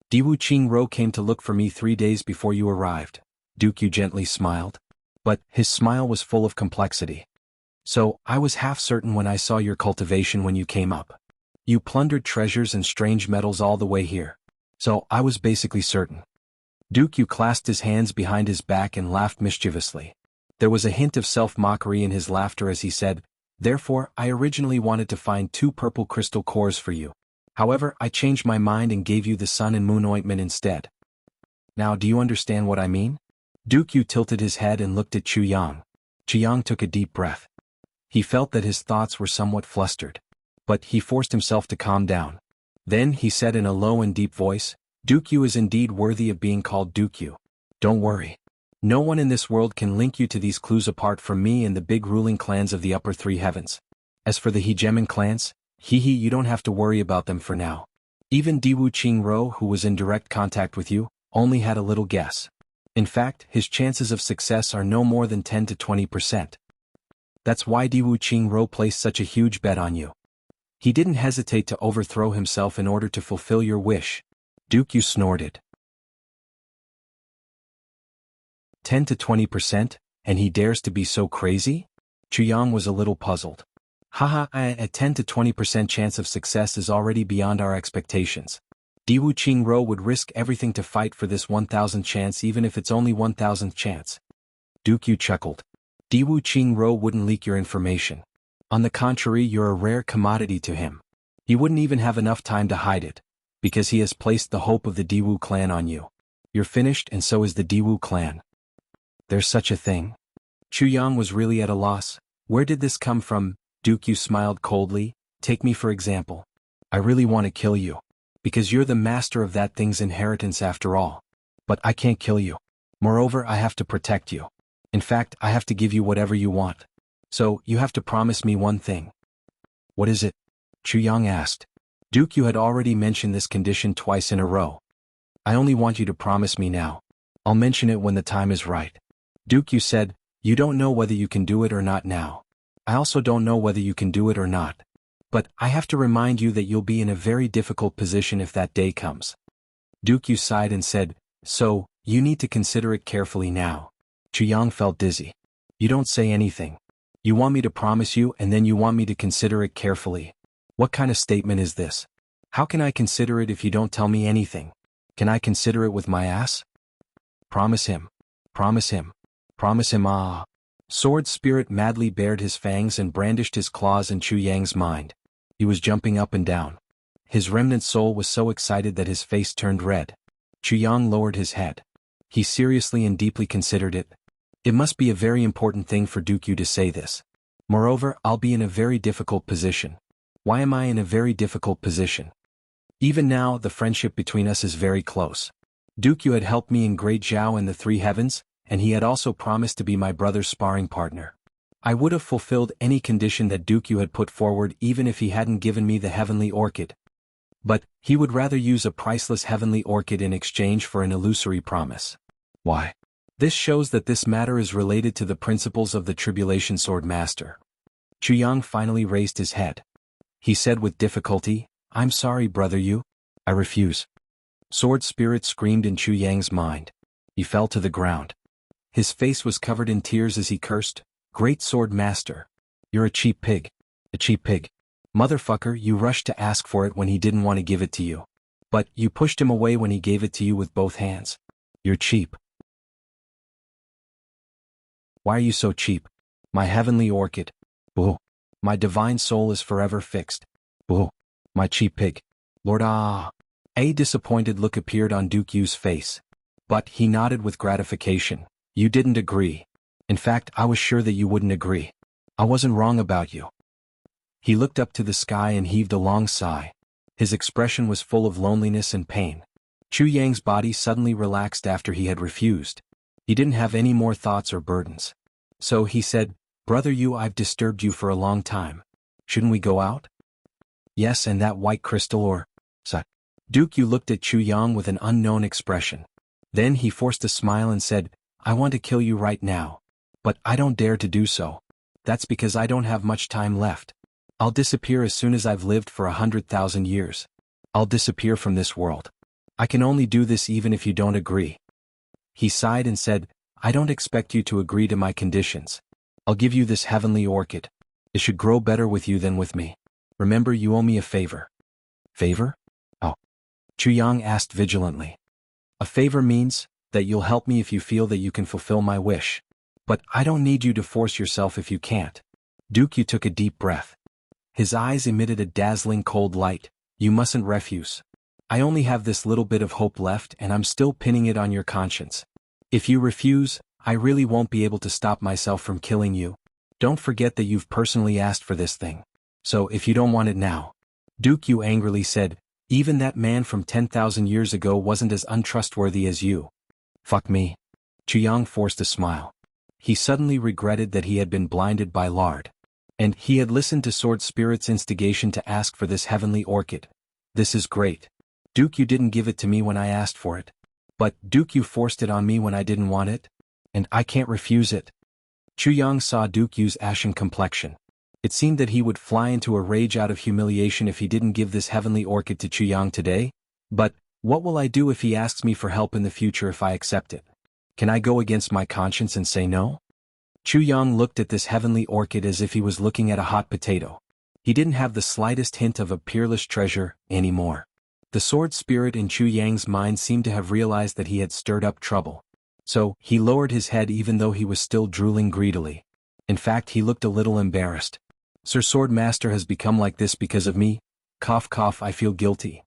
Diwu Qingro came to look for me 3 days before you arrived." Duke Yu gently smiled. But his smile was full of complexity. "So I was half certain when I saw your cultivation when you came up. You plundered treasures and strange metals all the way here. So I was basically certain." Duke Yu clasped his hands behind his back and laughed mischievously. There was a hint of self-mockery in his laughter as he said, "Therefore I originally wanted to find 2 purple crystal cores for you. However, I changed my mind and gave you the sun and moon ointment instead. Now do you understand what I mean?" Duke Yu tilted his head and looked at Chu Yang. Chu Yang took a deep breath. He felt that his thoughts were somewhat flustered. But he forced himself to calm down. Then he said in a low and deep voice, "Duke Yu is indeed worthy of being called Duke Yu. Don't worry. No one in this world can link you to these clues apart from me and the big ruling clans of the upper 3 heavens. As for the hegemon clans, you don't have to worry about them for now. Even Diwu Qingro, who was in direct contact with you, only had a little guess. In fact, his chances of success are no more than 10 to 20%. That's why Diwu Qingro placed such a huge bet on you. He didn't hesitate to overthrow himself in order to fulfill your wish." Duke Yu snorted. 10 to 20%, and he dares to be so crazy? Chu Yang was a little puzzled. "Haha, a 10 to 20% chance of success is already beyond our expectations. Diwu Qingro would risk everything to fight for this 1,000th chance even if it's only 1,000th chance." Duke Yu chuckled. "Diwu Qingro wouldn't leak your information. On the contrary, you're a rare commodity to him. He wouldn't even have enough time to hide it, because he has placed the hope of the Diwu clan on you. You're finished and so is the Diwu clan." "There's such a thing?" Chu Yang was really at a loss. "Where did this come from?" Duke Yu smiled coldly. "Take me for example. I really want to kill you. Because you're the master of that thing's inheritance after all. But I can't kill you. Moreover, I have to protect you. In fact, I have to give you whatever you want. So, you have to promise me one thing." "What is it?" Chu Yang asked. Duke, you had already mentioned this condition twice in a row. I only want you to promise me now. I'll mention it when the time is right. Duke, you said, you don't know whether you can do it or not now. I also don't know whether you can do it or not. But I have to remind you that you'll be in a very difficult position if that day comes. Duke, you sighed and said, so, you need to consider it carefully now. Chu Yang felt dizzy. You don't say anything. You want me to promise you and then you want me to consider it carefully. What kind of statement is this? How can I consider it if you don't tell me anything? Can I consider it with my ass? Promise him. Promise him. Promise him. Ah. Sword Spirit madly bared his fangs and brandished his claws in Chu Yang's mind. He was jumping up and down. His remnant soul was so excited that his face turned red. Chu Yang lowered his head. He seriously and deeply considered it. It must be a very important thing for Duke Yu to say this. Moreover, I'll be in a very difficult position. Why am I in a very difficult position? Even now, the friendship between us is very close. Duke Yu had helped me in Great Zhao and the Three Heavens, and he had also promised to be my brother's sparring partner. I would have fulfilled any condition that Duke Yu had put forward even if he hadn't given me the heavenly orchid. But he would rather use a priceless heavenly orchid in exchange for an illusory promise. Why? This shows that this matter is related to the principles of the Tribulation Sword Master. Chu Yang finally raised his head. He said with difficulty, I'm sorry, brother Yu. I refuse. Sword Spirit screamed in Chu Yang's mind. He fell to the ground. His face was covered in tears as he cursed, Great Sword Master. You're a cheap pig. A cheap pig. Motherfucker, you rushed to ask for it when he didn't want to give it to you. But you pushed him away when he gave it to you with both hands. You're cheap. Why are you so cheap? My heavenly orchid. Boo. My divine soul is forever fixed. Boo. My cheap pig. Lord ah. A disappointed look appeared on Duke Yu's face. But he nodded with gratification. You didn't agree. In fact, I was sure that you wouldn't agree. I wasn't wrong about you. He looked up to the sky and heaved a long sigh. His expression was full of loneliness and pain. Chu Yang's body suddenly relaxed after he had refused. He didn't have any more thoughts or burdens. So he said, Brother Yu, I've disturbed you for a long time. Shouldn't we go out? Yes, and that white crystal or... Duke Yu looked at Chu Yang with an unknown expression. Then he forced a smile and said, I want to kill you right now. But I don't dare to do so. That's because I don't have much time left. I'll disappear as soon as I've lived for 100,000 years. I'll disappear from this world. I can only do this even if you don't agree. He sighed and said, I don't expect you to agree to my conditions. I'll give you this heavenly orchid. It should grow better with you than with me. Remember, you owe me a favor. Favor? Oh. Chu Yang asked vigilantly. A favor means that you'll help me if you feel that you can fulfill my wish. But I don't need you to force yourself if you can't. Duke Yu took a deep breath. His eyes emitted a dazzling cold light. You mustn't refuse. I only have this little bit of hope left and I'm still pinning it on your conscience. If you refuse, I really won't be able to stop myself from killing you. Don't forget that you've personally asked for this thing. So if you don't want it now. Duke Yu angrily said, even that man from 10,000 years ago wasn't as untrustworthy as you. Fuck me. Chu Yang forced a smile. He suddenly regretted that he had been blinded by lard. And he had listened to Sword Spirit's instigation to ask for this heavenly orchid. This is great. Duke Yu didn't give it to me when I asked for it. But Duke Yu forced it on me when I didn't want it. And I can't refuse it. Chu Yang saw Duke Yu's ashen complexion. It seemed that he would fly into a rage out of humiliation if he didn't give this heavenly orchid to Chu Yang today. But what will I do if he asks me for help in the future if I accept it? Can I go against my conscience and say no? Chu Yang looked at this heavenly orchid as if he was looking at a hot potato. He didn't have the slightest hint of a peerless treasure anymore. The sword spirit in Chu Yang's mind seemed to have realized that he had stirred up trouble. So, he lowered his head even though he was still drooling greedily. In fact, he looked a little embarrassed. Sir Sword Master has become like this because of me? Cough cough, I feel guilty.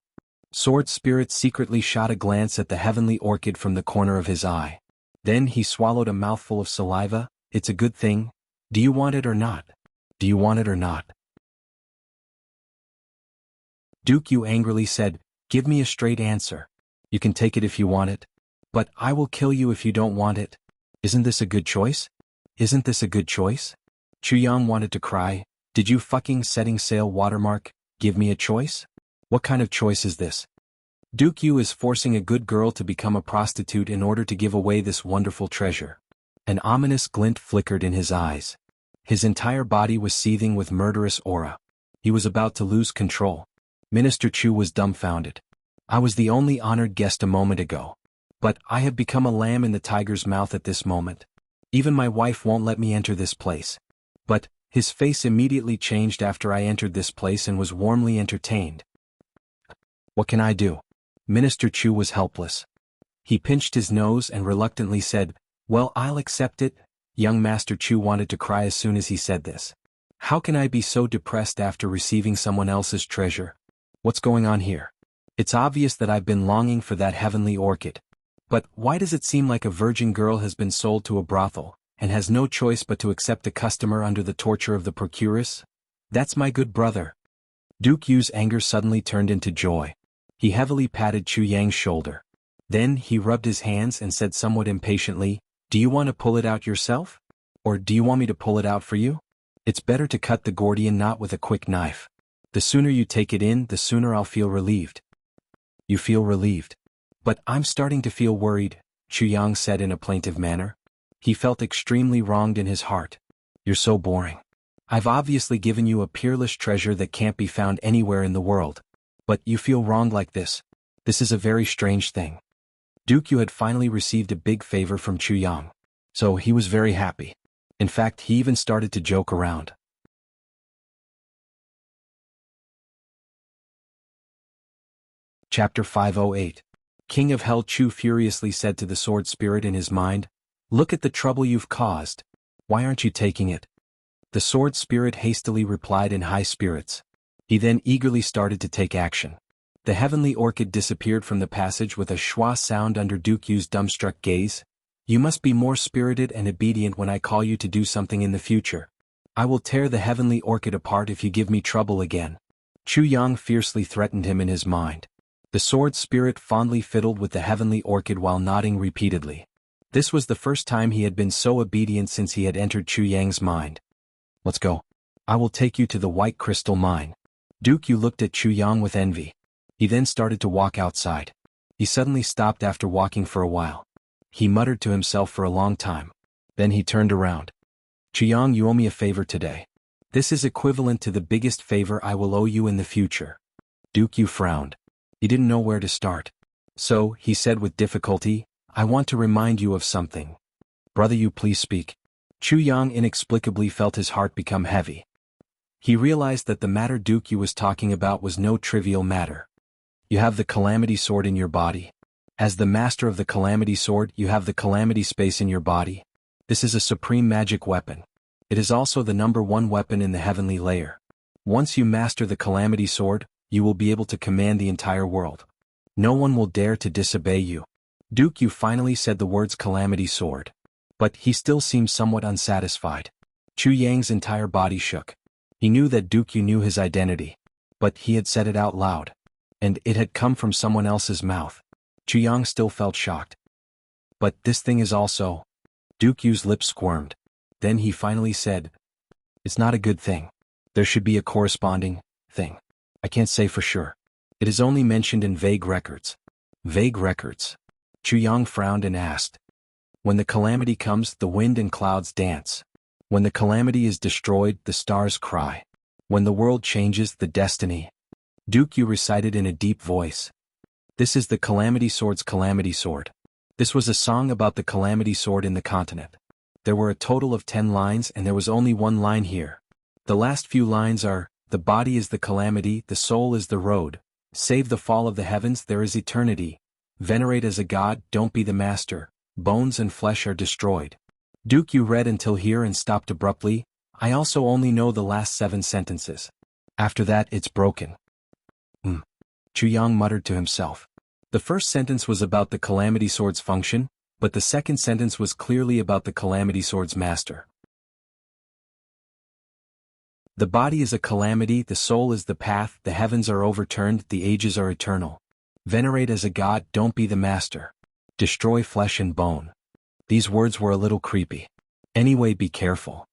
Sword Spirit secretly shot a glance at the heavenly orchid from the corner of his eye. Then he swallowed a mouthful of saliva. It's a good thing. Do you want it or not? Do you want it or not? Duke Yu angrily said, give me a straight answer. You can take it if you want it. But I will kill you if you don't want it. Isn't this a good choice? Isn't this a good choice? Chu Yang wanted to cry. Did you fucking setting sail watermark? Give me a choice? What kind of choice is this? Duke Yu is forcing a good girl to become a prostitute in order to give away this wonderful treasure. An ominous glint flickered in his eyes. His entire body was seething with murderous aura. He was about to lose control. Minister Chu was dumbfounded. I was the only honored guest a moment ago. But I have become a lamb in the tiger's mouth at this moment. Even my wife won't let me enter this place. But his face immediately changed after I entered this place and was warmly entertained. What can I do? Minister Chu was helpless. He pinched his nose and reluctantly said, Well, I'll accept it. Young Master Chu wanted to cry as soon as he said this. How can I be so depressed after receiving someone else's treasure? What's going on here? It's obvious that I've been longing for that heavenly orchid. But why does it seem like a virgin girl has been sold to a brothel, and has no choice but to accept a customer under the torture of the procuress? That's my good brother. Duke Yu's anger suddenly turned into joy. He heavily patted Chu Yang's shoulder. Then he rubbed his hands and said somewhat impatiently, Do you want to pull it out yourself? Or do you want me to pull it out for you? It's better to cut the Gordian knot with a quick knife. The sooner you take it in, the sooner I'll feel relieved. You feel relieved. But I'm starting to feel worried, Chu Yang said in a plaintive manner. He felt extremely wronged in his heart. You're so boring. I've obviously given you a peerless treasure that can't be found anywhere in the world. But you feel wronged like this. This is a very strange thing. Duke Yu had finally received a big favor from Chu Yang. So he was very happy. In fact, he even started to joke around. Chapter 508. King of Hell Chu furiously said to the sword spirit in his mind, Look at the trouble you've caused. Why aren't you taking it? The sword spirit hastily replied in high spirits. He then eagerly started to take action. The heavenly orchid disappeared from the passage with a schwa sound under Duke Yu's dumbstruck gaze. You must be more spirited and obedient when I call you to do something in the future. I will tear the heavenly orchid apart if you give me trouble again. Chu Yang fiercely threatened him in his mind. The sword spirit fondly fiddled with the heavenly orchid while nodding repeatedly. This was the first time he had been so obedient since he had entered Chu Yang's mind. Let's go. I will take you to the white crystal mine. Duke Yu looked at Chu Yang with envy. He then started to walk outside. He suddenly stopped after walking for a while. He muttered to himself for a long time. Then he turned around. Chu Yang, you owe me a favor today. This is equivalent to the biggest favor I will owe you in the future. Duke Yu frowned. He didn't know where to start. So, he said with difficulty, I want to remind you of something. Brother, you please speak. Chu Yang inexplicably felt his heart become heavy. He realized that the matter Duke Yu was talking about was no trivial matter. You have the Calamity Sword in your body. As the master of the Calamity Sword, you have the Calamity Space in your body. This is a supreme magic weapon. It is also the #1 weapon in the heavenly layer. Once you master the Calamity Sword, you will be able to command the entire world. No one will dare to disobey you. Duke Yu finally said the words Calamity Sword. But he still seemed somewhat unsatisfied. Chu Yang's entire body shook. He knew that Duke Yu knew his identity. But he had said it out loud. And it had come from someone else's mouth. Chu Yang still felt shocked. But this thing is also... Duke Yu's lips squirmed. Then he finally said, It's not a good thing. There should be a corresponding thing. I can't say for sure. It is only mentioned in vague records. Vague records? Chu Yang frowned and asked. When the calamity comes, the wind and clouds dance. When the calamity is destroyed, the stars cry. When the world changes, the destiny. Duke Yu recited in a deep voice. This is the Calamity Sword's Calamity Sword. This was a song about the Calamity Sword in the continent. There were a total of 10 lines and there was only one line here. The last few lines are, The body is the calamity, the soul is the road. Save the fall of the heavens, there is eternity. Venerate as a god, don't be the master. Bones and flesh are destroyed. Duke Yu read until here and stopped abruptly. I also only know the last 7 sentences. After that, it's broken. Chu Yang muttered to himself. The first sentence was about the Calamity Sword's function, but the second sentence was clearly about the Calamity Sword's master. The body is a calamity, the soul is the path, the heavens are overturned, the ages are eternal. Venerate as a god, don't be the master. Destroy flesh and bone. These words were a little creepy. Anyway, be careful.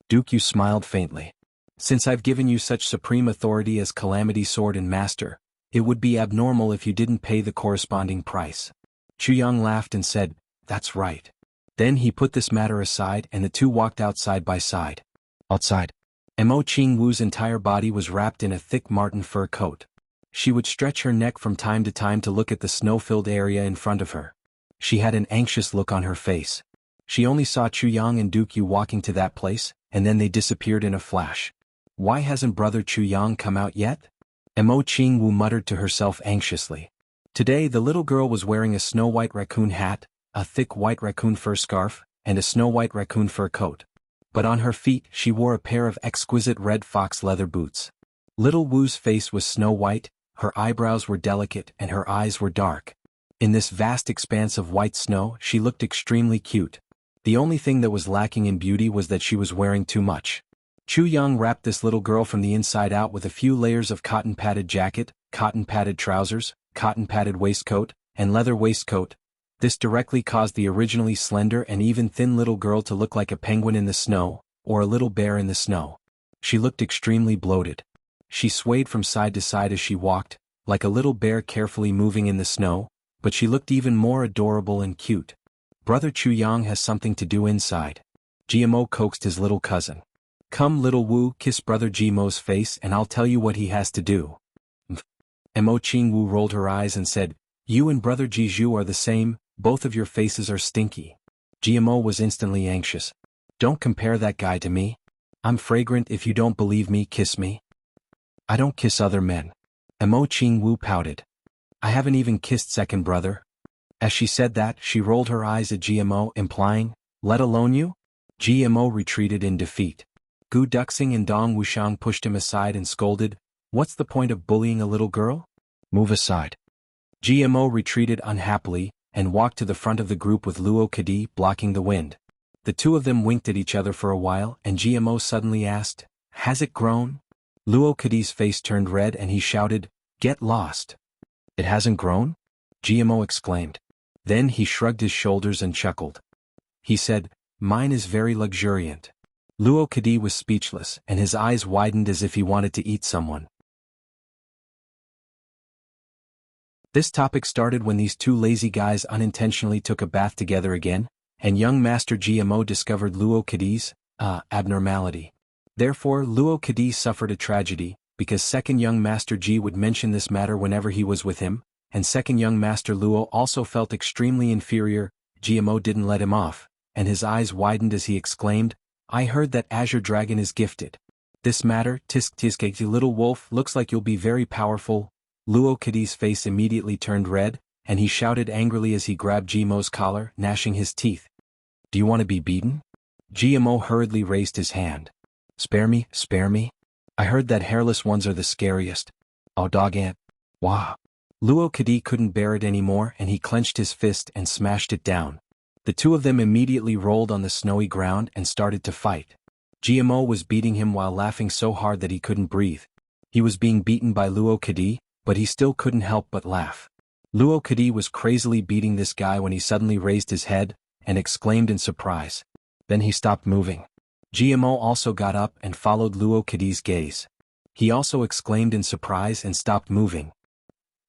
Duke Yu smiled faintly. Since I've given you such supreme authority as Calamity Sword and Master, it would be abnormal if you didn't pay the corresponding price. Chuyang laughed and said, "That's right." Then he put this matter aside and the two walked out side by side. Outside, Mo Qingwu's entire body was wrapped in a thick marten fur coat. She would stretch her neck from time to look at the snow-filled area in front of her. She had an anxious look on her face. She only saw Chuyang and Dukyu walking to that place, and then they disappeared in a flash. Why hasn't Brother Chuyang come out yet? Mo Qingwu muttered to herself anxiously. Today the little girl was wearing a snow-white raccoon hat, a thick white raccoon fur scarf, and a snow-white raccoon fur coat. But on her feet she wore a pair of exquisite red fox leather boots. Little Wu's face was snow-white, her eyebrows were delicate and her eyes were dark. In this vast expanse of white snow she looked extremely cute. The only thing that was lacking in beauty was that she was wearing too much. Chuyang wrapped this little girl from the inside out with a few layers of cotton-padded jacket, cotton-padded trousers, cotton-padded waistcoat, and leather waistcoat. This directly caused the originally slender and even thin little girl to look like a penguin in the snow, or a little bear in the snow. She looked extremely bloated. She swayed from side to side as she walked, like a little bear carefully moving in the snow, but she looked even more adorable and cute. Brother Chuyang has something to do inside. Jiamo coaxed his little cousin. Come little Wu, kiss Brother Jimo's face and I'll tell you what he has to do. Mo Qingwu rolled her eyes and said, You and Brother Jiju are the same, both of your faces are stinky. Jiamo was instantly anxious. Don't compare that guy to me. I'm fragrant. If you don't believe me, kiss me. I don't kiss other men. Mo Qingwu pouted. I haven't even kissed second brother. As she said that, she rolled her eyes at Jiamo, implying, let alone you? Jiamo retreated in defeat. Gu Duxing and Dong Wushang pushed him aside and scolded, What's the point of bullying a little girl? Move aside. Jiamo retreated unhappily, and walked to the front of the group with Luo Kadi blocking the wind. The two of them winked at each other for a while and Jiamo suddenly asked, Has it grown? Luo Kadi's face turned red and he shouted, Get lost. It hasn't grown? Jiamo exclaimed. Then he shrugged his shoulders and chuckled. He said, Mine is very luxuriant. Luo Kadi was speechless and his eyes widened as if he wanted to eat someone. This topic started when these two lazy guys unintentionally took a bath together again, and young Master Jiamo discovered Luo Kadi's abnormality. Therefore Luo Kadi suffered a tragedy, because second young Master Ji would mention this matter whenever he was with him, and second young Master Luo also felt extremely inferior. Jiamo didn't let him off, and his eyes widened as he exclaimed, I heard that Azure Dragon is gifted. This matter, tisk little wolf, looks like you'll be very powerful. Luo Kadi's face immediately turned red, and he shouted angrily as he grabbed Jiamo's collar, gnashing his teeth. Do you want to be beaten? Jiamo hurriedly raised his hand. Spare me, spare me. I heard that hairless ones are the scariest. Oh dog ant. Wah. Luo Kadi couldn't bear it anymore and he clenched his fist and smashed it down. The two of them immediately rolled on the snowy ground and started to fight. Jiamo was beating him while laughing so hard that he couldn't breathe. He was being beaten by Luo Kadi, but he still couldn't help but laugh. Luo Kadi was crazily beating this guy when he suddenly raised his head and exclaimed in surprise. Then he stopped moving. Jiamo also got up and followed Luo Kadi's gaze. He also exclaimed in surprise and stopped moving.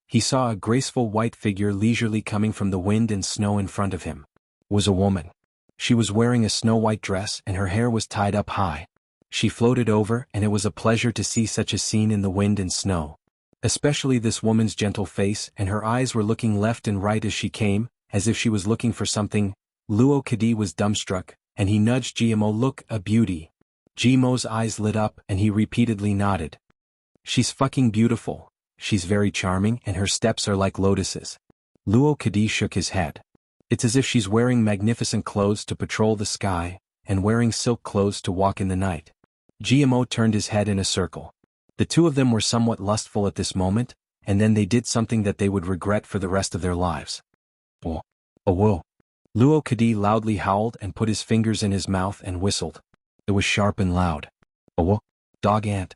He saw a graceful white figure leisurely coming from the wind and snow in front of him. It was a woman. She was wearing a snow-white dress and her hair was tied up high. She floated over and it was a pleasure to see such a scene in the wind and snow. Especially this woman's gentle face, and her eyes were looking left and right as she came, as if she was looking for something. Luo Kadi was dumbstruck, and he nudged Jiamo. Look, a beauty. Jiamo's eyes lit up and he repeatedly nodded. She's fucking beautiful. She's very charming and her steps are like lotuses. Luo Kadi shook his head. It's as if she's wearing magnificent clothes to patrol the sky, and wearing silk clothes to walk in the night. Jiamo turned his head in a circle. The two of them were somewhat lustful at this moment, and then they did something that they would regret for the rest of their lives. Oh, whoa. Luo Kadi loudly howled and put his fingers in his mouth and whistled. It was sharp and loud. Oh, whoa, dog ant.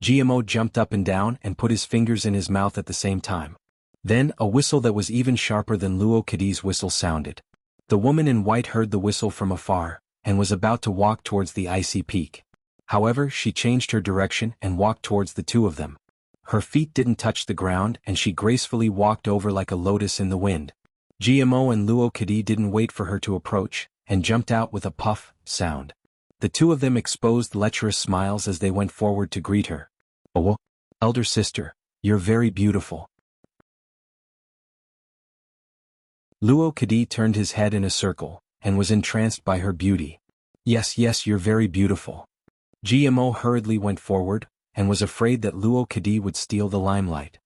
Jiamo jumped up and down and put his fingers in his mouth at the same time. Then a whistle that was even sharper than Luo Kadi's whistle sounded. The woman in white heard the whistle from afar, and was about to walk towards the icy peak. However, she changed her direction and walked towards the two of them. Her feet didn't touch the ground and she gracefully walked over like a lotus in the wind. GMO and Luo Kadi didn't wait for her to approach, and jumped out with a puff sound. The two of them exposed lecherous smiles as they went forward to greet her. "Oh, elder sister, you're very beautiful." Luo Kadi turned his head in a circle, and was entranced by her beauty. "Yes, yes, you're very beautiful." GMO hurriedly went forward, and was afraid that Luo Kadi would steal the limelight.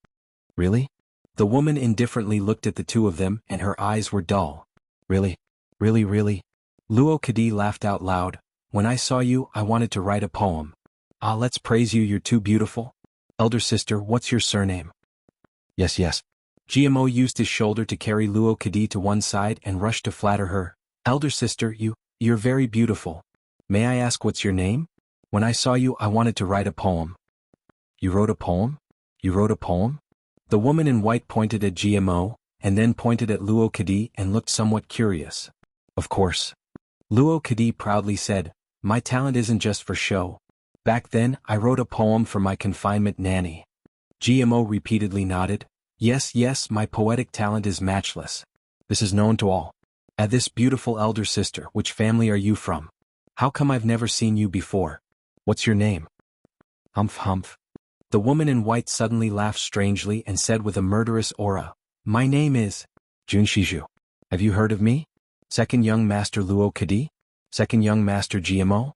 "Really?" The woman indifferently looked at the two of them and her eyes were dull. "Really? Really, really?" Luo Kadi laughed out loud. "When I saw you, I wanted to write a poem. Ah, let's praise you, you're too beautiful. Elder sister, what's your surname?" "Yes, yes." GMO used his shoulder to carry Luo Kadi to one side and rushed to flatter her. "Elder sister, you're very beautiful. May I ask what's your name? When I saw you, I wanted to write a poem." "You wrote a poem? You wrote a poem?" The woman in white pointed at GMO, and then pointed at Luo Kadi and looked somewhat curious. "Of course." Luo Kadi proudly said, "My talent isn't just for show. Back then, I wrote a poem for my confinement nanny." GMO repeatedly nodded. "Yes, yes, my poetic talent is matchless. This is known to all. This beautiful elder sister, which family are you from? How come I've never seen you before? What's your name?" "Humph humph." The woman in white suddenly laughed strangely and said with a murderous aura, "My name is Jun Shiju. Have you heard of me? Second young master Luo Kadi? Second young master GMO?"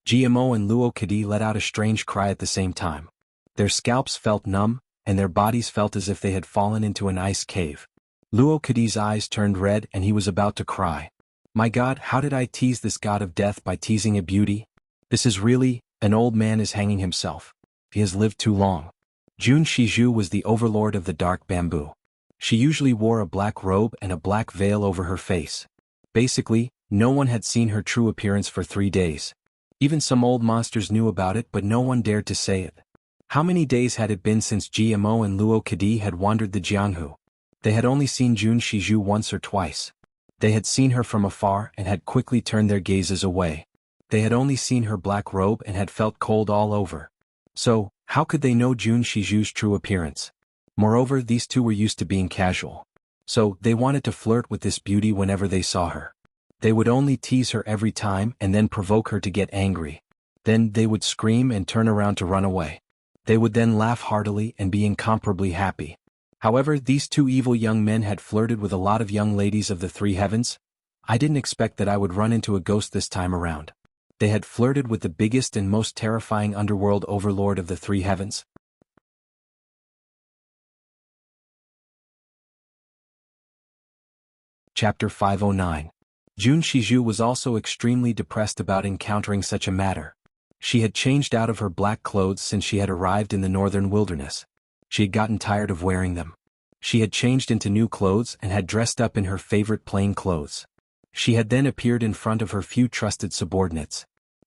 GMO and Luo Kadi let out a strange cry at the same time. Their scalps felt numb, and their bodies felt as if they had fallen into an ice cave. Luo Kadi's eyes turned red and he was about to cry. "My God, how did I tease this god of death by teasing a beauty? This is really, an old man is hanging himself. He has lived too long." Jun Shiju was the overlord of the dark bamboo. She usually wore a black robe and a black veil over her face. Basically, no one had seen her true appearance for 3 days. Even some old monsters knew about it, but no one dared to say it. How many days had it been since GMO and Luo Kadi had wandered the Jianghu? They had only seen Jun Shiju once or twice. They had seen her from afar and had quickly turned their gazes away. They had only seen her black robe and had felt cold all over. So, how could they know Jun Shiju's true appearance? Moreover, these two were used to being casual. So, they wanted to flirt with this beauty whenever they saw her. They would only tease her every time and then provoke her to get angry. Then they would scream and turn around to run away. They would then laugh heartily and be incomparably happy. However, these two evil young men had flirted with a lot of young ladies of the three heavens. I didn't expect that I would run into a ghost this time around. They had flirted with the biggest and most terrifying underworld overlord of the three heavens. Chapter 509. Jun Shiju was also extremely depressed about encountering such a matter. She had changed out of her black clothes since she had arrived in the northern wilderness. She had gotten tired of wearing them. She had changed into new clothes and had dressed up in her favorite plain clothes. She had then appeared in front of her few trusted subordinates.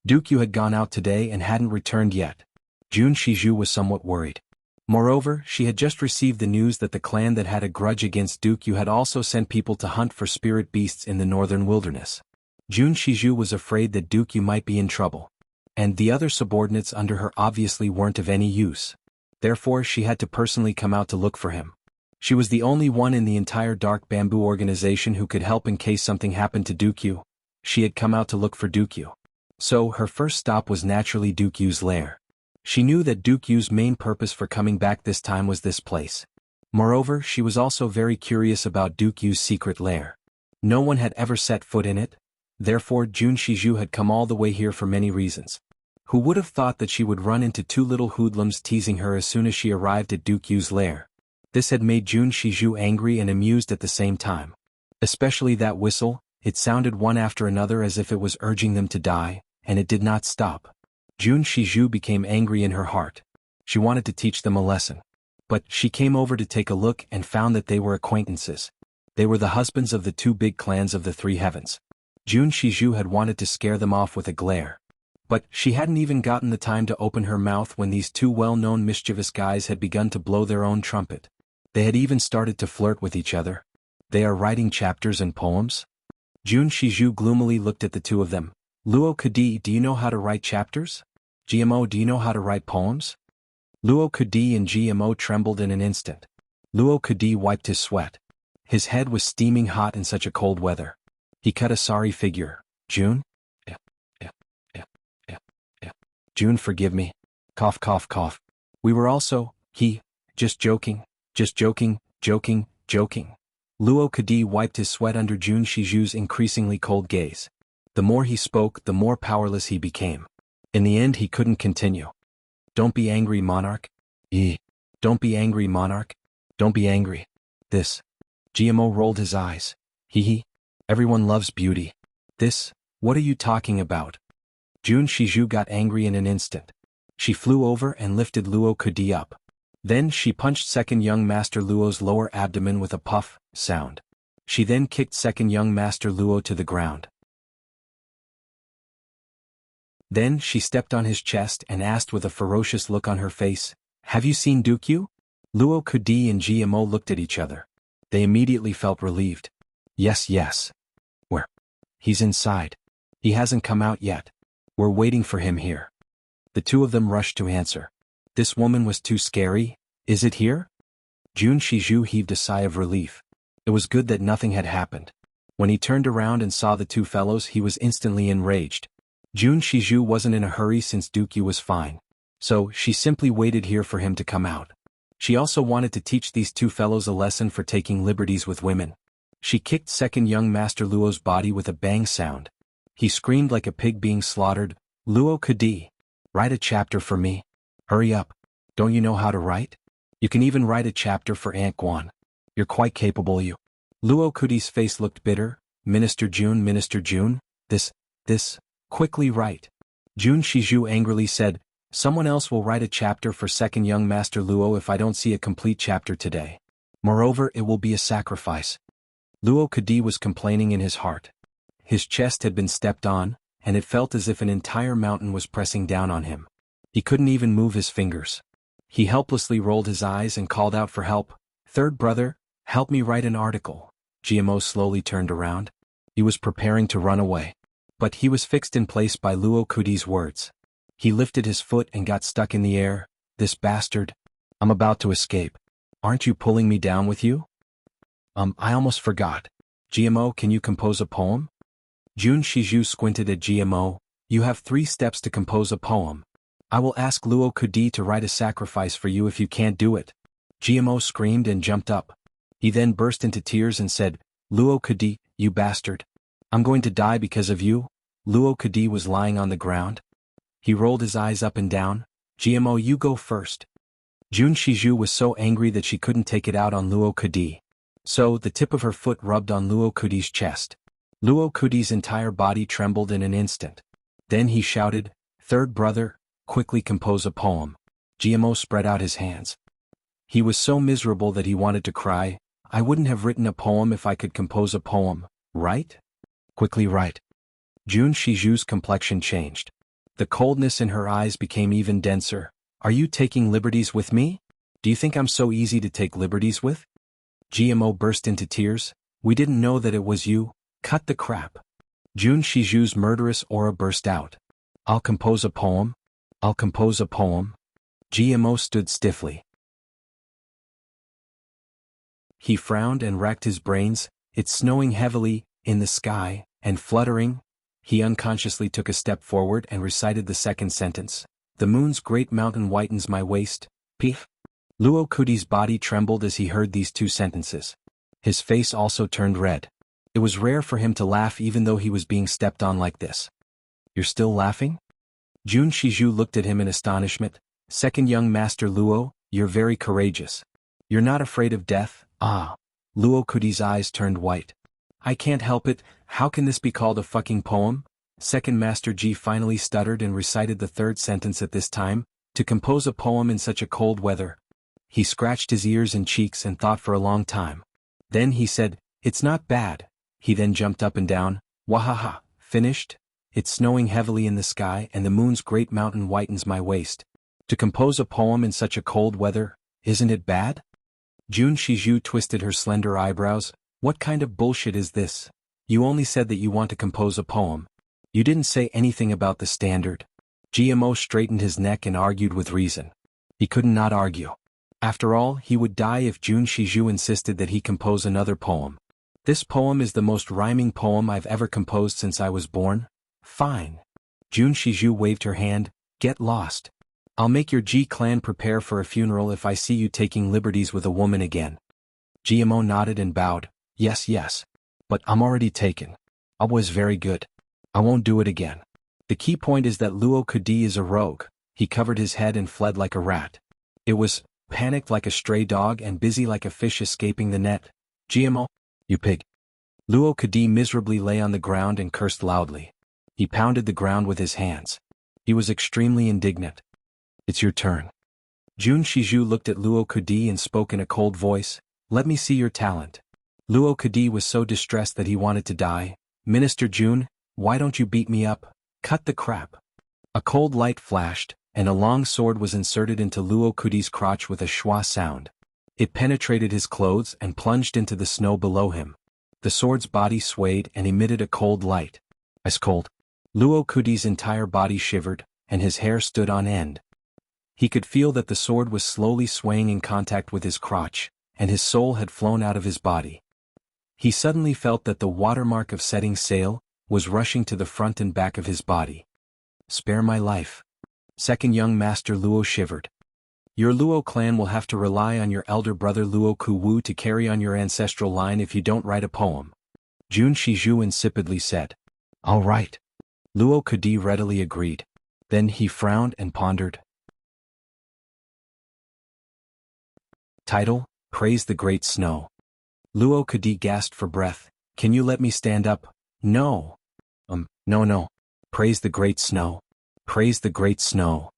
Dukyu had gone out today and hadn't returned yet. Jun Shiju was somewhat worried. Moreover, she had just received the news that the clan that had a grudge against Dukyu had also sent people to hunt for spirit beasts in the northern wilderness. Jun Shiju was afraid that Dukyu might be in trouble. And the other subordinates under her obviously weren't of any use. Therefore, she had to personally come out to look for him. She was the only one in the entire Dark Bamboo organization who could help in case something happened to Dukyu. She had come out to look for Dukyu. So, her first stop was naturally Dukyu's lair. She knew that Dukyu's main purpose for coming back this time was this place. Moreover, she was also very curious about Dukyu's secret lair. No one had ever set foot in it. Therefore, Jun Shiju had come all the way here for many reasons. Who would have thought that she would run into two little hoodlums teasing her as soon as she arrived at Dukyu's lair? This had made Jun Shiju angry and amused at the same time. Especially that whistle, it sounded one after another as if it was urging them to die, and it did not stop. Jun Shiju became angry in her heart. She wanted to teach them a lesson. But she came over to take a look and found that they were acquaintances. They were the husbands of the two big clans of the three heavens. Jun Shiju had wanted to scare them off with a glare. But she hadn't even gotten the time to open her mouth when these two well-known mischievous guys had begun to blow their own trumpet. They had even started to flirt with each other. They are writing chapters and poems? Jun Shiju gloomily looked at the two of them. Luo Kadi, do you know how to write chapters? GMO, do you know how to write poems? Luo Kadi and GMO trembled in an instant. Luo Kadi wiped his sweat. His head was steaming hot in such a cold weather. He cut a sorry figure. June? Yeah, yeah, yeah, yeah, yeah. June, forgive me. Cough, cough, cough. We were also, just joking, joking. Luo Kadi wiped his sweat under Jun Shiju's increasingly cold gaze. The more he spoke, the more powerless he became. In the end, he couldn't continue. Don't be angry, monarch. Don't be angry, monarch. Don't be angry. This. GMO rolled his eyes. Everyone loves beauty. This, what are you talking about? Jun Shiju got angry in an instant. She flew over and lifted Luo Kadi up. Then she punched second young Master Luo's lower abdomen with a puff sound. She then kicked second young Master Luo to the ground. Then she stepped on his chest and asked with a ferocious look on her face, "Have you seen Dukyu?" Luo Kadi and GMO looked at each other. They immediately felt relieved. Yes. Where? He's inside. He hasn't come out yet. We're waiting for him here. The two of them rushed to answer. This woman was too scary. Is it here? Jun Shiju heaved a sigh of relief. It was good that nothing had happened. When he turned around and saw the two fellows, he was instantly enraged. Jun Shiju wasn't in a hurry since Dukyu was fine. So, she simply waited here for him to come out. She also wanted to teach these two fellows a lesson for taking liberties with women. She kicked second young Master Luo's body with a bang sound. He screamed like a pig being slaughtered. Luo Kadi, write a chapter for me. Hurry up. Don't you know how to write? You can even write a chapter for Aunt Guan. You're quite capable, you. Luo Kadi's face looked bitter. Minister Jun, this, quickly write. Jun Shiju angrily said, someone else will write a chapter for second young Master Luo if I don't see a complete chapter today. Moreover, it will be a sacrifice. Luo Kadi was complaining in his heart. His chest had been stepped on, and it felt as if an entire mountain was pressing down on him. He couldn't even move his fingers. He helplessly rolled his eyes and called out for help. Third brother, help me write an article. GMO slowly turned around. He was preparing to run away. But he was fixed in place by Luo Kadi's words. He lifted his foot and got stuck in the air. This bastard. I'm about to escape. Aren't you pulling me down with you? I almost forgot. GMO, can you compose a poem? Jun Shiju squinted at GMO. You have 3 steps to compose a poem. I will ask Luo Kadi to write a sacrifice for you if you can't do it. GMO screamed and jumped up. He then burst into tears and said, Luo Kadi, you bastard. I'm going to die because of you. Luo Kadi was lying on the ground. He rolled his eyes up and down. GMO, you go first. Jun Shiju was so angry that she couldn't take it out on Luo Kadi. So, the tip of her foot rubbed on Luo Kadi's chest. Luo Kadi's entire body trembled in an instant. Then he shouted, Third brother, quickly compose a poem. GMO spread out his hands. He was so miserable that he wanted to cry. I wouldn't have written a poem if I could compose a poem, right? Quickly write. Jun Shiju's complexion changed. The coldness in her eyes became even denser. Are you taking liberties with me? Do you think I'm so easy to take liberties with? GMO burst into tears. We didn't know that it was you. Cut the crap. Jun Shiju's murderous aura burst out. I'll compose a poem. I'll compose a poem. GMO stood stiffly. He frowned and racked his brains. It's snowing heavily, in the sky, and fluttering. He unconsciously took a step forward and recited the second sentence. The moon's great mountain whitens my waist. Peef. Luo Kadi's body trembled as he heard these 2 sentences. His face also turned red. It was rare for him to laugh even though he was being stepped on like this. You're still laughing? Jun Shiju looked at him in astonishment. Second young Master Luo, you're very courageous. You're not afraid of death, ah. Luo Kadi's eyes turned white. I can't help it, how can this be called a fucking poem? Second Master Ji finally stuttered and recited the 3rd sentence at this time. To compose a poem in such a cold weather. He scratched his ears and cheeks and thought for a long time. Then he said, it's not bad. He then jumped up and down. Wahaha, finished? It's snowing heavily in the sky and the moon's great mountain whitens my waist. To compose a poem in such a cold weather, isn't it bad? Jun Shiju twisted her slender eyebrows. What kind of bullshit is this? You only said that you want to compose a poem. You didn't say anything about the standard. GMO straightened his neck and argued with reason. He could not argue. After all, he would die if Jun Shizhu insisted that he compose another poem. This poem is the most rhyming poem I've ever composed since I was born. Fine. Jun Shizhu waved her hand. Get lost. I'll make your G clan prepare for a funeral if I see you taking liberties with a woman again. GMO nodded and bowed. Yes, yes. But I'm already taken. I was very good. I won't do it again. The key point is that Luo Kudi is a rogue. He covered his head and fled like a rat. It was panicked like a stray dog and busy like a fish escaping the net. GMO, you pig. Luo Kudi miserably lay on the ground and cursed loudly. He pounded the ground with his hands. He was extremely indignant. It's your turn. Jun Shizhu looked at Luo Kudi and spoke in a cold voice. Let me see your talent. Luo Kudi was so distressed that he wanted to die. Minister Jun, why don't you beat me up? Cut the crap. A cold light flashed, and a long sword was inserted into Luo Kudi's crotch with a schwa sound. It penetrated his clothes and plunged into the snow below him. The sword's body swayed and emitted a cold light. Ice cold. Luo Kudi's entire body shivered, and his hair stood on end. He could feel that the sword was slowly swaying in contact with his crotch, and his soul had flown out of his body. He suddenly felt that the watermark of setting sail was rushing to the front and back of his body. Spare my life. Second young master Luo shivered. Your Luo clan will have to rely on your elder brother Luo Kuwu to carry on your ancestral line if you don't write a poem. Jun Shizhu insipidly said. All right. Luo Kudi readily agreed. Then he frowned and pondered. Title, Praise the Great Snow. Luo Kudi gasped for breath. Can you let me stand up? No. No. Praise the great snow. Praise the great snow.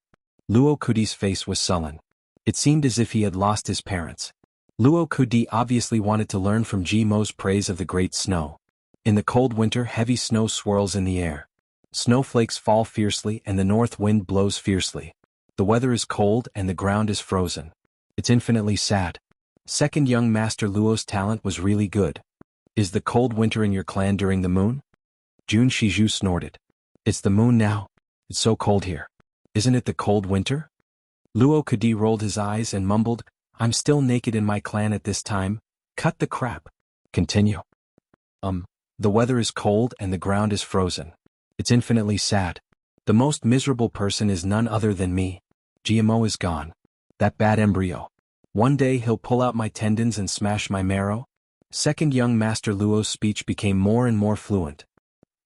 Luo Kudi's face was sullen. It seemed as if he had lost his parents. Luo Kudi obviously wanted to learn from Mo's praise of the great snow. In the cold winter, heavy snow swirls in the air. Snowflakes fall fiercely and the north wind blows fiercely. The weather is cold and the ground is frozen. It's infinitely sad. Second young master Luo's talent was really good. Is the cold winter in your clan during the moon? Jun Shizhu snorted. It's the moon now. It's so cold here. Isn't it the cold winter? Luo Kudi rolled his eyes and mumbled, I'm still naked in my clan at this time. Cut the crap. Continue. The weather is cold and the ground is frozen. It's infinitely sad. The most miserable person is none other than me. GMO is gone. That bad embryo. One day he'll pull out my tendons and smash my marrow. Second young master Luo's speech became more and more fluent.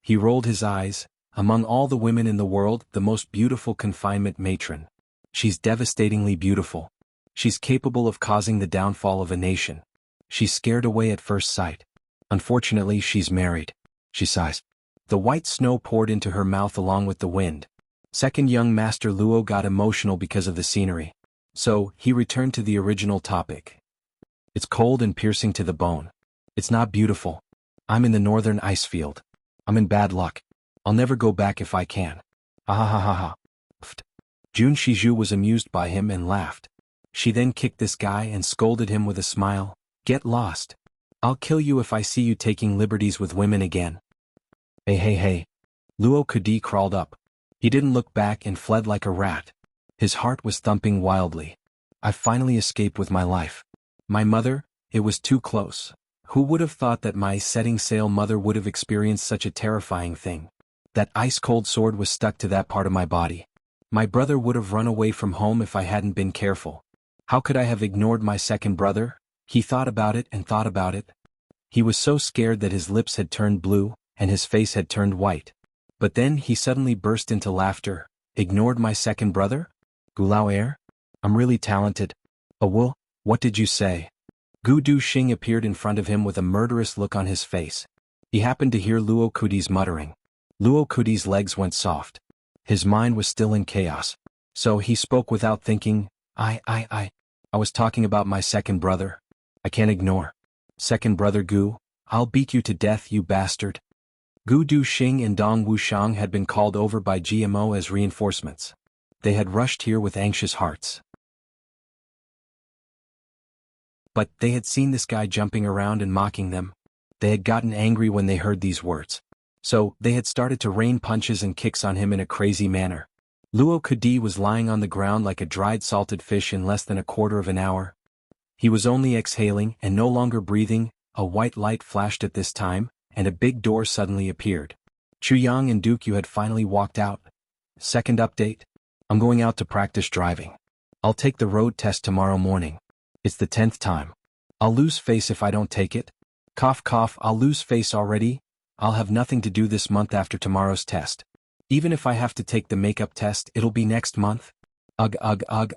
He rolled his eyes. Among all the women in the world, the most beautiful confinement matron. She's devastatingly beautiful. She's capable of causing the downfall of a nation. She's scared away at first sight. Unfortunately, she's married. She sighs. The white snow poured into her mouth along with the wind. Second young master Luo got emotional because of the scenery. So, he returned to the original topic. It's cold and piercing to the bone. It's not beautiful. I'm in the northern ice field. I'm in bad luck. I'll never go back if I can. Ha. Jun Shizhu was amused by him and laughed. She then kicked this guy and scolded him with a smile. Get lost. I'll kill you if I see you taking liberties with women again. Hey. Luo Kudi crawled up. He didn't look back and fled like a rat. His heart was thumping wildly. I finally escaped with my life. My mother, it was too close. Who would have thought that my setting sail mother would have experienced such a terrifying thing? That ice-cold sword was stuck to that part of my body. My brother would have run away from home if I hadn't been careful. How could I have ignored my second brother? He thought about it and thought about it. He was so scared that his lips had turned blue, and his face had turned white. But then he suddenly burst into laughter. Ignored my second brother? Gulao Air? I'm really talented. Awul, what did you say? Gu Du Xing appeared in front of him with a murderous look on his face. He happened to hear Luo Kudi's muttering. Luo Kudi's legs went soft. His mind was still in chaos. So he spoke without thinking, I was talking about my second brother. I can't ignore. Second brother Gu, I'll beat you to death, you bastard. Gu Du Xing and Dong Wushang had been called over by GMO as reinforcements. They had rushed here with anxious hearts. But they had seen this guy jumping around and mocking them. They had gotten angry when they heard these words. So, they had started to rain punches and kicks on him in a crazy manner. Luo Kadi was lying on the ground like a dried salted fish in less than a quarter of an hour. He was only exhaling and no longer breathing. A white light flashed at this time, and a big door suddenly appeared. Chuyang and Dukyu had finally walked out. Second update. I'm going out to practice driving. I'll take the road test tomorrow morning. It's the 10th time. I'll lose face if I don't take it. Cough cough, I'll lose face already. I'll have nothing to do this month after tomorrow's test. Even if I have to take the makeup test, it'll be next month. Ugh,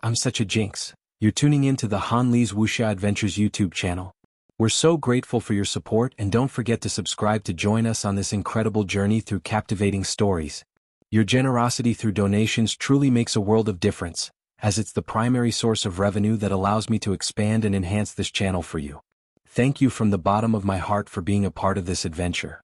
I'm such a jinx. You're tuning in to the Han Li's Wuxia Adventures YouTube channel. We're so grateful for your support, and don't forget to subscribe to join us on this incredible journey through captivating stories. Your generosity through donations truly makes a world of difference, as it's the primary source of revenue that allows me to expand and enhance this channel for you. Thank you from the bottom of my heart for being a part of this adventure.